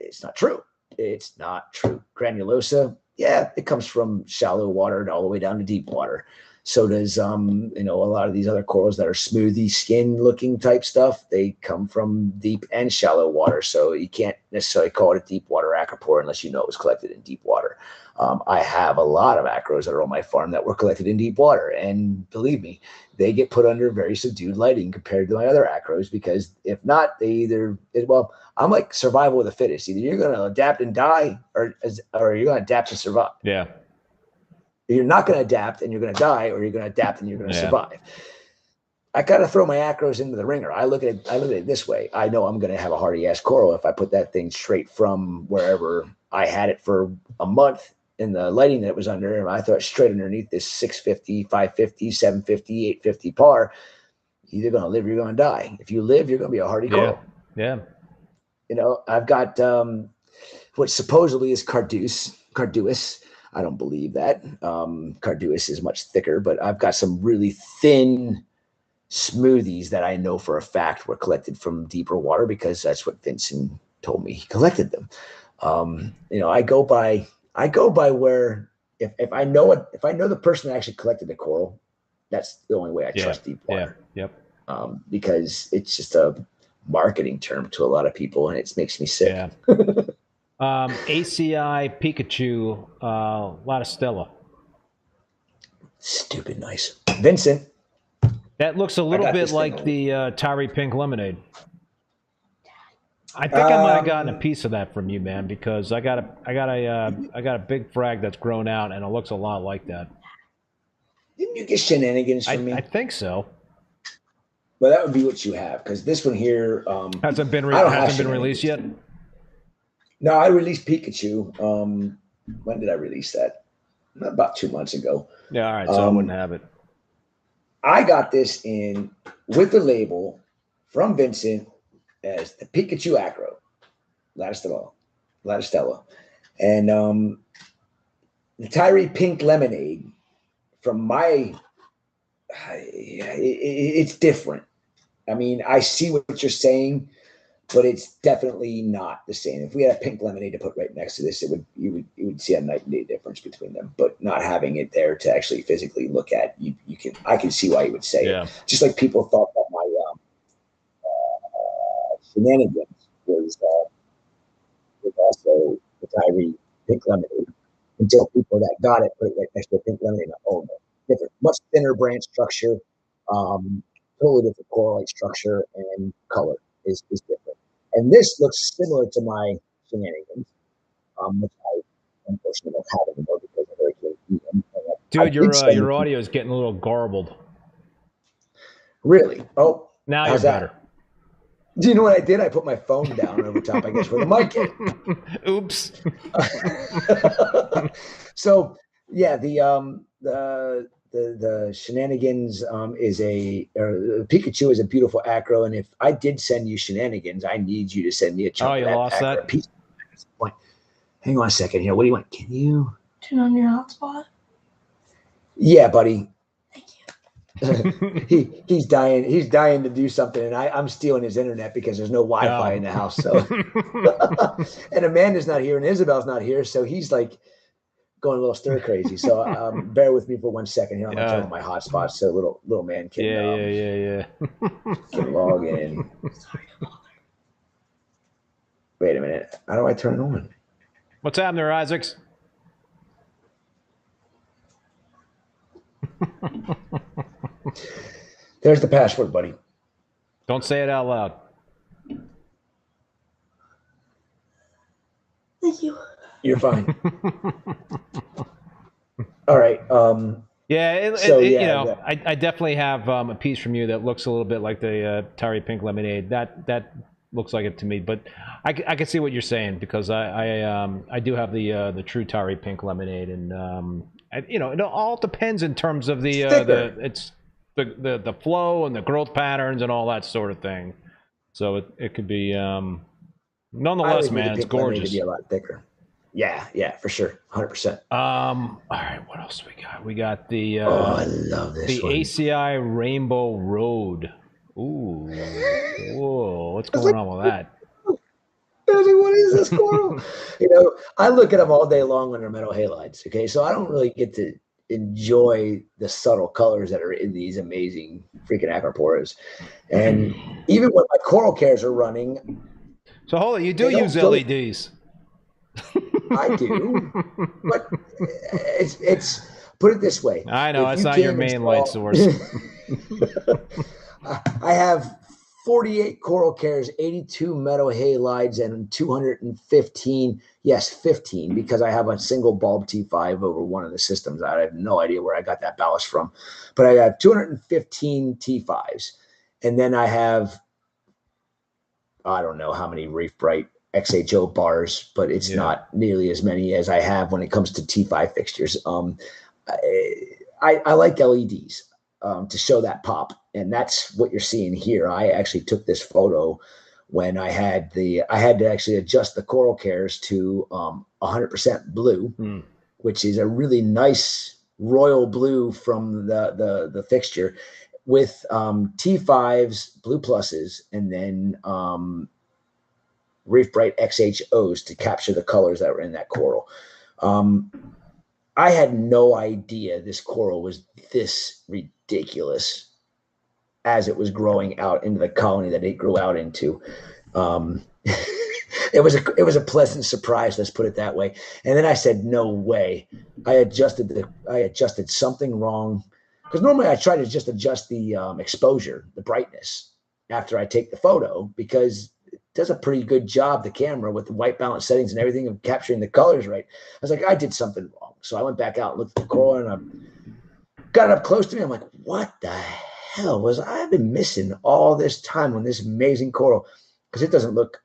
S3: It's not true. It's not true. Granulosa, yeah, it comes from shallow water and all the way down to deep water. So does a lot of these other corals that are smoothie skin looking type stuff. They come from deep and shallow water. So you can't necessarily call it a deep water acropora unless you know it was collected in deep water. I have a lot of acros that are on my farm that were collected in deep water, and believe me, they get put under very subdued lighting compared to my other acros, because if not, I'm like survival of the fittest. Either you're going to adapt and die, or you're going to adapt and survive.
S2: Yeah.
S3: You're not going to adapt and you're going to die, or you're going to adapt and you're going to survive. I got to throw my acros into the ringer. I look at it this way. I know I'm going to have a hardy ass coral if I put that thing straight from wherever I had it for a month in the lighting that it was under, and I throw it straight underneath this 650, 550, 750, 850 par. You're either going to live or you're going to die. If you live, you're going to be a hardy coral.
S2: Yeah.
S3: I've got what supposedly is carduus. I don't believe that. Carduus is much thicker, but I've got some really thin smoothies that I know for a fact were collected from deeper water, because that's what Vincent told me he collected them. I go by where if I know the person that actually collected the coral, that's the only way I trust deep water.
S2: Yeah. Yep.
S3: Because it's just a marketing term to a lot of people, and it makes me sick.
S2: Yeah. ACI Pikachu Latistella.
S3: Stupid nice. Vincent.
S2: That looks a little bit like the Tyree Pink Lemonade. I think I might have gotten a piece of that from you, man, because I got a big frag that's grown out, and it looks a lot like that.
S3: Didn't you get shenanigans from me?
S2: I think so.
S3: Well, that would be what you have, because this one here
S2: hasn't been released yet.
S3: No, I released Pikachu. When did I release that? About 2 months ago.
S2: Yeah, all right. So I wouldn't have it.
S3: I got this in with the label from Vincent as the Pikachu Acro, Latistella, and the Tyree Pink Lemonade. From my, it's different. I mean, I see what you're saying, but it's definitely not the same. If we had a pink lemonade to put right next to this, you would see a night and day difference between them. But not having it there to actually physically look at, I can see why you would say it. Just like people thought that my shenanigans was also the Tyree Pink Lemonade, until people that got it put it right next to a pink lemonade. Oh no, different, much thinner branch structure, totally different coral-like structure, and color is different. And this looks similar to my shenanigans, which I unfortunately don't have anymore because of Hurricane Ian.
S2: Dude, your audio is getting a little garbled.
S3: Really? Oh,
S2: now you're better.
S3: Do you know what I did? I put my phone down over top, I guess, where the mic is.
S2: Oops.
S3: So yeah, the Shenanigans is Pikachu is a beautiful acro, and if I did send you Shenanigans, I need you to send me a chunk
S2: Oh,
S3: of
S2: you
S3: that
S2: lost
S3: acro
S2: that?
S3: piece. Hang on a second here. What do you want? Can you
S4: turn on your hotspot?
S3: Yeah, buddy.
S4: Thank you.
S3: He's dying to do something, and I'm stealing his internet because there's no Wi-Fi in the house. So and Amanda's not here and Isabel's not here, so he's like going a little stir crazy. So bear with me for 1 second here. I'm gonna turn on my hotspot so little man can can log in. Wait a minute. How do I turn it on?
S2: What's happening there, Isaacs?
S3: There's the password, buddy.
S2: Don't say it out loud.
S4: Thank you.
S3: You're fine. All right.
S2: I definitely have a piece from you that looks a little bit like the Terry Pink lemonade. That looks like it to me, but I can see what you're saying because I do have the true Terry Pink lemonade, and it all depends in terms of the flow and the growth patterns and all that sort of thing. So it could be nonetheless, man, it's gorgeous.
S3: To be a lot thicker. Yeah, for sure, 100%.
S2: All right, what else we got? We got the
S3: I love this one.
S2: ACI Rainbow Road. Ooh, whoa, what's going on with that?
S3: I was like, what is this coral? I look at them all day long under metal halides. Okay, so I don't really get to enjoy the subtle colors that are in these amazing freaking acroporas. And even when my coral cares are running.
S2: So hold on, you do use LEDs.
S3: I do, but it's put it this way.
S2: I know it's not your main light source.
S3: I have 48 coral cares, 82 metal halides, and 215, 15, because I have a single bulb T5 over one of the systems. I have no idea where I got that ballast from, but I have 215 T5s. And then I have, I don't know how many Reef Bright XHO bars, but it's not nearly as many as I have when it comes to T5 fixtures. I like LEDs to show that pop, and that's what you're seeing here. I actually took this photo when I had to actually adjust the coral cares to 100% blue, which is a really nice royal blue from the fixture with T5s, blue pluses, and then Reef Bright XHOs to capture the colors that were in that coral. I had no idea this coral was this ridiculous as it was growing out into the colony that it grew out into. It was a pleasant surprise, let's put it that way. And then I said, no way. I adjusted something wrong, because normally I try to just adjust the exposure, the brightness, after I take the photo, because it does a pretty good job, the camera, with the white balance settings and everything, of capturing the colors right. I was like, I did something wrong. So I went back out and looked at the coral, and I got it up close to me. I'm like, what the hell was I've been missing all this time on this amazing coral? Because it doesn't look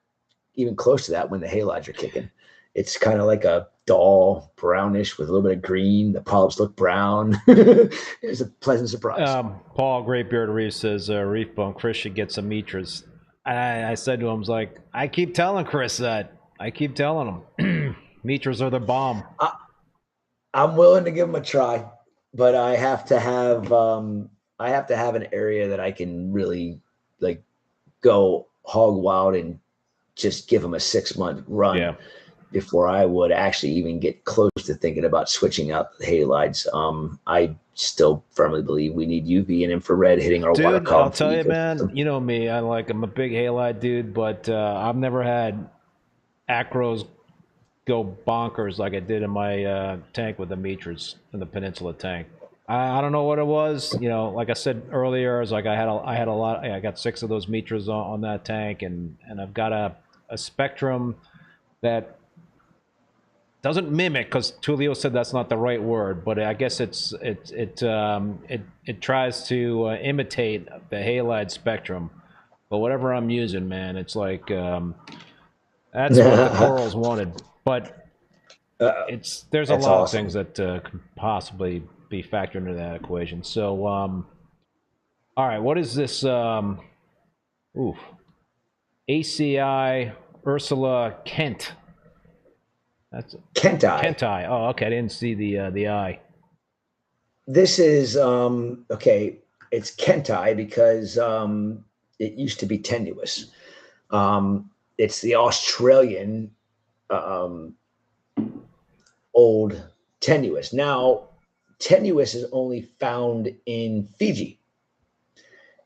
S3: even close to that when the halides are kicking. It's kind of like a dull brownish with a little bit of green. The polyps look brown. It's a pleasant surprise.
S2: Paul Great Beard Reef says, ReefBum, Chris should get some Mitras. I said to him, I was like, I keep telling Chris that. I keep telling him. Mitras are the bomb.
S3: I'm willing to give them a try, but I have to have an area that I can really like go hog wild and just give them a 6-month run before I would actually even get close to thinking about switching out the halides. I still firmly believe we need UV and infrared hitting our water column.
S2: I'll tell you, man, you know me, I'm a big halide dude, but I've never had acros go bonkers like I did in my tank with the Mitras in the Peninsula tank. I don't know what it was. Like I said earlier, I was like, I got 6 of those Mitras on that tank, and I've got a spectrum that doesn't mimic, because Tulio said that's not the right word, but I guess it tries to imitate the halide spectrum But whatever I'm using, man, it's like that's what the corals wanted. But there's a
S3: That's
S2: lot of
S3: awesome.
S2: things that can possibly be factored into that equation. So, all right, what is this? ACI Ursula Kent. That's
S3: Kentai.
S2: Kentai. Oh, okay. I didn't see the eye.
S3: This is okay. It's Kentai because it used to be tenuous. It's the Australian old tenuous. Now, tenuous is only found in Fiji,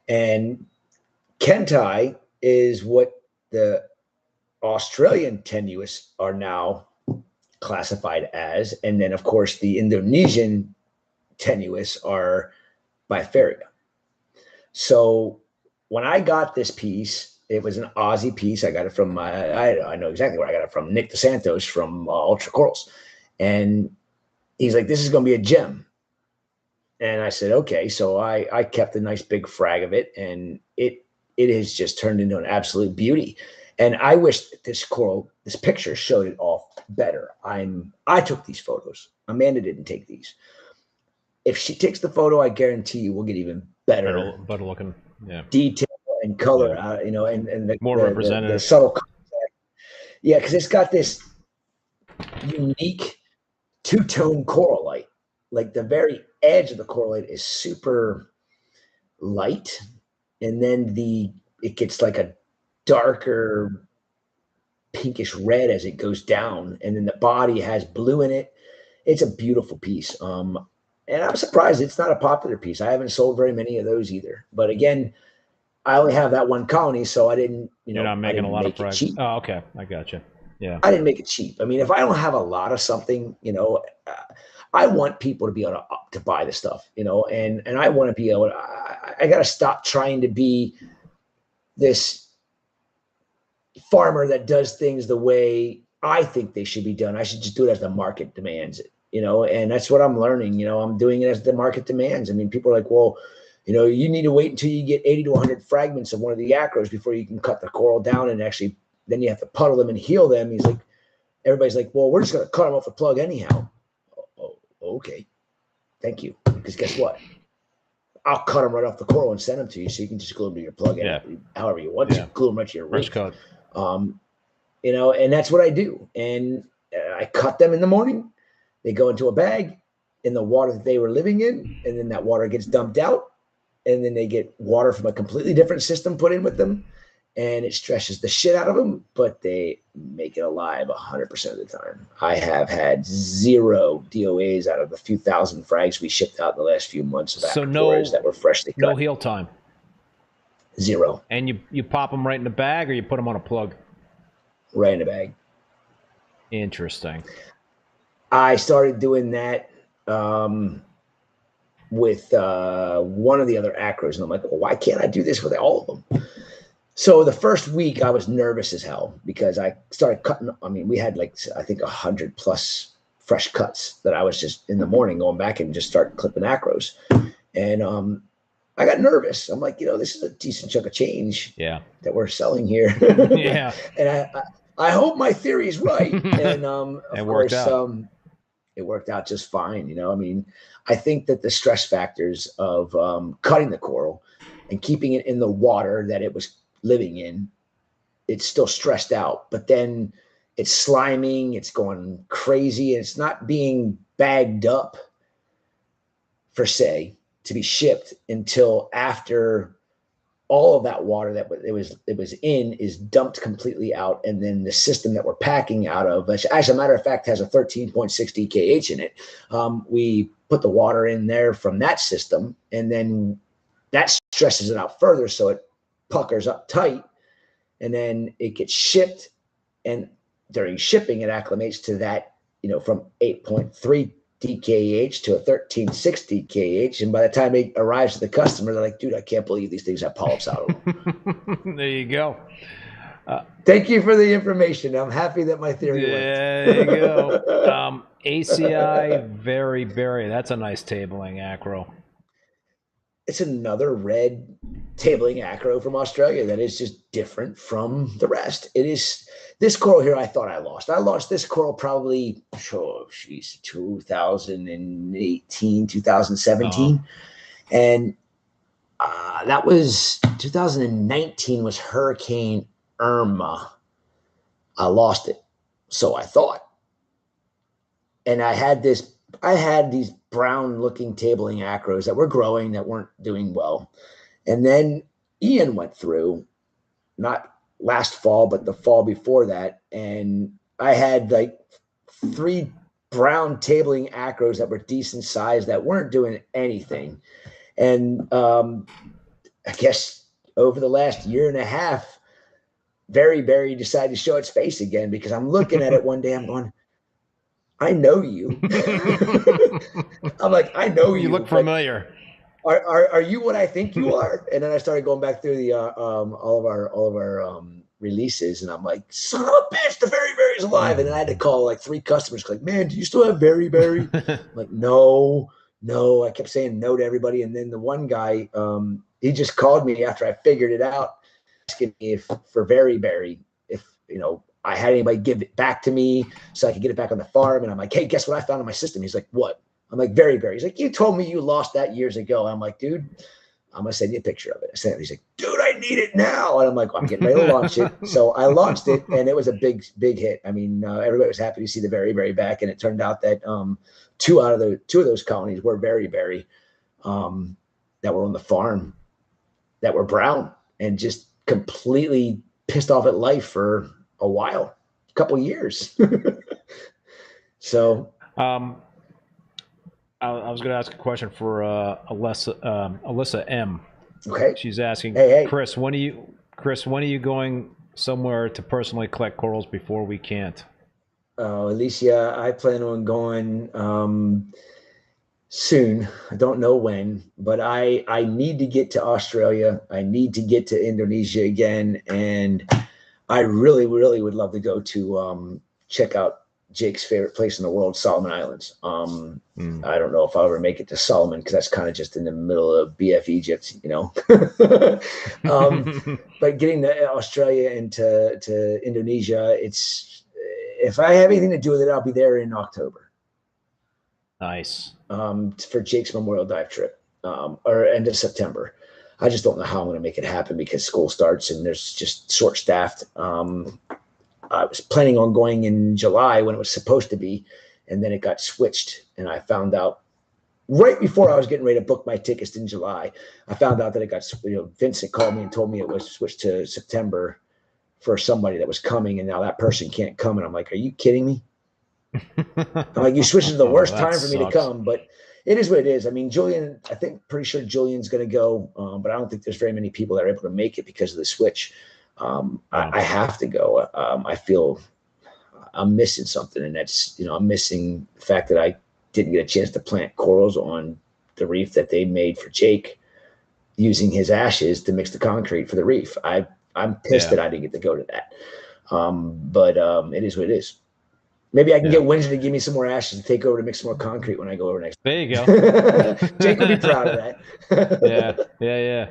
S3: and Kentai is what the Australian tenuous are now classified as, and then of course the Indonesian tenuous are Bifaria. So when I got this piece, it was an Aussie piece. I got it from I know exactly where I got it from, Nick DeSantos from Ultra Corals, and he's like, "This is going to be a gem." And I said, "Okay." So I kept a nice big frag of it, and it has just turned into an absolute beauty. And I wish this picture showed it off better. I took these photos. Amanda didn't take these. If she takes the photo, I guarantee you we'll get even better
S2: looking, yeah,
S3: detail and color,
S2: yeah.
S3: you know, and the,
S2: more representative.
S3: The subtle contact. Yeah, because it's got this unique two-tone coral light. Like the very edge of the coral light is super light, and then it gets like a darker pinkish red as it goes down, and then the body has blue in it. It's a beautiful piece. And I'm surprised it's not a popular piece. I haven't sold very many of those either. But again, I only have that one colony, so I didn't,
S2: You're not making a lot of price.
S3: Cheap.
S2: Oh, okay. I gotcha. Yeah.
S3: I didn't make it cheap. I mean, if I don't have a lot of something, you know, I want people to be able to buy the stuff, you know, and I want to be able to, I got to stop trying to be this farmer that does things the way I think they should be done. I should just do it as the market demands it, you know, and that's what I'm learning. You know, I'm doing it as the market demands. I mean, people are like, well, you know, you need to wait until you get 80 to 100 fragments of one of the acros before you can cut the coral down, and actually then you have to puddle them and heal them. He's like, everybody's like, well, we're just going to cut them off the plug anyhow. Oh, okay. Thank you. Because guess what? I'll cut them right off the coral and send them to you so you can just glue them to your plug.
S2: Yeah.
S3: However you want to glue them right to your
S2: Fresh
S3: rig.
S2: cut.
S3: You know, and that's what I do. And I cut them in the morning. They go into a bag in the water that they were living in, and then that water gets dumped out, and then they get water from a completely different system put in with them, and it stresses the shit out of them, but they make it alive 100% of the time. I have had 0 DOAs out of the few thousand frags we shipped out in the last few months of acquators that were freshly cut.
S2: No heal time.
S3: 0.
S2: And you pop them right in the bag, or you put them on a plug?
S3: Right in the bag.
S2: Interesting.
S3: I started doing that with one of the other acros, and I'm like, well, why can't I do this with all of them? So the first week I was nervous as hell because I started cutting. I mean, we had like, I think 100 plus fresh cuts that I was just in the morning going back and just start clipping acros. And I got nervous. I'm like, you know, this is a decent chunk of change that we're selling here.
S2: Yeah.
S3: And I hope my theory is right. And of course, it worked out just fine. You know, I mean, I think that the stress factors of cutting the coral and keeping it in the water that it was living in, it's still stressed out, but then it's sliming, it's going crazy, and it's not being bagged up per se to be shipped until after all of that water that it was in is dumped completely out, and then the system that we're packing out of, which as a matter of fact has a 13.6 DKH in it, we put the water in there from that system, and then that stresses it out further, so it puckers up tight, and then it gets shipped, and during shipping it acclimates to that, you know, from 8.3 DKH to a 13.6 DKH, and by the time it arrives to the customer, they're like, dude, I can't believe these things have polyps out of them.
S2: There you go.
S3: Thank you for the information. I'm happy that my theory went.
S2: There you go. ACI Very Berry. That's a nice tabling acro.
S3: it's another red tabling acro from Australia that is just different from the rest. It is this coral here. I thought I lost. I lost this coral probably, 2018, 2017. And that was 2019 was Hurricane Irma. I lost it. So I thought. And I had these brown looking tabling acros that were growing that weren't doing well. And then Ian went through, not last fall, but the fall before that. And I had like 3 brown tabling acros that were decent size that weren't doing anything. And I guess over the last year and a half, Very Berry decided to show its face again, because I'm looking at it one day, I'm going, I know you. I'm like, I know you.
S2: You look familiar.
S3: Are you what I think you are? And then I started going back through the all of our releases, and I'm like, son of a bitch, the Very Berry's alive. And then I had to call like 3 customers, like, man, do you still have Very Berry? I'm like, no. I kept saying no to everybody, and then the one guy, he just called me after I figured it out, asking me if for Very Berry, if I had anybody give it back to me so I could get it back on the farm. And I'm like, hey, guess what I found in my system? He's like, what? I'm like, Very Berry. He's like, you told me you lost that years ago. I'm like, dude, I'm going to send you a picture of it. I sent it. He's like, dude, I need it now. And I'm like, well, I'm getting ready to launch it. So I launched it, and it was a big hit. I mean, everybody was happy to see the Very Berry back. And it turned out that 2 of those colonies were Very Berry that were on the farm that were brown and just completely pissed off at life for a while, a couple years. So
S2: I was going to ask a question for Alyssa M.
S3: Okay.
S2: She's asking,
S3: hey.
S2: Chris, when are you going somewhere to personally collect corals before we can't?
S3: Alicia, I plan on going soon. I don't know when, but I need to get to Australia. I need to get to Indonesia again, and I really, really would love to go to check out Jake's favorite place in the world, Solomon Islands. I don't know if I'll ever make it to Solomon, because that's kind of just in the middle of BF Egypt, but getting to Australia and to Indonesia, if I have anything to do with it, I'll be there in October.
S2: Nice.
S3: For Jake's Memorial Dive trip, or end of September. I just don't know how I'm going to make it happen, because school starts and there's just short-staffed. I was planning on going in July when it was supposed to be, and then it got switched. And I found out right before I was getting ready to book my tickets in July, I found out that it got, Vincent called me and told me it was switched to September for somebody that was coming, and now that person can't come. And I'm like, are you kidding me? I'm like, you switched to the worst time for me to come, but it is what it is. I mean, Julian, I think pretty sure Julian's going to go, but I don't think there's very many people that are able to make it because of the switch. I have to go. I feel I'm missing something, and that's, I'm missing the fact that I didn't get a chance to plant corals on the reef that they made for Jake, using his ashes to mix the concrete for the reef. I'm pissed that I didn't get to go to that. But it is what it is. Maybe I can get Windsor to give me some more ashes to take over to mix some more concrete when I go over next.
S2: There you go.
S3: Jake will be proud of that.
S2: Yeah.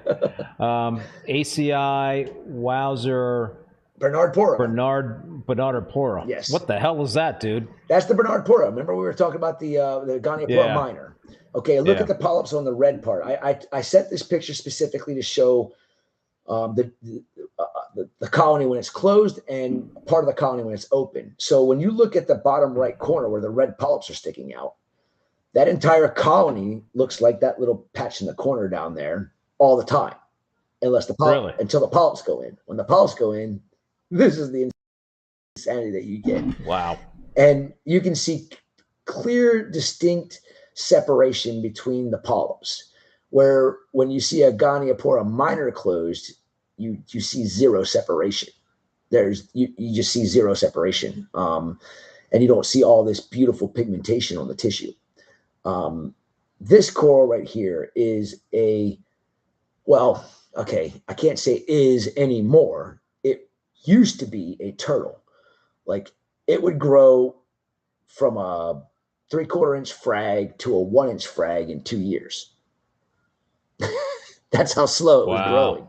S2: ACI Wower Bernardpora.
S3: Yes.
S2: What the hell is that, dude?
S3: That's the Bernardpora. Remember we were talking about the Goniapora minor. Okay, look at the polyps on the red part. I set this picture specifically to show the colony when it's closed and part of the colony when it's open. So when you look at the bottom right corner where the red polyps are sticking out, that entire colony looks like that little patch in the corner down there all the time, until the polyps go in. When the polyps go in, this is the insanity that you get.
S2: Wow.
S3: And you can see clear, distinct separation between the polyps, where when you see a Goniapora minor closed, you see zero separation. You just see zero separation, and you don't see all this beautiful pigmentation on the tissue. This coral right here is I can't say is anymore. It used to be a turtle. Like, it would grow from a 3/4 inch frag to a 1 inch frag in 2 years. That's how slow it was growing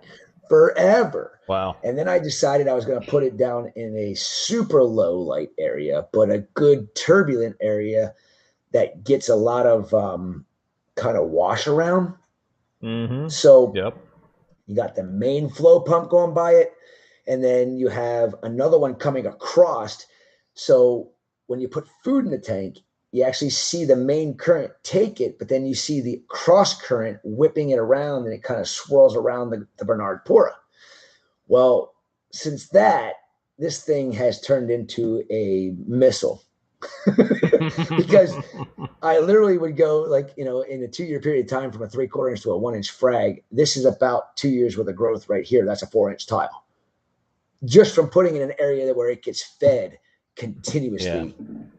S3: forever.
S2: Wow.
S3: And then I decided I was going to put it down in a super low light area, but a good turbulent area that gets a lot of kind of wash around. So you got the main flow pump going by it, and then you have another one coming across. So when you put food in the tank, you actually see the main current take it, but then you see the cross current whipping it around, and it kind of swirls around the Bernardpora. Well, since that, this thing has turned into a missile. Because I literally would go, like, you know, in a 2-year period of time from a 3/4 inch to a 1-inch frag. This is about 2 years worth of growth right here. That's a 4-inch tile, just from putting it in an area where it gets fed continuously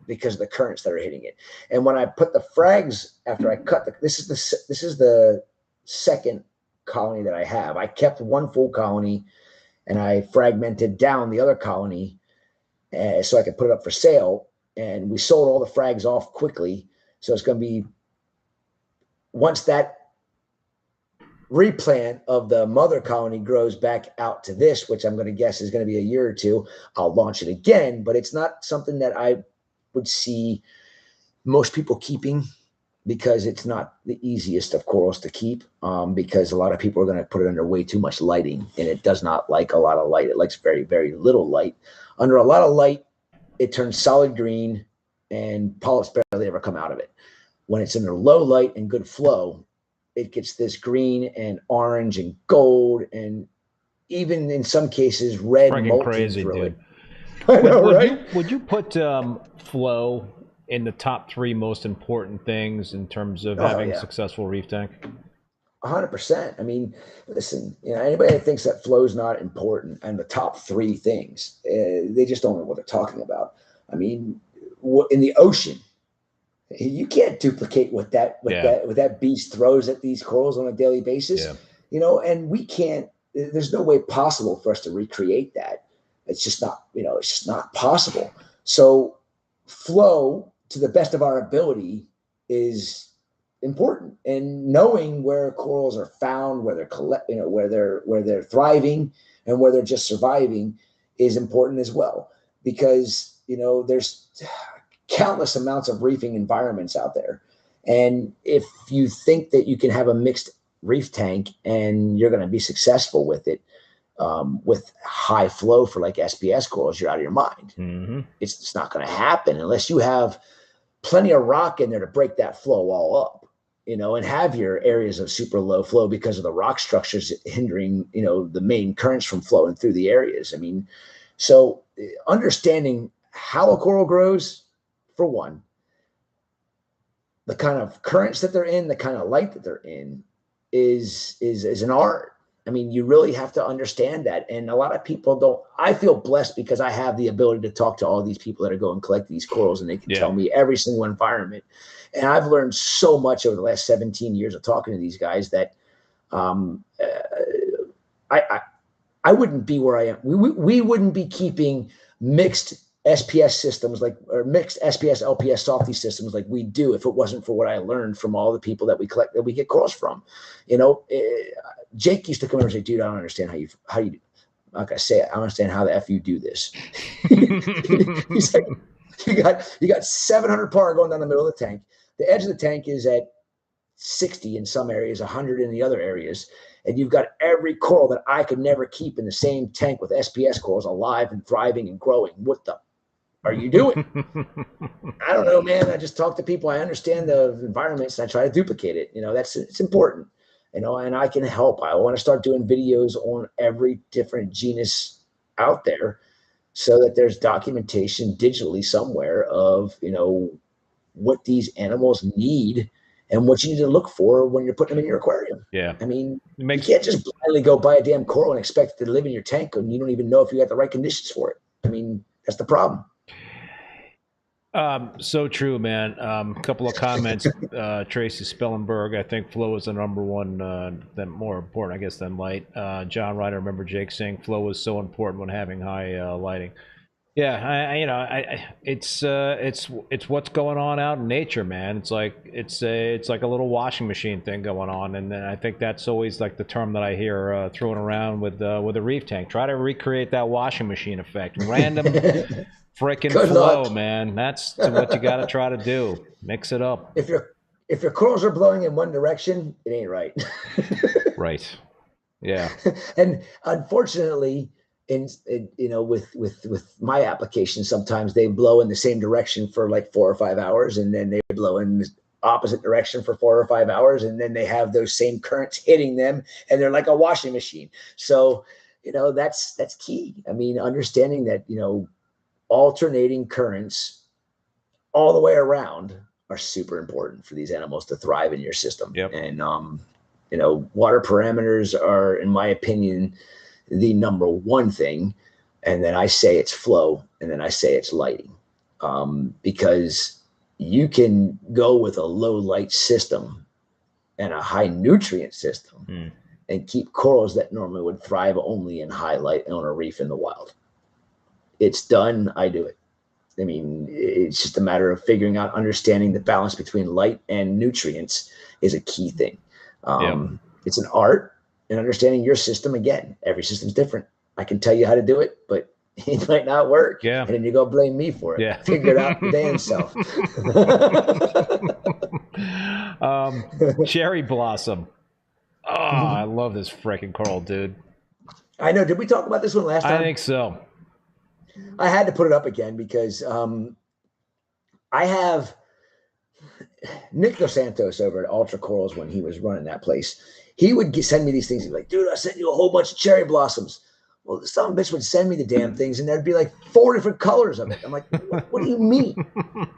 S3: because of the currents that are hitting it. And when I put the frags, after I cut this is the second colony that I have. I kept one full colony and I fragmented down the other colony so I could put it up for sale. And we sold all the frags off quickly. So it's going to be, once that replant of the mother colony grows back out to this, which I'm going to guess is going to be a year or two, I'll launch it again. But it's not something that I would see most people keeping, because it's not the easiest of corals to keep, because a lot of people are going to put it under way too much lighting, and it does not like a lot of light. It likes very, very little light. Under a lot of light, it turns solid green and polyps barely ever come out of it. When it's under low light and good flow, it gets this green and orange and gold, and even in some cases red molting
S2: crazy,
S3: through
S2: dude.
S3: it. I know, right?
S2: Would you put flow in the top 3 most important things in terms of having a successful reef tank?
S3: 100%. I mean, listen, you know, anybody that thinks that flow is not important and the top 3 things, they just don't know what they're talking about. I mean, in the ocean, you can't duplicate what that beast throws at these corals on a daily basis. You know, and we can't. There's no way possible for us to recreate that. It's just not. You know, it's just not possible. So, flow, to the best of our ability, is important, and knowing where corals are found, where they're where they're thriving, and where they're just surviving is important as well, because, you know, there's countless amounts of reefing environments out there, and if you think that you can have a mixed reef tank and you're going to be successful with it, with high flow for like SPS corals, you're out of your mind. It's not going to happen unless you have plenty of rock in there to break that flow all up, you know, and have your areas of super low flow because of the rock structures hindering, you know, the main currents from flowing through the areas. I mean, so understanding how a coral grows, for one, the kind of currents that they're in, the kind of light that they're in is an art. I mean, you really have to understand that. And a lot of people don't. I feel blessed because I have the ability to talk to all these people that are going and collect these corals, and they can tell me every single environment. And I've learned so much over the last 17 years of talking to these guys that I wouldn't be where I am. We wouldn't be keeping mixed SPS systems or mixed SPS LPS softy systems like we do if it wasn't for what I learned from all the people that we get corals from. You know, Jake used to come over and say, "Dude, I don't understand how you do." I'm not gonna say it. I don't understand how the F you do this. He's like, you got 700 par going down the middle of the tank. The edge of the tank is at 60 in some areas, 100 in the other areas. And you've got every coral that I could never keep in the same tank with SPS corals alive and thriving and growing. What the are you doing? I don't know, man. I just talk to people. I understand the environments and I try to duplicate it. You know, it's important, you know, and I can help. I want to start doing videos on every different genus out there so that there's documentation digitally somewhere of, you know, what these animals need and what you need to look for when you're putting them in your aquarium.
S2: Yeah.
S3: I mean, you can't just blindly go buy a damn coral and expect it to live in your tank and you don't even know if you got the right conditions for it. I mean, that's the problem.
S2: So true, man. A couple of comments. Tracy Spellenberg, I think flow is the number one, then more important, I guess, than light. John Ryder, remember Jake saying flow is so important when having high lighting. Yeah, it's what's going on out in nature, man. It's like a little washing machine thing going on, and then I think that's always like the term that I hear thrown around with a reef tank. Try to recreate that washing machine effect, random freaking
S3: Good
S2: flow,
S3: luck.
S2: man. That's what you got to try to do. Mix it up.
S3: If your corals are blowing in one direction, it ain't right.
S2: Right. Yeah.
S3: And unfortunately, with my application, sometimes they blow in the same direction for like 4 or 5 hours, and then they blow in the opposite direction for 4 or 5 hours, and then they have those same currents hitting them, and they're like a washing machine. So, that's key. I mean, understanding that, alternating currents all the way around are super important for these animals to thrive in your system.
S2: Yep.
S3: And water parameters are, in my opinion, the number one thing. And then I say it's flow, and then I say it's lighting, because you can go with a low light system and a high nutrient system and keep corals that normally would thrive only in high light on a reef in the wild. It's done. I do it. I mean, it's just a matter of figuring out, understanding the balance between light and nutrients is a key thing. It's an art, and understanding your system. Again, every system's different. I can tell you how to do it, but it might not work.
S2: Yeah.
S3: And then you go blame me for it.
S2: Yeah.
S3: Figure it out your damn self.
S2: Cherry Blossom. Oh, I love this freaking coral, dude.
S3: I know. Did we talk about this one last time?
S2: I think so.
S3: I had to put it up again because I have Nick Dos Santos over at Ultra Corals, when he was running that place. He would send me these things. He'd be like, dude, I sent you a whole bunch of cherry blossoms. Well, some bitch would send me the damn things, and there'd be like 4 different colors of it. I'm like, what do you mean?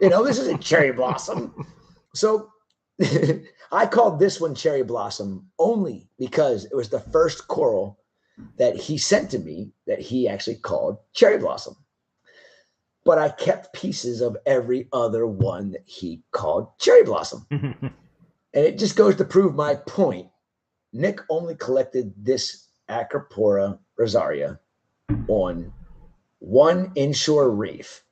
S3: This isn't cherry blossom. So I called this one Cherry Blossom only because it was the first coral that he sent to me that he actually called Cherry Blossom. But I kept pieces of every other one that he called Cherry Blossom. And it just goes to prove my point. Nick only collected this Acropora rosaria on one inshore reef,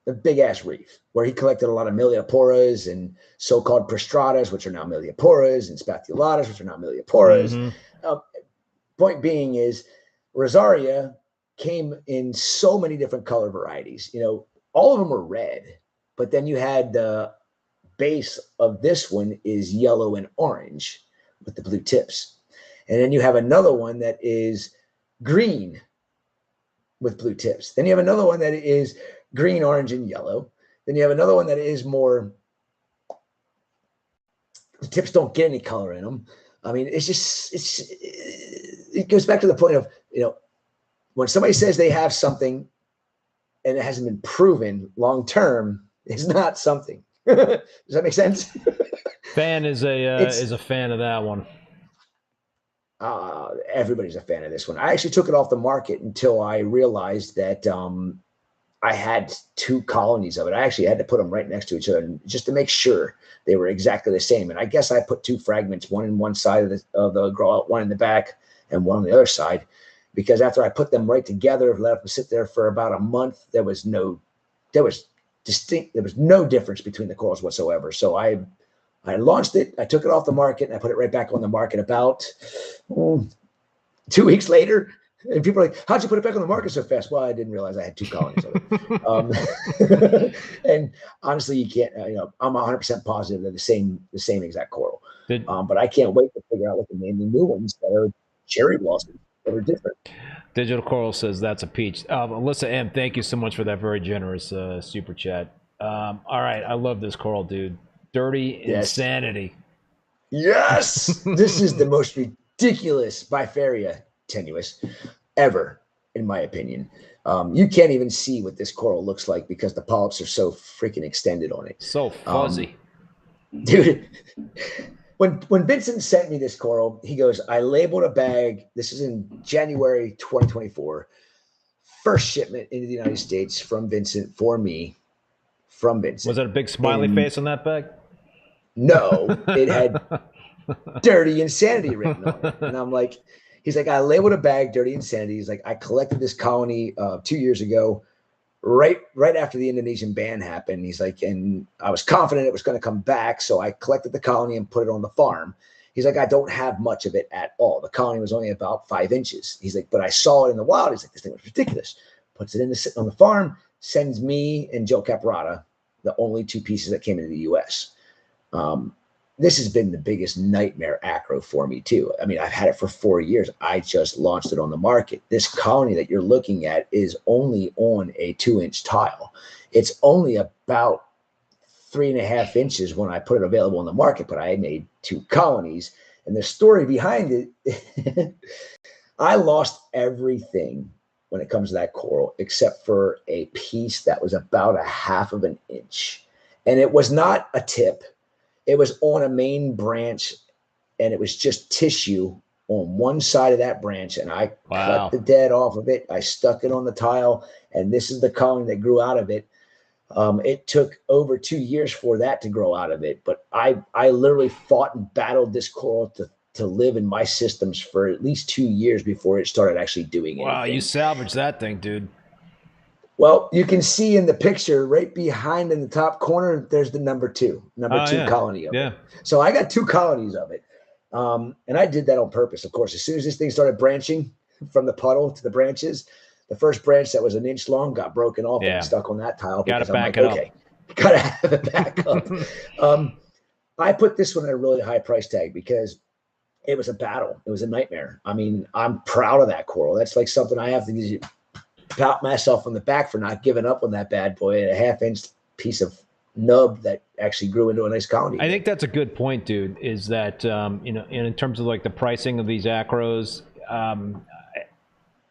S3: the big ass reef, where he collected a lot of Milioporas and so-called prostratas, which are now Milioporas, and spatulatas, which are now Milioporas. Point being is, rosaria came in so many different color varieties. All of them were red, but then you had the base of this one is yellow and orange with the blue tips. And then you have another one that is green with blue tips. Then you have another one that is green, orange, and yellow. Then you have another one that is more, the tips don't get any color in them. I mean, it goes back to the point of, when somebody says they have something and it hasn't been proven long term, it's not something. Does that make sense?
S2: Fan is a fan of that one.
S3: Everybody's a fan of this one. I actually took it off the market until I realized that I had 2 colonies of it. I actually had to put them right next to each other just to make sure they were exactly the same. And I guess I put 2 fragments, one in one side of the grow out, one in the back, and one on the other side, because after I put them right together, let them sit there for about a month, there was no difference between the corals whatsoever. So I launched it, I took it off the market, and I put it right back on the market about 2 weeks later. And people are like, how'd you put it back on the market so fast? Well, I didn't realize I had 2 colonies of it. And honestly, you can't, I'm 100% positive they're the same exact coral. But I can't wait to figure out what to name the new ones that are cherry blossom, that are different.
S2: Digital Coral says that's a peach. Alyssa M, thank you so much for that very generous super chat. All right, I love this coral, dude. Dirty Insanity.
S3: Yes! This is the most ridiculous Bifaria tenuis ever, in my opinion. You can't even see what this coral looks like because the polyps are so freaking extended on it.
S2: So fuzzy.
S3: Dude, when Vincent sent me this coral, he goes, I labeled a bag. This is in January 2024. First shipment into the United States from Vincent for me. From Vincent.
S2: Was it a big smiley face on that bag?
S3: No, it had Dirty Insanity written on it. And I'm like, he's like, I labeled a bag Dirty Insanity. He's like, I collected this colony 2 years ago. right after the Indonesian ban happened, he's like, and I was confident it was going to come back, so I collected the colony and put it on the farm. He's like, I don't have much of it at all. The colony was only about 5 inches. He's like, but I saw it in the wild. He's like, this thing was ridiculous. Puts it in sitting on the farm, sends me and Joe Caparata, the only 2 pieces that came into the U.S. This has been the biggest nightmare acro for me too. I mean, I've had it for 4 years. I just launched it on the market. This colony that you're looking at is only on a 2-inch tile. It's only about 3.5 inches when I put it available on the market, but I made 2 colonies. And the story behind it, I lost everything when it comes to that coral, except for a piece that was about 1/2 inch. And it was not a tip. It was on a main branch, and it was just tissue on one side of that branch. And I cut the dead off of it. I stuck it on the tile, and this is the colony that grew out of it. It took over 2 years for that to grow out of it. But I literally fought and battled this coral to live in my systems for at least 2 years before it started actually doing it.
S2: Wow, you salvaged that thing, dude.
S3: Well, you can see in the picture right behind in the top corner, there's the number two colony of it. So I got 2 colonies of it. And I did that on purpose, of course. As soon as this thing started branching from the puddle to the branches, the first branch that was 1 inch long got broken off and stuck on that tile.
S2: Got to back it up.
S3: Got to have it back up. I put this one at a really high price tag because it was a battle. It was a nightmare. I mean, I'm proud of that coral. That's like something I have to pat myself on the back for not giving up on that bad boy, a 1/2 inch piece of nub that actually grew into a nice colony.
S2: I think that's a good point, dude, is that, in terms of like the pricing of these acros,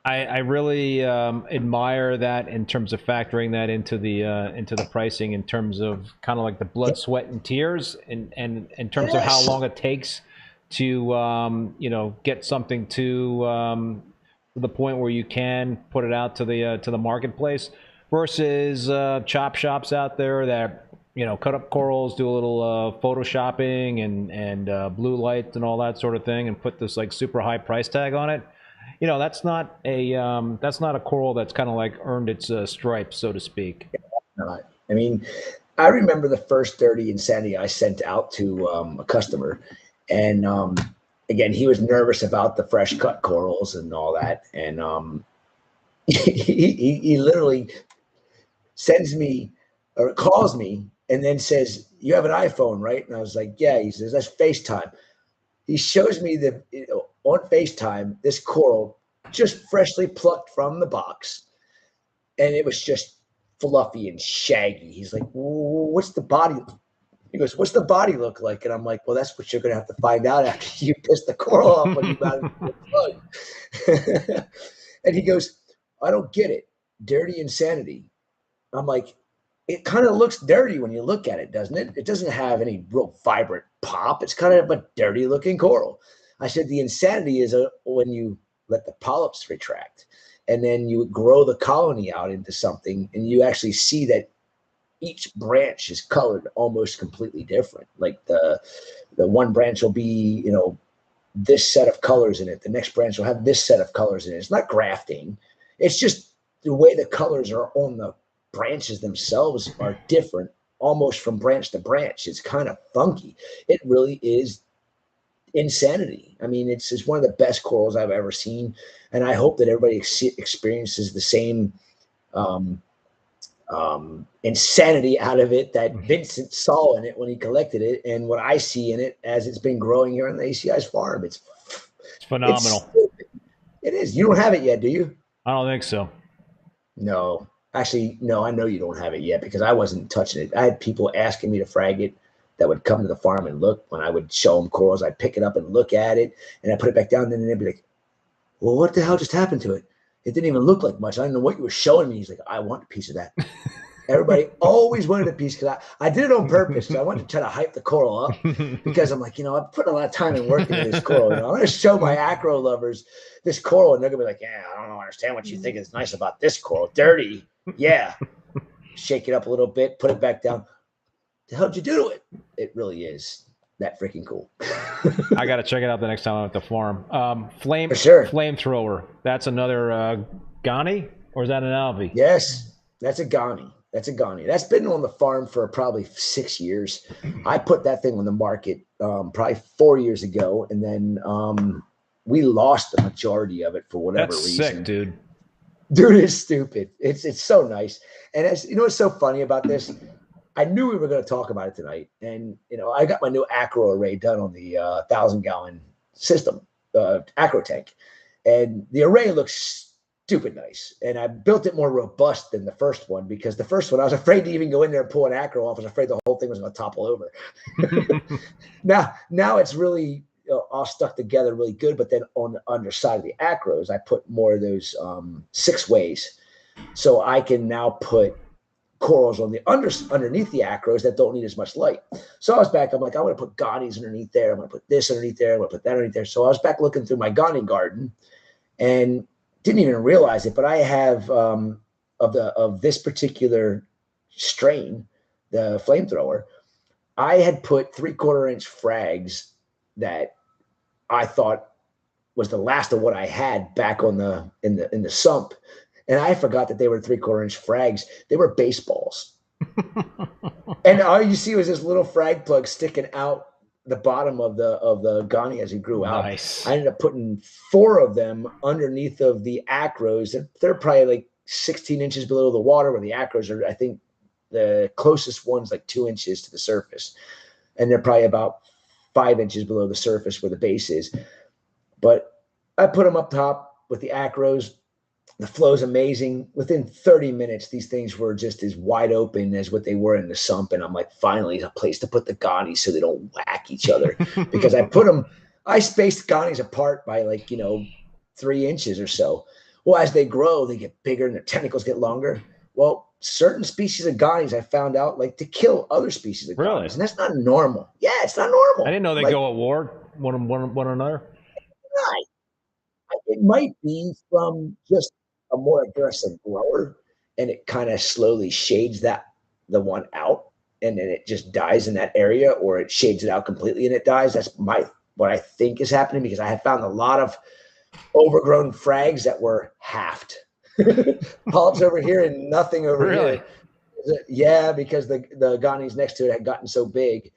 S2: I really admire that in terms of factoring that into the pricing, in terms of kind of like the blood, sweat, and tears, and in terms of how long it takes to get something to the point where you can put it out to the marketplace, versus chop shops out there that cut up corals, do a little photoshopping and blue light and all that sort of thing, and put this like super high price tag on it. That's not a coral that's kind of like earned its stripes, so to speak.
S3: I mean, I remember the first Dirty Insanity I sent out to a customer, and again, he was nervous about the fresh cut corals and all that, and he literally sends me or calls me and then says, "You have an iPhone, right?" And I was like, "Yeah." He says, "That's FaceTime." He shows me on FaceTime this coral just freshly plucked from the box, and it was just fluffy and shaggy. He's like, "What's the body?" He goes, "What's the body look like?" And I'm like, "Well, that's what you're gonna have to find out after you piss the coral off when you got it." And he goes, "I don't get it. Dirty Insanity." I'm like, "It kind of looks dirty when you look at it, doesn't it? It doesn't have any real vibrant pop. It's kind of a dirty looking coral." I said, "The insanity is when you let the polyps retract, and then you grow the colony out into something, and you actually see that each branch is colored almost completely different. Like the one branch will be, this set of colors in it. The next branch will have this set of colors in it. It's not grafting. It's just the way the colors are on the branches themselves are different, almost from branch to branch. It's kind of funky. It really is insanity. I mean, it's one of the best corals I've ever seen, and I hope that everybody experiences the same insanity out of it that Vincent saw in it when he collected it, and what I see in it as it's been growing here on the ACI's farm. It's
S2: phenomenal.
S3: It is. You don't have it yet, do you?
S2: I don't think so.
S3: No. Actually, no, I know you don't have it yet because I wasn't touching it. I had people asking me to frag it that would come to the farm and look. When I would show them corals, I'd pick it up and look at it, and I put it back down, and then they'd be like, "Well, what the hell just happened to it? It didn't even look like much. I don't know what you were showing me." He's like, "I want a piece of that." Everybody always wanted a piece because I did it on purpose. I wanted to try to hype the coral up because I'm like, I put a lot of time and work into this coral. I'm going to show my acro lovers this coral, and they're going to be like, "Yeah, I don't understand what you think is nice about this coral. Dirty. Yeah." Shake it up a little bit, put it back down. The hell did you do to it? It really is that freaking cool.
S2: I got to check it out the next time I'm at the farm.
S3: For sure.
S2: Flamethrower. That's another Ghani, or is that an Algae?
S3: Yes. That's a Ghani. That's a Ghani. That's been on the farm for probably 6 years. I put that thing on the market probably 4 years ago, and then we lost the majority of it for whatever
S2: That's
S3: reason.
S2: sick, dude.
S3: Dude, it's stupid. It's so nice. And as you know, what's so funny about this? I knew we were going to talk about it tonight, and I got my new Acro array done on the 1,000-gallon system, Acro tank, and the array looks stupid nice. And I built it more robust than the first one, because the first one I was afraid to even go in there and pull an Acro off. I was afraid the whole thing was going to topple over. Now it's really all stuck together really good. But then on the underside of the Acros, I put more of those 6 ways, so I can now put corals on the underneath the Acros that don't need as much light. So I was back. I'm like, I'm going to put Ghanies underneath there. I'm going to put this underneath there. I'm going to put that underneath there. So I was back looking through my Ghani garden, and didn't even realize it, but I have of this particular strain, the Flamethrower, I had put 3/4-inch frags that I thought was the last of what I had back on in the sump, and I forgot that they were 3/4-inch frags. They were baseballs, and all you see was this little frag plug sticking out the bottom of the Ghani as it grew out.
S2: Nice.
S3: I ended up putting 4 of them underneath of the Acros, and they're probably like 16 inches below the water, where the Acros are, I think the closest one's like 2 inches to the surface, and they're probably about 5 inches below the surface where the base is. But I put them up top with the Acros. The flow's amazing. Within 30 minutes, these things were just as wide open as what they were in the sump. And I'm like, finally, a place to put the Ghanies so they don't whack each other. Because I spaced Ghanies apart by 3 inches or so. Well, as they grow, they get bigger and their tentacles get longer. Well, certain species of Ghanies I found out like to kill other species of
S2: Really?
S3: Ghanies. And that's not normal. Yeah, it's not normal.
S2: I didn't know they go at war one another.
S3: Right. It might be from just a more aggressive grower, and it kind of slowly shades the one out, and then it just dies in that area, or it shades it out completely and it dies. That's what I think is happening, because I have found a lot of overgrown frags that were halved. Polyps over here and nothing over here. Yeah, because the Ghanies next to it had gotten so big.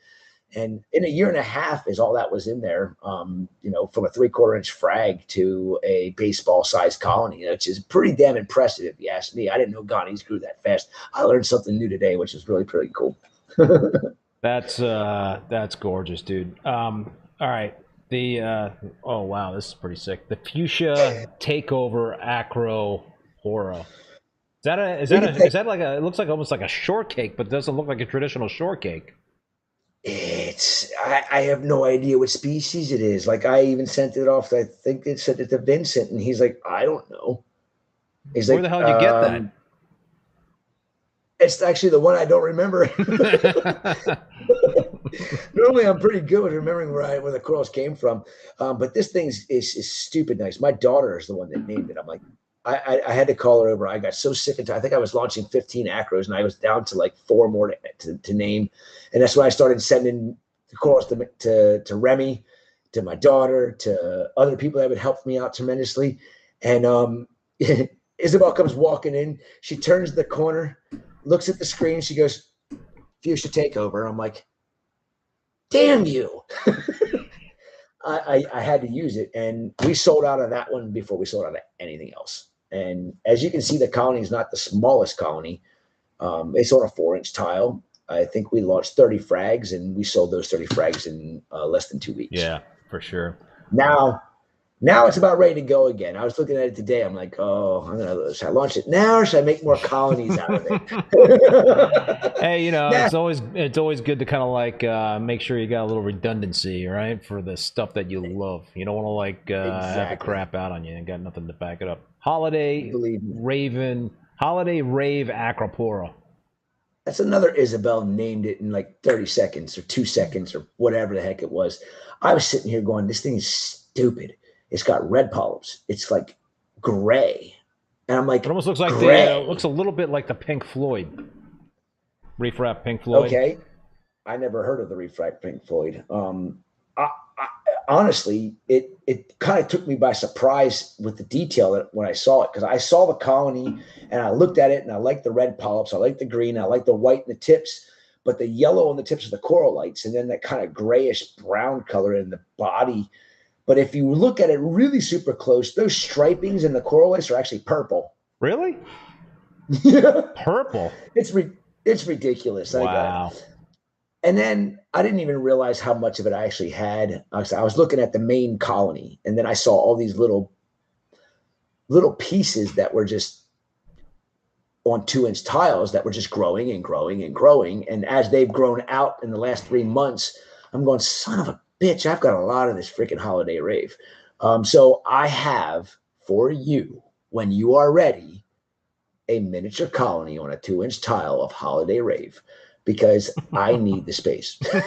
S3: And in a year and a half is all that was in there, from a 3/4-inch frag to a baseball-sized colony, which is pretty damn impressive if you ask me. I didn't know Ghanies grew that fast. I learned something new today, which is really pretty cool.
S2: That's gorgeous, dude. All right. Oh wow, this is pretty sick. The Fuchsia Takeover Acro Hora. Is that like it looks like almost like a shortcake, but doesn't look like a traditional shortcake.
S3: I have no idea what species it is. Like, I even sent it off. I think it sent it to Vincent, and he's like, I don't know. He's
S2: Where the hell did you get that?
S3: It's actually the one I don't remember. Normally, I'm pretty good with remembering where the corals came from. But this thing is stupid nice. My daughter is the one that named it. I'm like, I had to call her over. I got so sick and tired. I think I was launching 15 Acros, and I was down to like 4 more to name. And that's when I started sending the corals to Remy, to my daughter, to other people that would help me out tremendously. And Isabel comes walking in. She turns the corner, looks at the screen. She goes, Fuchsia Takeover. I'm like, damn you. I had to use it. And we sold out of that one before we sold out of anything else. And as you can see, the colony is not the smallest colony. It's on a 4-inch tile. I think we launched 30 frags, and we sold those 30 frags in less than 2 weeks.
S2: Yeah, for sure.
S3: Now it's about ready to go again. I was looking at it today. I'm like, should I launch it now, or should I make more colonies out of it?
S2: Hey, it's always good to kind of like make sure you got a little redundancy, right, for the stuff that you love. You don't want to have it crap out on you and got nothing to back it up. Holiday Rave Acropora.
S3: That's another Isabel named it in like 30 seconds or 2 seconds or whatever the heck it was. I was sitting here going, this thing is stupid. It's got red polyps. It's like gray. And I'm like,
S2: it almost looks like looks a little bit like the Pink Floyd. Reef Wrap Pink Floyd.
S3: Okay. I never heard of the Reef Wrap Pink Floyd. honestly, it kind of took me by surprise with the detail that when I saw it, because I saw the colony and I looked at it and I liked the red polyps, I liked the green, I liked the white in the tips, but the yellow on the tips of the coral lights, and then that kind of grayish brown color in the body. But if you look at it really super close, those stripings in the coral lights are actually purple.
S2: Really?
S3: Yeah,
S2: Purple?
S3: it's ridiculous.
S2: Wow.
S3: And then I didn't even realize how much of it I actually had. I was looking at the main colony, and then I saw all these little pieces that were just on 2-inch tiles that were just growing and growing and growing. And as they've grown out in the last 3 months, I'm going, son of a bitch, I've got a lot of this freaking Holiday Rave. So I have for you, when you are ready, a miniature colony on a 2-inch tile of Holiday Rave, because I need the space. But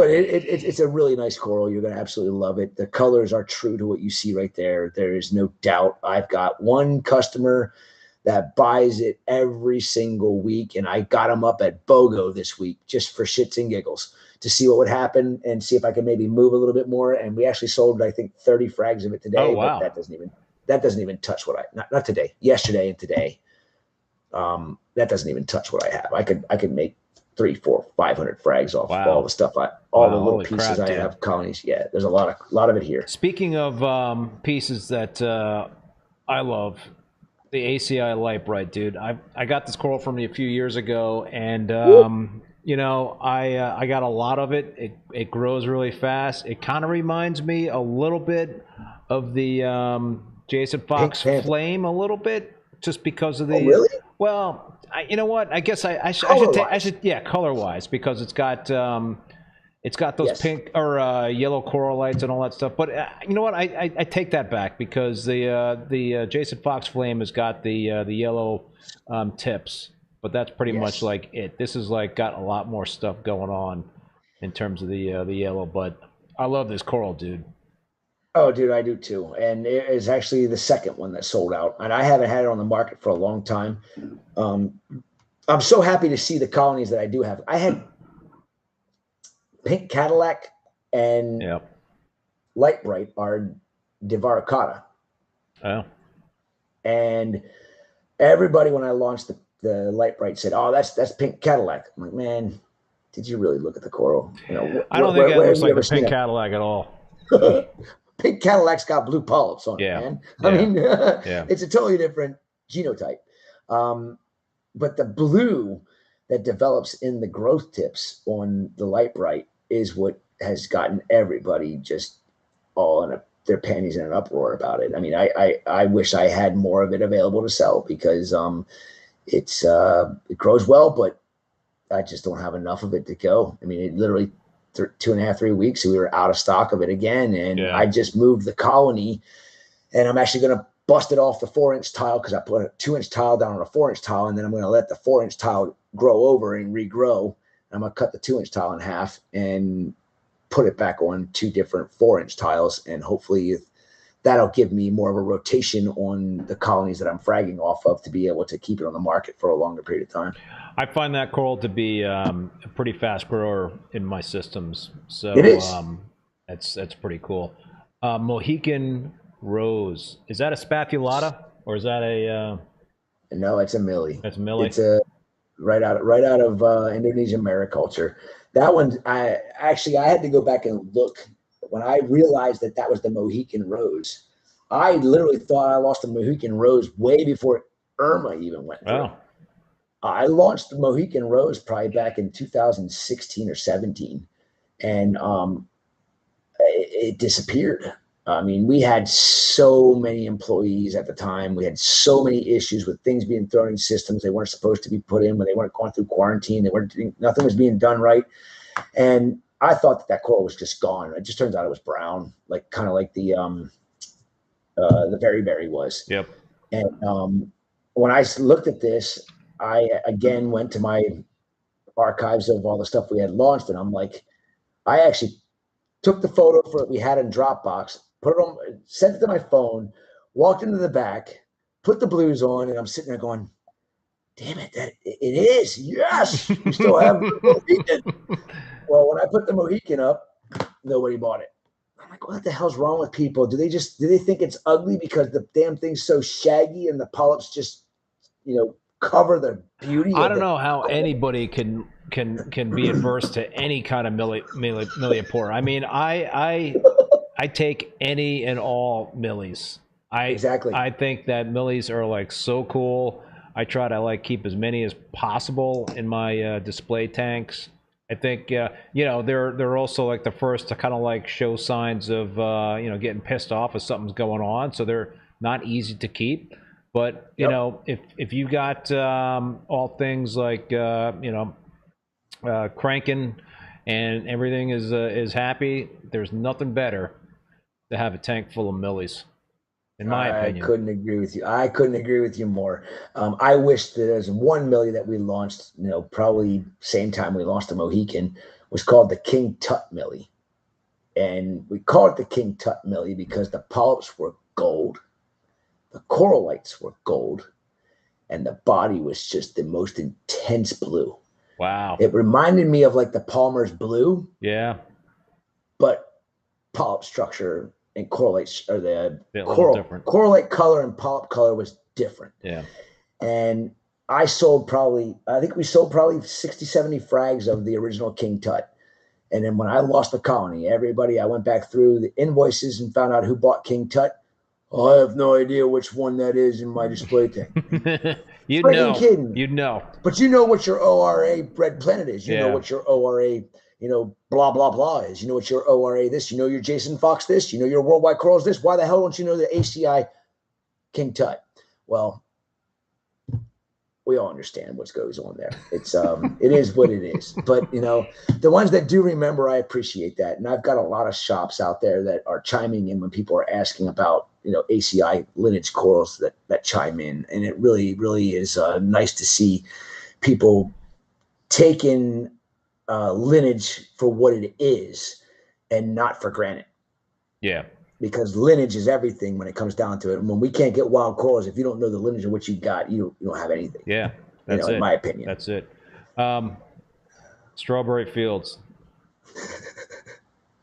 S3: it's a really nice coral. You're going to absolutely love it. The colors are true to what you see right there. There is no doubt. I've got one customer that buys it every single week, and I got him up at BOGO this week just for shits and giggles to see what would happen and see if I could maybe move a little bit more. And we actually sold, I think, 30 frags of it today.
S2: Oh, wow.
S3: But that doesn't even touch what not today, yesterday and today. That doesn't even touch what I have. I could make 300, 400, 500 frags off all the stuff the little pieces I have, colonies. Yeah, there's a lot of it here.
S2: Speaking of pieces that I love, the ACI Light, dude. I got this coral from you a few years ago, and you know, I got a lot of it. It grows really fast. It kind of reminds me a little bit of the Jason Fox Flame, a little bit, just because of the.
S3: Oh, really?
S2: Well, you know what? I guess I should yeah, color wise, because it's got those pink or yellow coral lights and all that stuff. But you know what? I take that back, because the Jason Fox Flame has got the yellow tips, but that's pretty much like it. This is like got a lot more stuff going on in terms of the yellow. But I love this coral, dude.
S3: Oh, dude, I do too. And it is actually the second one that sold out. And I haven't had it on the market for a long time. I'm so happy to see the colonies that I do have. I had Pink Cadillac and Light Bright are Divaricata.
S2: Oh.
S3: And everybody, when I launched the Light Bright, said, "Oh, that's Pink Cadillac." I'm like, man, did you really look at the coral? You know,
S2: I don't think it looks like a Pink Cadillac at all.
S3: Pink Cadillac's got blue polyps on it, man. I mean, it's a totally different genotype. But the blue that develops in the growth tips on the Light Bright is what has gotten everybody just all in their panties in an uproar about it. I mean, I wish I had more of it available to sell, because it grows well, but I just don't have enough of it to go. I mean, it literally 2.5, 3 weeks, we were out of stock of it again. And I just moved the colony, and I'm actually going to bust it off the 4-inch tile, because I put a 2-inch tile down on a 4-inch tile, and then I'm going to let the 4-inch tile grow over and regrow. I'm going to cut the 2-inch tile in half and put it back on 2 different 4-inch tiles. And hopefully that'll give me more of a rotation on the colonies that I'm fragging off of, to be able to keep it on the market for a longer period of time.
S2: I find that coral to be a pretty fast grower in my systems. So
S3: it is.
S2: That's pretty cool. Mohican Rose, is that a spatulata, or is that a?
S3: No, it's a millie.
S2: That's a millie.
S3: It's a right out of Indonesian mariculture. That one, I had to go back and look. When I realized that was the Mohican Rose, I literally thought I lost the Mohican Rose way before Irma even went through.
S2: Oh.
S3: I launched the Mohican Rose probably back in 2016 or 17, and it disappeared. I mean, we had so many employees at the time. We had so many issues with things being thrown in systems they weren't supposed to be put in, when they weren't going through quarantine. Nothing was being done right. And I thought that coral was just gone. It just turns out it was brown, like kind of like the Very Berry was.
S2: Yep.
S3: And when I looked at this, I again went to my archives of all the stuff we had launched, and I'm like, I actually took the photo for it we had in Dropbox, put it on, sent it to my phone, walked into the back, put the blues on, and I'm sitting there going, damn it, it is. Yes, we still have the Mohican. Well, when I put the Mohican up, nobody bought it. I'm like, what the hell's wrong with people? Do they think it's ugly because the damn thing's so shaggy and the polyps just, cover the beauty?
S2: I don't know how anybody can be adverse to any kind of Millipora. I mean, I take any and all millies.
S3: Exactly.
S2: I think that millies are like so cool. I try to like keep as many as possible in my display tanks. I think they're also like the first to kind of like show signs of getting pissed off if something's going on. So they're not easy to keep. But if you got all things like cranking and everything is happy, there's nothing better to have a tank full of millies. In my opinion.
S3: I couldn't agree with you. I couldn't agree with you more. I wish that there's one millie that we launched, probably same time we launched the Mohican, was called the King Tut millie. And we call it the King Tut millie because the polyps were gold, the coral lights were gold, and the body was just the most intense blue.
S2: Wow.
S3: It reminded me of like the Palmer's blue.
S2: Yeah.
S3: But polyp structure and correlates, or the correlate color and polyp color was different.
S2: Yeah.
S3: And I think we sold probably 60, 70 frags of the original King Tut. And then when I lost the colony, I went back through the invoices and found out who bought King Tut. Oh, I have no idea which one that is in my display tank.
S2: You'd know.
S3: But you know what your ORA Red Planet is. You know what your ORA, blah, blah, blah is. You know what your ORA this. You know your Jason Fox this. You know your Worldwide Corals this. Why the hell don't you know the ACI King Tut? Well, we all understand what goes on there. It's it is what it is. But the ones that do remember, I appreciate that. And I've got a lot of shops out there that are chiming in when people are asking about ACI lineage corals that chime in, and it really, really is nice to see people taking lineage for what it is and not for granted.
S2: Yeah. Because
S3: lineage is everything when it comes down to it. And when we can't get wild corals, if you don't know the lineage of what you got, you don't have anything.
S2: Yeah, that's it.
S3: In my opinion.
S2: That's it. Strawberry fields.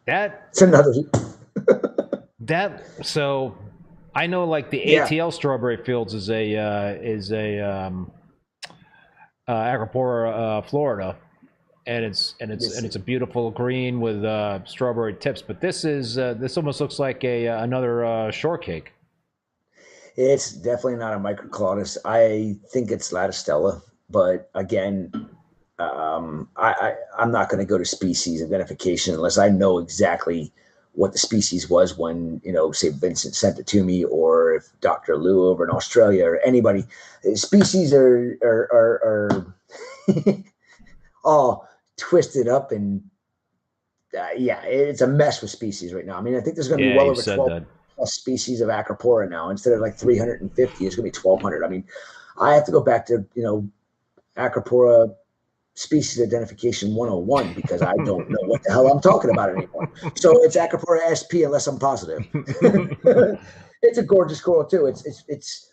S3: That's another.
S2: So I know like the ATL strawberry fields is a Acropora, Florida. And it's a beautiful green with strawberry tips, but this almost looks like another shortcake.
S3: It's definitely not a microclonus. I think it's Latistella, but again, I'm not going to go to species identification unless I know exactly what the species was when say Vincent sent it to me, or if Dr. Lou over in Australia or anybody. Species are all twisted up, and it's a mess with species right now. I mean, I think there's going to be well over 12 plus species of Acropora now. Instead of like 350, it's going to be 1,200. I mean, I have to go back to Acropora species identification 101 because I don't know what the hell I'm talking about anymore. So it's Acropora SP unless I'm positive. It's a gorgeous coral too. It's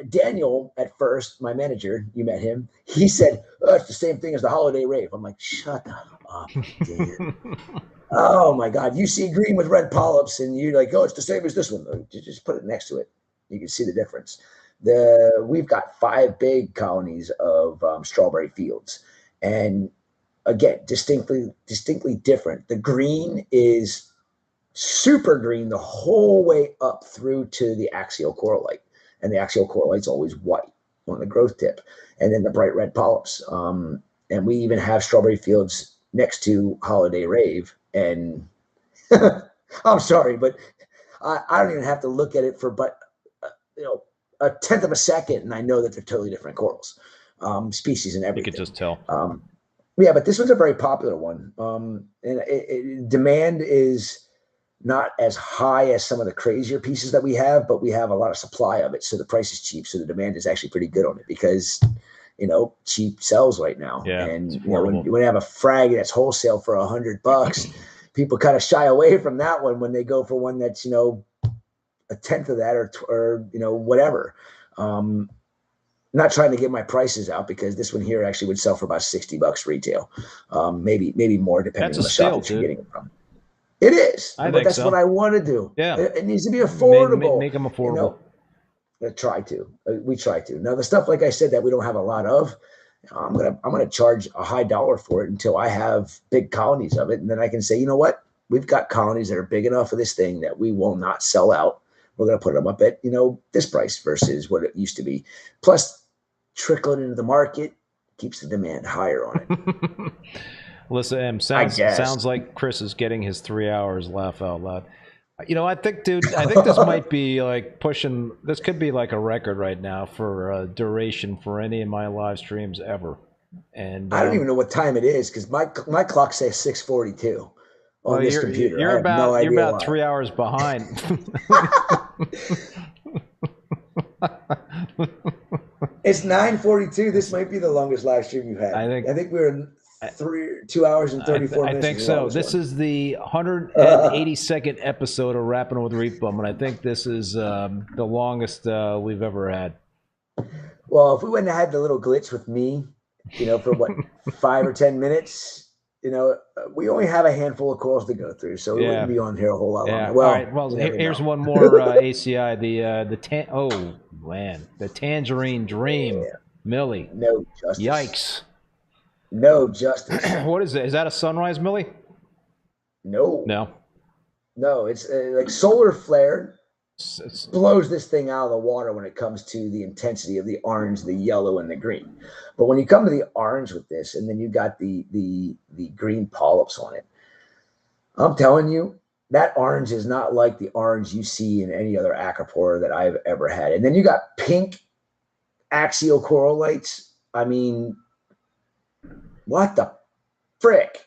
S3: Daniel, at first, my manager, you met him, he said, oh, it's the same thing as the Holiday Rave. I'm like, shut up, Dan. Oh, my God. You see green with red polyps, and you're like, oh, it's the same as this one. You just put it next to it. You can see the difference. We've got 5 big colonies of strawberry fields. And, again, distinctly different. The green is super green the whole way up through to the axial coral light. And the axial coral light's always white on the growth tip, and then the bright red polyps. And we even have strawberry fields next to Holiday Rave. And I'm sorry, but I don't even have to look at it for a tenth of a second, and I know that they're totally different corals, species and everything.
S2: You could just tell.
S3: Yeah, but this one's a very popular one. And demand is not as high as some of the crazier pieces that we have, but we have a lot of supply of it. So the price is cheap. So the demand is actually pretty good on it because, cheap sells right now.
S2: Yeah,
S3: and when you have a frag that's wholesale for $100, people kind of shy away from that one when they go for one that's, a tenth of that or whatever. Not trying to get my prices out because this one here actually would sell for about $60 retail. Maybe more depending on the shop that you're getting it from. It is,
S2: I
S3: but
S2: think
S3: that's
S2: so.
S3: what I want to do.
S2: Yeah.
S3: It needs to be affordable.
S2: Make them affordable.
S3: You know, try to. We try to. Now the stuff, like I said, that we don't have a lot of, I'm gonna charge a high dollar for it until I have big colonies of it, and then I can say, you know what, we've got colonies that are big enough for this thing that we will not sell out. We're gonna put them up at this price versus what it used to be. Plus, trickling into the market keeps the demand higher on it.
S2: Listen, sounds like Chris is getting his 3 hours laugh out loud. I think, dude, this might be like pushing. This could be like a record right now for duration for any of my live streams ever. And
S3: I don't even know what time it is because my clock says 6:42 on this computer.
S2: You're about
S3: why.
S2: 3 hours behind.
S3: It's 9:42. This might be the longest live stream you've had. I think we're 2 hours and 34 minutes.
S2: I think so. This is the 182nd episode of Rappin with ReefBum, and I think this is the longest we've ever had.
S3: Well, if we wouldn't have had the little glitch with me, for what 5 or 10 minutes, we only have a handful of calls to go through, so we wouldn't be on here a whole lot longer. Well,
S2: all right. Well, here's one more ACI. The Tangerine Dream, Millie.
S3: No justice.
S2: Yikes.
S3: No justice.
S2: What is it? Is that a sunrise, Millie?
S3: No.
S2: No.
S3: It's like solar flare blows this thing out of the water when it comes to the intensity of the orange, the yellow, and the green. But when you come to the orange with this, and then you got the green polyps on it, I'm telling you, that orange is not like the orange you see in any other acropora that I've ever had. And then you got pink axial coral lights. I mean, what the frick?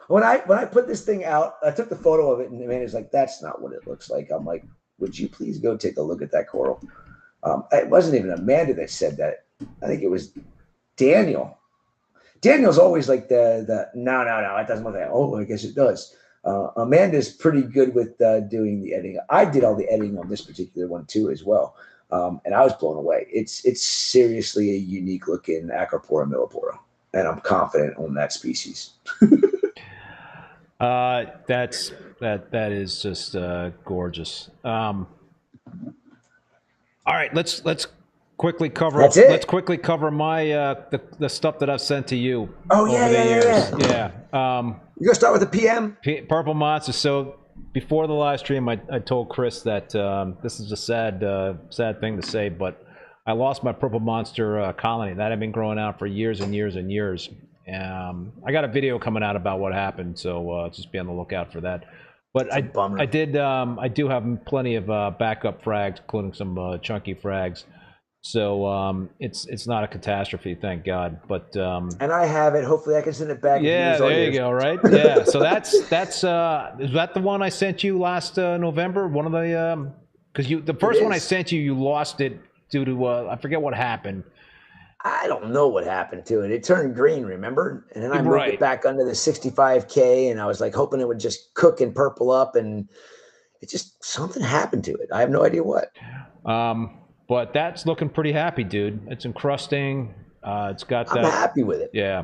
S3: When I put this thing out, I took the photo of it, and the man is like, "That's not what it looks like." I'm like, "Would you please go take a look at that coral?" It wasn't even Amanda that said that. I think it was Daniel. Daniel's always like the no, it doesn't look like that. Oh, I guess it does. Amanda's pretty good with doing the editing. I did all the editing on this particular one too, as well, and I was blown away. It's seriously a unique looking Acropora millipora, and I'm confident on that species.
S2: That is just gorgeous. All right, let's quickly cover.
S3: That's it.
S2: Let's quickly cover my the stuff that I've sent to you.
S3: Oh
S2: over the years.
S3: Yeah. You gonna start with the PM?
S2: Purple Monster. So before the live stream, I told Chris that this is a sad thing to say, but I lost my Purple Monster colony that had been growing out for years and years and years. I got a video coming out about what happened, so just be on the lookout for that. But I do have plenty of backup frags, including some chunky frags. So it's not a catastrophe, thank God. But
S3: and I have it. Hopefully, I can send it back.
S2: Yeah, there you go. Right. Yeah. So that's is that the one I sent you last November? One of the because the first one I sent you, you lost it due to I forget what happened.
S3: I don't know what happened to it. It turned green, remember? And then I moved it back under the 65K, and I was like hoping it would just cook and purple up, and it just something happened to it. I have no idea what.
S2: But that's looking pretty happy, dude. It's encrusting. It's got that.
S3: I'm happy with it.
S2: Yeah.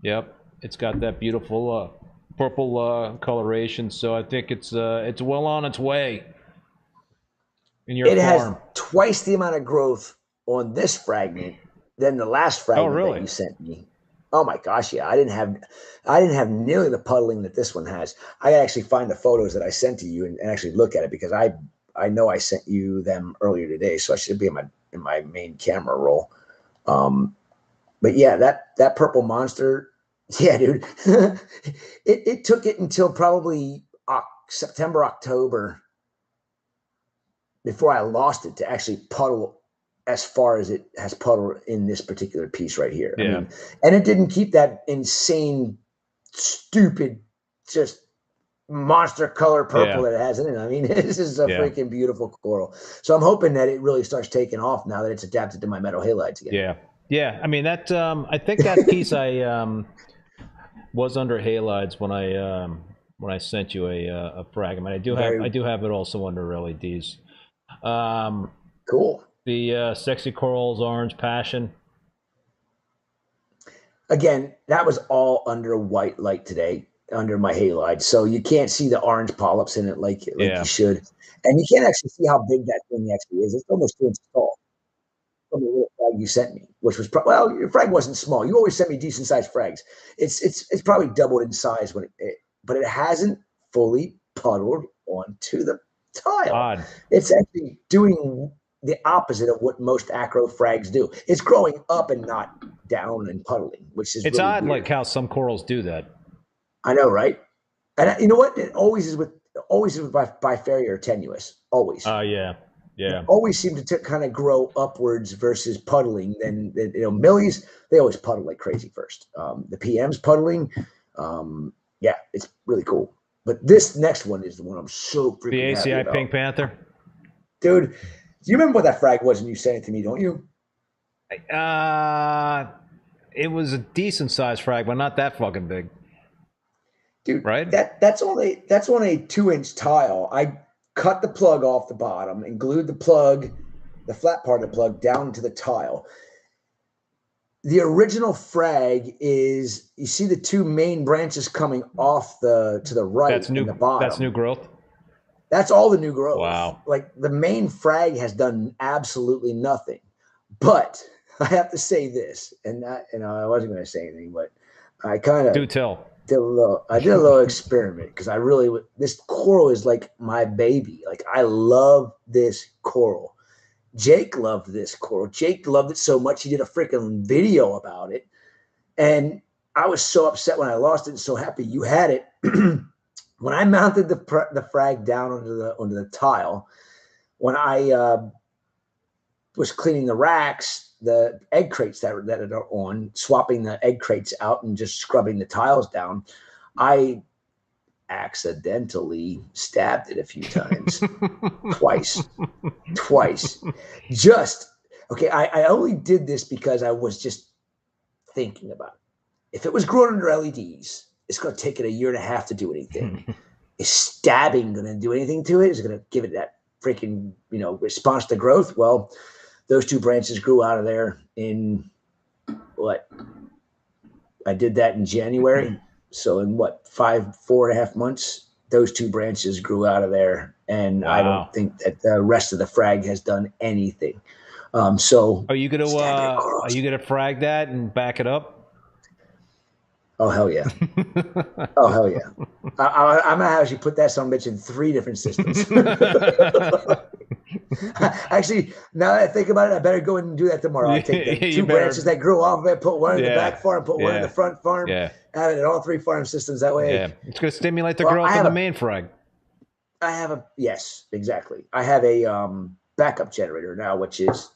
S2: Yep. It's got that beautiful purple coloration. So I think it's well on its way in your farm.
S3: It has twice the amount of growth on this fragment than the last fragment that you sent me. Oh my gosh, yeah. I didn't have nearly the puddling that this one has. I gotta actually find the photos that I sent to you and actually look at it, because I know I sent you them earlier today, so I should be in my main camera roll. But yeah, that Purple Monster, yeah, dude. it took it until probably September, October before I lost it to actually puddle as far as it has puddled in this particular piece right here.
S2: Yeah.
S3: I mean, and it didn't keep that insane, stupid, just monster color purple that it has in it. I mean, this is a freaking beautiful coral. So I'm hoping that it really starts taking off now that it's adapted to my metal halides again.
S2: Yeah. Yeah. I mean, that I think that piece I was under halides when I sent you a fragment. I do have it also under LEDs.
S3: Cool.
S2: The Sexy Corals Orange Passion.
S3: Again, that was all under white light today. under my halide, so you can't see the orange polyps in it like
S2: Yeah.
S3: you should, and you can't actually see how big that thing actually is. It's almost 2 inches tall from the little frag you sent me, which was well, your frag wasn't small. You always sent me decent sized frags. It's probably doubled in size but it hasn't fully puddled onto the tile.
S2: Odd.
S3: It's actually doing the opposite of what most acro frags do. It's growing up and not down and puddling, which is
S2: It's
S3: really
S2: odd,
S3: weird.
S2: like how some corals do that.
S3: I know, right? And you know what? It always is with bifaria or tenuous. Always.
S2: Yeah.
S3: Always seem to kind of grow upwards versus puddling. Then millies, they always puddle like crazy first. The PM's puddling. Yeah, it's really cool. But this next one is the one I'm so freaking
S2: The
S3: happy
S2: ACI
S3: about.
S2: Pink Panther.
S3: Dude, do you remember what that frag was when you sent it to me? Don't you?
S2: It was a decent sized frag, but not that fucking big.
S3: Dude,
S2: right?
S3: That's on a 2-inch tile. I cut the plug off the bottom and glued the flat part of the plug down to the tile. The original frag is, you see the two main branches coming off to the right.
S2: That's new.
S3: And the bottom.
S2: That's new growth.
S3: That's all the new growth.
S2: Wow.
S3: Like the main frag has done absolutely nothing. But I have to say this, and I wasn't going to say anything, but I kind of
S2: do tell.
S3: did a little experiment because this coral is like my baby. Like I love this coral. Jake loved this coral. Jake loved it so much he did a freaking video about it, and I was so upset when I lost it and so happy you had it. When I mounted the frag down onto the tile, when I was cleaning the racks, the egg crates that are on, swapping the egg crates out and just scrubbing the tiles down, I accidentally stabbed it a few times. twice. Just okay. I only did this because I was just thinking about it. If it was grown under LEDs, it's going to take it 1.5 years to do anything. Is stabbing going to do anything to it? Is it going to give it that freaking response to growth? Well, those two branches grew out of there in what? I did that in January. So in 4.5 months, those two branches grew out of there. And
S2: wow.
S3: I don't think that the rest of the frag has done anything. So
S2: are you gonna frag that and back it up?
S3: Oh hell yeah! Oh hell yeah! I'm gonna actually put that son of a bitch in 3 different systems. Actually, now that I think about it, I better go and do that tomorrow. I'll take the 2 branches that grew off of it, put one in the back farm, put one in the front farm, have it in all 3 farm systems. That way,
S2: it's going to stimulate the growth of the main frag.
S3: Yes, exactly. I have a backup generator now, which is,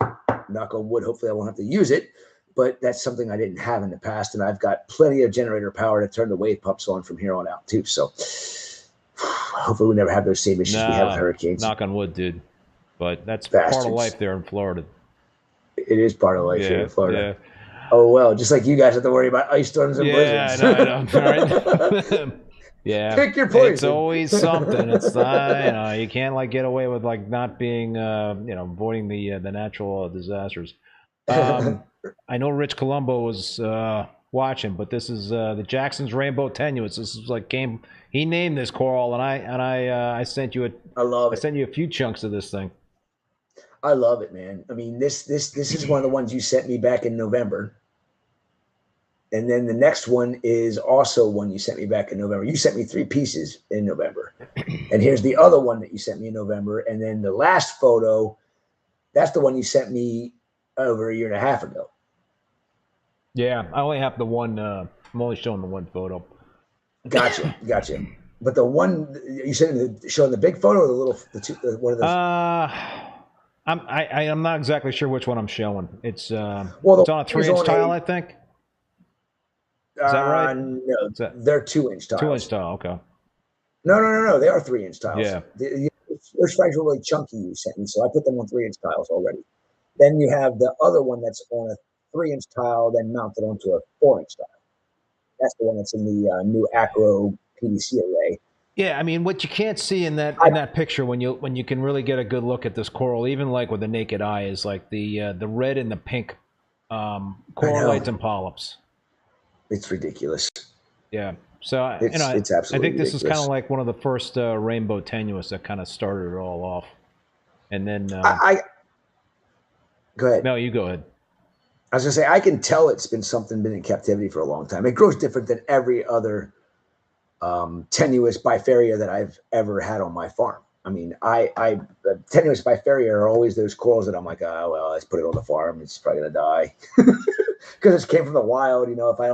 S3: knock on wood, hopefully I won't have to use it, but that's something I didn't have in the past, and I've got plenty of generator power to turn the wave pumps on from here on out too. So hopefully we never have those same issues we have with hurricanes.
S2: Knock on wood, dude. But that's part of life there in Florida.
S3: It is part of life here in Florida. Yeah. Oh, well, just like you guys have to worry about ice storms and blizzards.
S2: I know. Right? Yeah.
S3: Pick your poison.
S2: It's always something. It's not, you can't get away with not being, avoiding the natural disasters. I know Rich Colombo was watching, but this is the Jackson's Rainbow Tenuous. This is he named this coral, and I sent you I sent you a few chunks of this thing.
S3: I love it, man. I mean, this is one of the ones you sent me back in November. And then the next one is also one you sent me back in November. You sent me 3 pieces in November. And here's the other one that you sent me in November. And then the last photo, that's the one you sent me over 1.5 years ago.
S2: Yeah, I only have the one. I'm only showing the one photo.
S3: Gotcha. But the one you sent me showing the big photo or one of those?
S2: I'm not exactly sure which one I'm showing. It's it's on a 3-inch tile, I think. Is that right?
S3: No, they're 2-inch tiles.
S2: 2-inch tile, okay.
S3: No. They are 3-inch tiles.
S2: Yeah.
S3: Those frags were really chunky you sent me, so I put them on 3-inch tiles already. Then you have the other one that's on a 3-inch tile, then mounted onto a 4-inch tile. That's the one that's in the new Acro PVC array.
S2: Yeah, I mean, what you can't see in that picture when you can really get a good look at this coral, even with the naked eye, is the red and the pink corallites and polyps.
S3: It's ridiculous.
S2: Yeah, So
S3: It's
S2: I
S3: absolutely
S2: think this is kind
S3: ridiculous.
S2: of like one of the first rainbow tenuous that kind of started it all off. And then
S3: I go ahead.
S2: no, you go ahead.
S3: I was gonna say I can tell it's been in captivity for a long time. It grows different than every other tenuous bifaria that I've ever had on my farm. I mean, tenuous bifaria are always those corals that I'm like, oh well, let's put it on the farm. It's probably gonna die because it came from the wild. You know, if I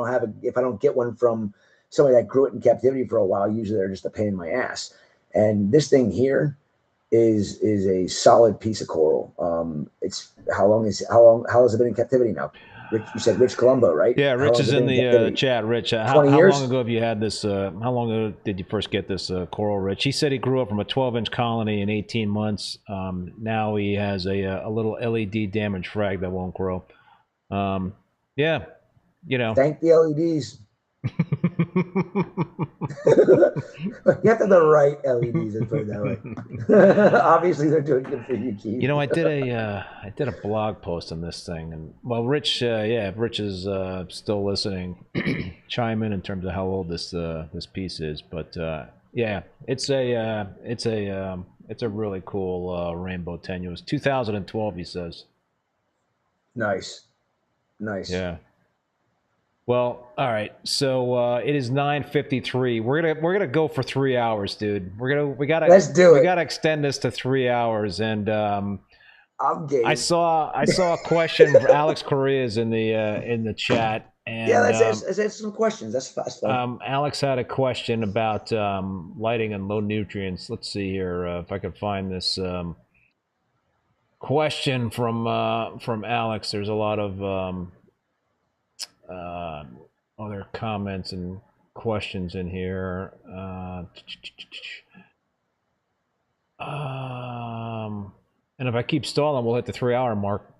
S3: don't get one from somebody that grew it in captivity for a while, usually they're just a pain in my ass. And this thing here is a solid piece of coral. It's how has it been in captivity now? Rich, you said Rich Colombo, right?
S2: Yeah,
S3: How
S2: Rich
S3: long has
S2: is
S3: it
S2: in
S3: been
S2: the
S3: captivity?
S2: chat. Rich,
S3: 20
S2: how
S3: years?
S2: long ago have you had this? How long ago did you first get this coral, Rich? He said he grew up from a 12-inch colony in 18 months. Now he has a little LED damaged frag that won't grow. Yeah, you know.
S3: Thank the LEDs. You have to have the right LEDs, let's put it that way. Obviously, they're doing good for you, Keith.
S2: You know, I did a blog post on this thing, and well, Rich, if Rich is still listening, chime in terms of how old this piece is. But yeah, it's a really cool rainbow tenuous. 2012, he says.
S3: Nice.
S2: Yeah. Well, all right. So it is 9:53. We're gonna go for 3 hours, dude.
S3: Let's do it.
S2: We gotta extend this to 3 hours. And
S3: I'm game.
S2: I saw a question. Alex Correa's in the chat. And,
S3: yeah, let's answer some questions. That's fun.
S2: Alex had a question about lighting and low nutrients. Let's see here if I can find this question from Alex. There's a lot of other comments and questions in here. And if I keep stalling, we'll hit the 3-hour mark.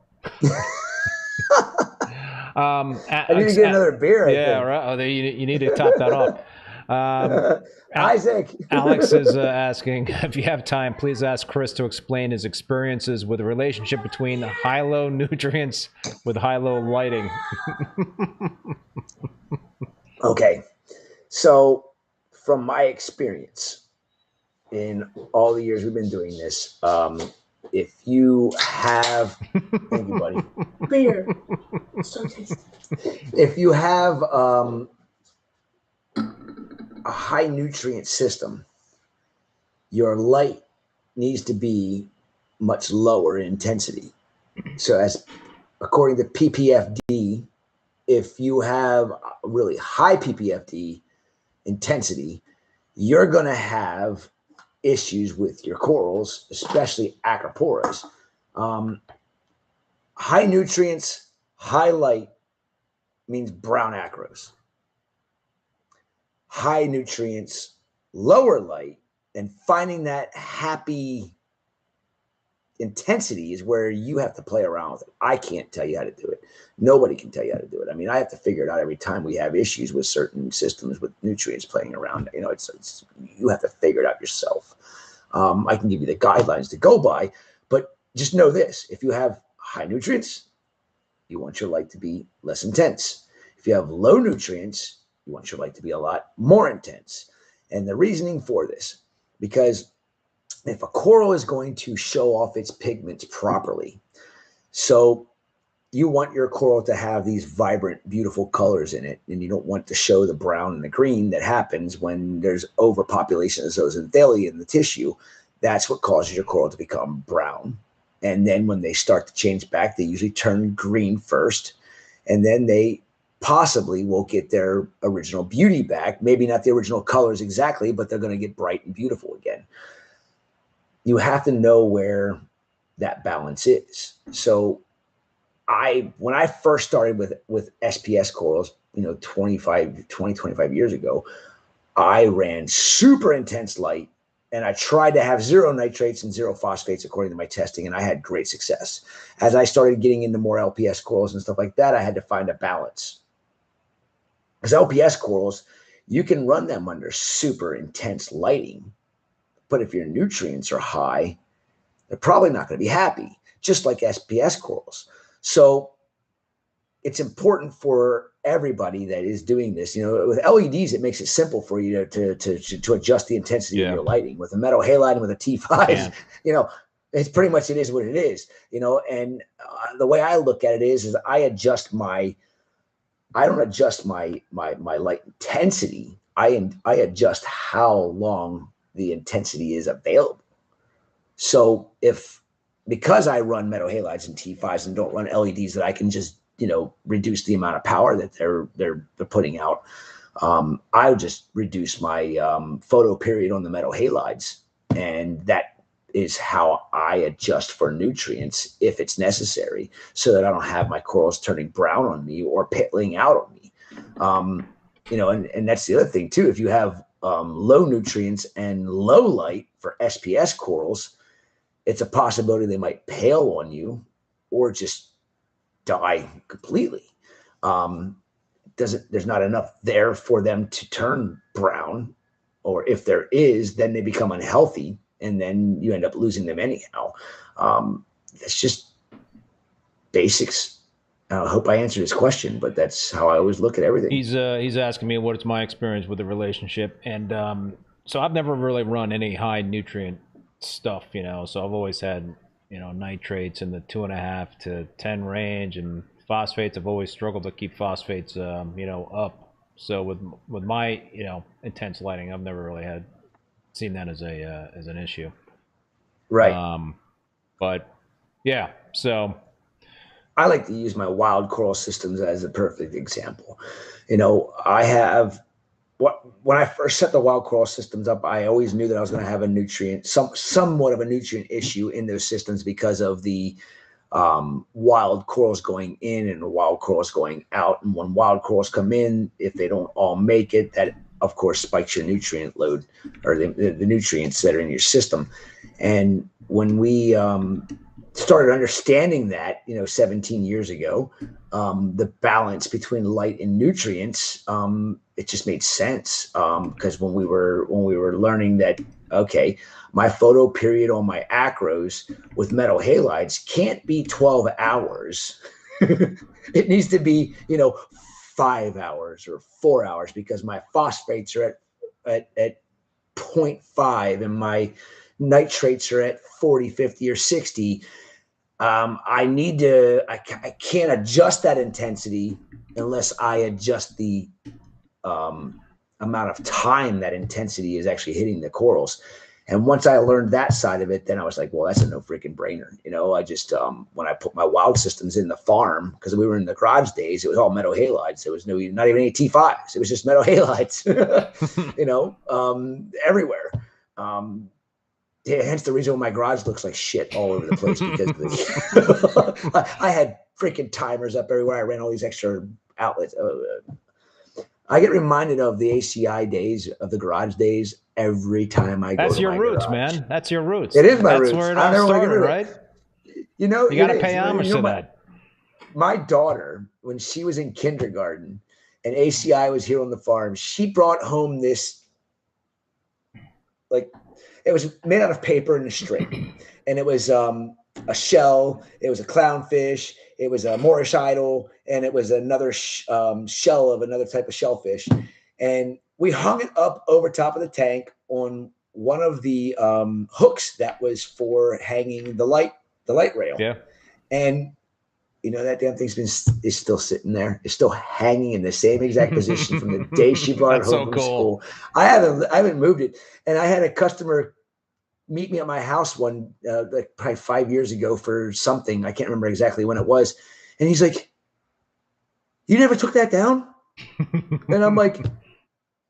S3: I need to get another beer.
S2: Yeah, right. Oh, you need to top that off.
S3: Isaac.
S2: Alex is asking, if you have time, please ask Chris to explain his experiences with the relationship between high-low nutrients with high-low lighting.
S3: Okay. So from my experience in all the years we've been doing this, if you have, thank you, buddy.
S4: Beer. So tasty.
S3: If you have a high nutrient system, your light needs to be much lower in intensity. So as according to PPFD, if you have really high PPFD intensity, you're going to have issues with your corals, especially acroporas. High nutrients, high light means brown acros. High nutrients, lower light, and finding that happy intensity is where you have to play around with it. I can't tell you how to do it. Nobody can tell you how to do it. I mean, I have to figure it out every time we have issues with certain systems with nutrients playing around. You know, it's you have to figure it out yourself. I can give you the guidelines to go by, but just know this: if you have high nutrients, you want your light to be less intense. If you have low nutrients, you want your light to be a lot more intense. And the reasoning for this, because if a coral is going to show off its pigments properly, so you want your coral to have these vibrant, beautiful colors in it, and you don't want to show the brown and the green that happens when there's overpopulation of zooxanthellae in the tissue. That's what causes your coral to become brown. And then when they start to change back, they usually turn green first, and then they possibly will get their original beauty back. Maybe not the original colors exactly, but they're going to get bright and beautiful again. You have to know where that balance is. So when I first started with SPS corals, 25 years ago, I ran super intense light, and I tried to have 0 nitrates and 0 phosphates according to my testing, and I had great success. As I started getting into more LPS corals and stuff like that, I had to find a balance. Because LPS corals, you can run them under super intense lighting, but if your nutrients are high, they're probably not going to be happy, just like SPS corals. So it's important for everybody that is doing this. With LEDs, it makes it simple for you to adjust the intensity of your lighting. With a metal halide and with a T5, it's pretty much, it is what it is. And the way I look at it is I don't adjust my light intensity. I adjust how long the intensity is available. So because I run metal halides and T5s and don't run LEDs, that I can just reduce the amount of power that they're putting out. I'll just reduce my photo period on the metal halides, and that is how I adjust for nutrients if it's necessary, so that I don't have my corals turning brown on me or pittling out on me. And that's the other thing too. If you have low nutrients and low light for SPS corals, it's a possibility they might pale on you or just die completely. There's not enough there for them to turn brown, or if there is, then they become unhealthy, and then you end up losing them anyhow. That's just basics. I hope I answered his question, but that's how I always look at everything.
S2: He's asking me what's my experience with the relationship, and so I've never really run any high nutrient stuff, so I've always had nitrates in the 2.5 to 10 range, and phosphates. I've always struggled to keep phosphates up. So with my intense lighting, I've never really seen that as an issue.
S3: Right.
S2: But yeah, so
S3: I like to use my wild coral systems as a perfect example. I have when I first set the wild coral systems up, I always knew that I was going to have a nutrient, somewhat of a nutrient issue in those systems because of the wild corals going in and the wild corals going out. And when wild corals come in, if they don't all make it, that of course spikes your nutrient load, or the nutrients that are in your system. And when we started understanding that, 17 years ago, the balance between light and nutrients, it just made sense. Because when we were learning that, okay, my photo period on my acros with metal halides can't be 12 hours. It needs to be, 5 hours or 4 hours, because my phosphates are at 0.5 and my nitrates are at 40, 50, or 60. I can't adjust that intensity unless I adjust the amount of time that intensity is actually hitting the corals. And once I learned that side of it, then I was like, well, that's a no freaking brainer. I just, when I put my wild systems in the farm, because we were in the garage days, it was all metal halides. There was not even any T5s. It was just metal halides, everywhere. Hence the reason why my garage looks like shit all over the place, because I had freaking timers up everywhere. I ran all these extra outlets. I get reminded of the ACI days, of the garage days, every time I go to my garage.
S2: That's your roots, man. That's your roots.
S3: It is my roots.
S2: That's where it all started, right?
S3: You
S2: got to pay homage to that.
S3: My daughter, when she was in kindergarten and ACI was here on the farm, she brought home this, it was made out of paper and a string. And it was a shell. It was a clownfish. It was a Moorish idol. And it was another shell of another type of shellfish. And we hung it up over top of the tank on one of the hooks that was for hanging the light rail. Yeah. And that damn thing's is still sitting there. It's still hanging in the same exact position from the day she brought it home from school. I haven't moved it. And I had a customer meet me at my house probably 5 years ago for something. I can't remember exactly when it was. And he's like, "You never took that down?" And I'm like,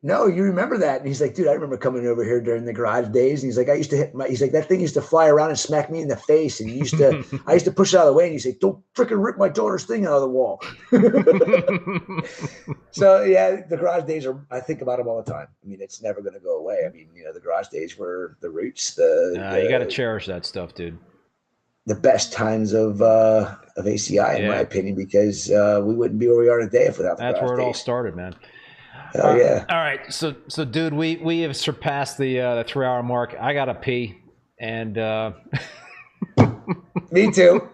S3: "No, you remember that?" And he's like, "Dude, I remember coming over here during the garage days." And he's like, he's like, "That thing used to fly around and smack me in the face. And I used to push it out of the way." And he's like, "Don't freaking rip my daughter's thing out of the wall." So yeah, the garage days I think about them all the time. I mean, it's never going to go away. I mean, the garage days were the roots. You
S2: got to cherish that stuff, dude.
S3: The best times of ACI, in my opinion, because we wouldn't be where we are today if without the garage days.
S2: That's where it all started, man.
S3: Oh yeah.
S2: All right. So dude, we have surpassed the 3-hour mark. I gotta pee, and
S3: me too.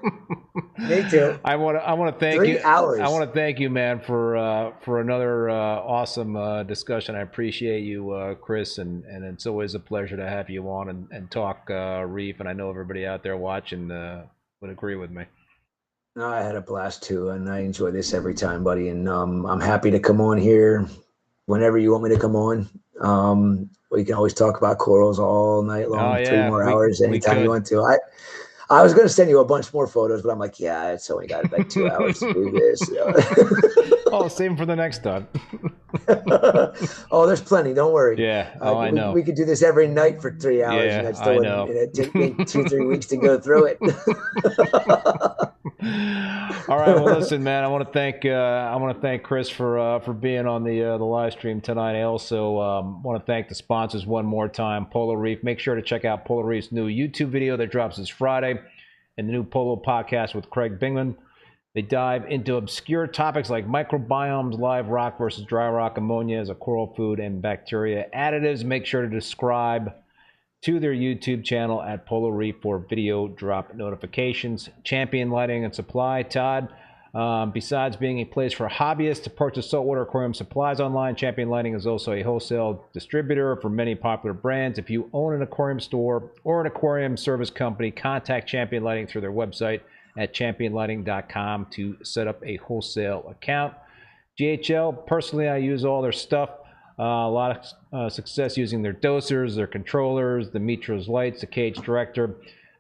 S3: Me too.
S2: I want to thank
S3: 3
S2: you.
S3: hours.
S2: I want to thank you, man, for another awesome discussion. I appreciate you, Chris, and it's always a pleasure to have you on and talk reef. And I know everybody out there watching would agree with me.
S3: No, I had a blast too, and I enjoy this every time, buddy. And I'm happy to come on here whenever you want me to come on. We can always talk about corals all night long,
S2: Oh, yeah,
S3: 3 more hours, anytime you
S2: could.
S3: want to. I was going to send you a bunch more photos, but I'm like, yeah, it's only got like 2 hours to do this. You know?
S2: Oh, save them for the next time.
S3: Oh, there's plenty. Don't worry.
S2: Yeah. Oh, I know.
S3: We could do this every night for 3 hours.
S2: Yeah,
S3: and I'd
S2: I
S3: still
S2: know.
S3: it'd take me 2-3 weeks to go through it.
S2: All right. Well, listen, man. I want to thank Chris for being on the live stream tonight. I also want to thank the sponsors one more time. Polo Reef. Make sure to check out Polo Reef's new YouTube video that drops this Friday, and the new Polo podcast with Craig Bingman. They dive into obscure topics like microbiomes, live rock versus dry rock, ammonia as a coral food, and bacteria additives. Make sure to subscribe to their YouTube channel at Polo Reef for video drop notifications. Champion Lighting and Supply. Todd, besides being a place for hobbyists to purchase saltwater aquarium supplies online, Champion Lighting is also a wholesale distributor for many popular brands. If you own an aquarium store or an aquarium service company, contact Champion Lighting through their website at championlighting.com to set up a wholesale account. GHL, personally, I use all their stuff. A lot of success using their dosers, their controllers, the Mitras lights, the Cage Director.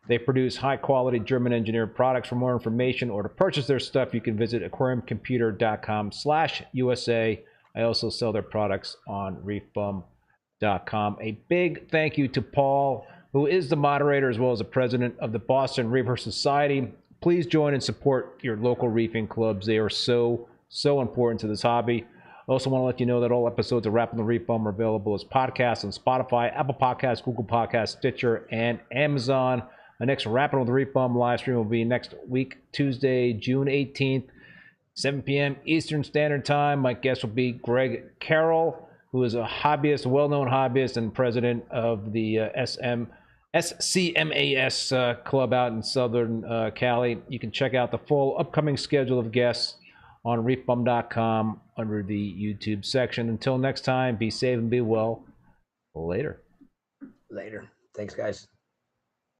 S2: They produce high-quality German-engineered products. For more information or to purchase their stuff, you can visit aquariumcomputer.com/USA. I also sell their products on reefbum.com. A big thank you to Paul, who is the moderator as well as the president of the Boston Reefer Society. Please join and support your local reefing clubs. They are so important to this hobby. I also want to let you know that all episodes of Rappin With ReefBum are available as podcasts on Spotify, Apple Podcasts, Google Podcasts, Stitcher, and Amazon. The next Rappin With ReefBum live stream will be next week, Tuesday, June 18th, 7 p.m. Eastern Standard Time. My guest will be Greg Carroll, who is a hobbyist, a well-known hobbyist and president of the SCMAS club out in Southern Cali. You can check out the full upcoming schedule of guests on reefbum.com under the YouTube section. Until next time, be safe and be well. Later.
S3: Later. Thanks, guys.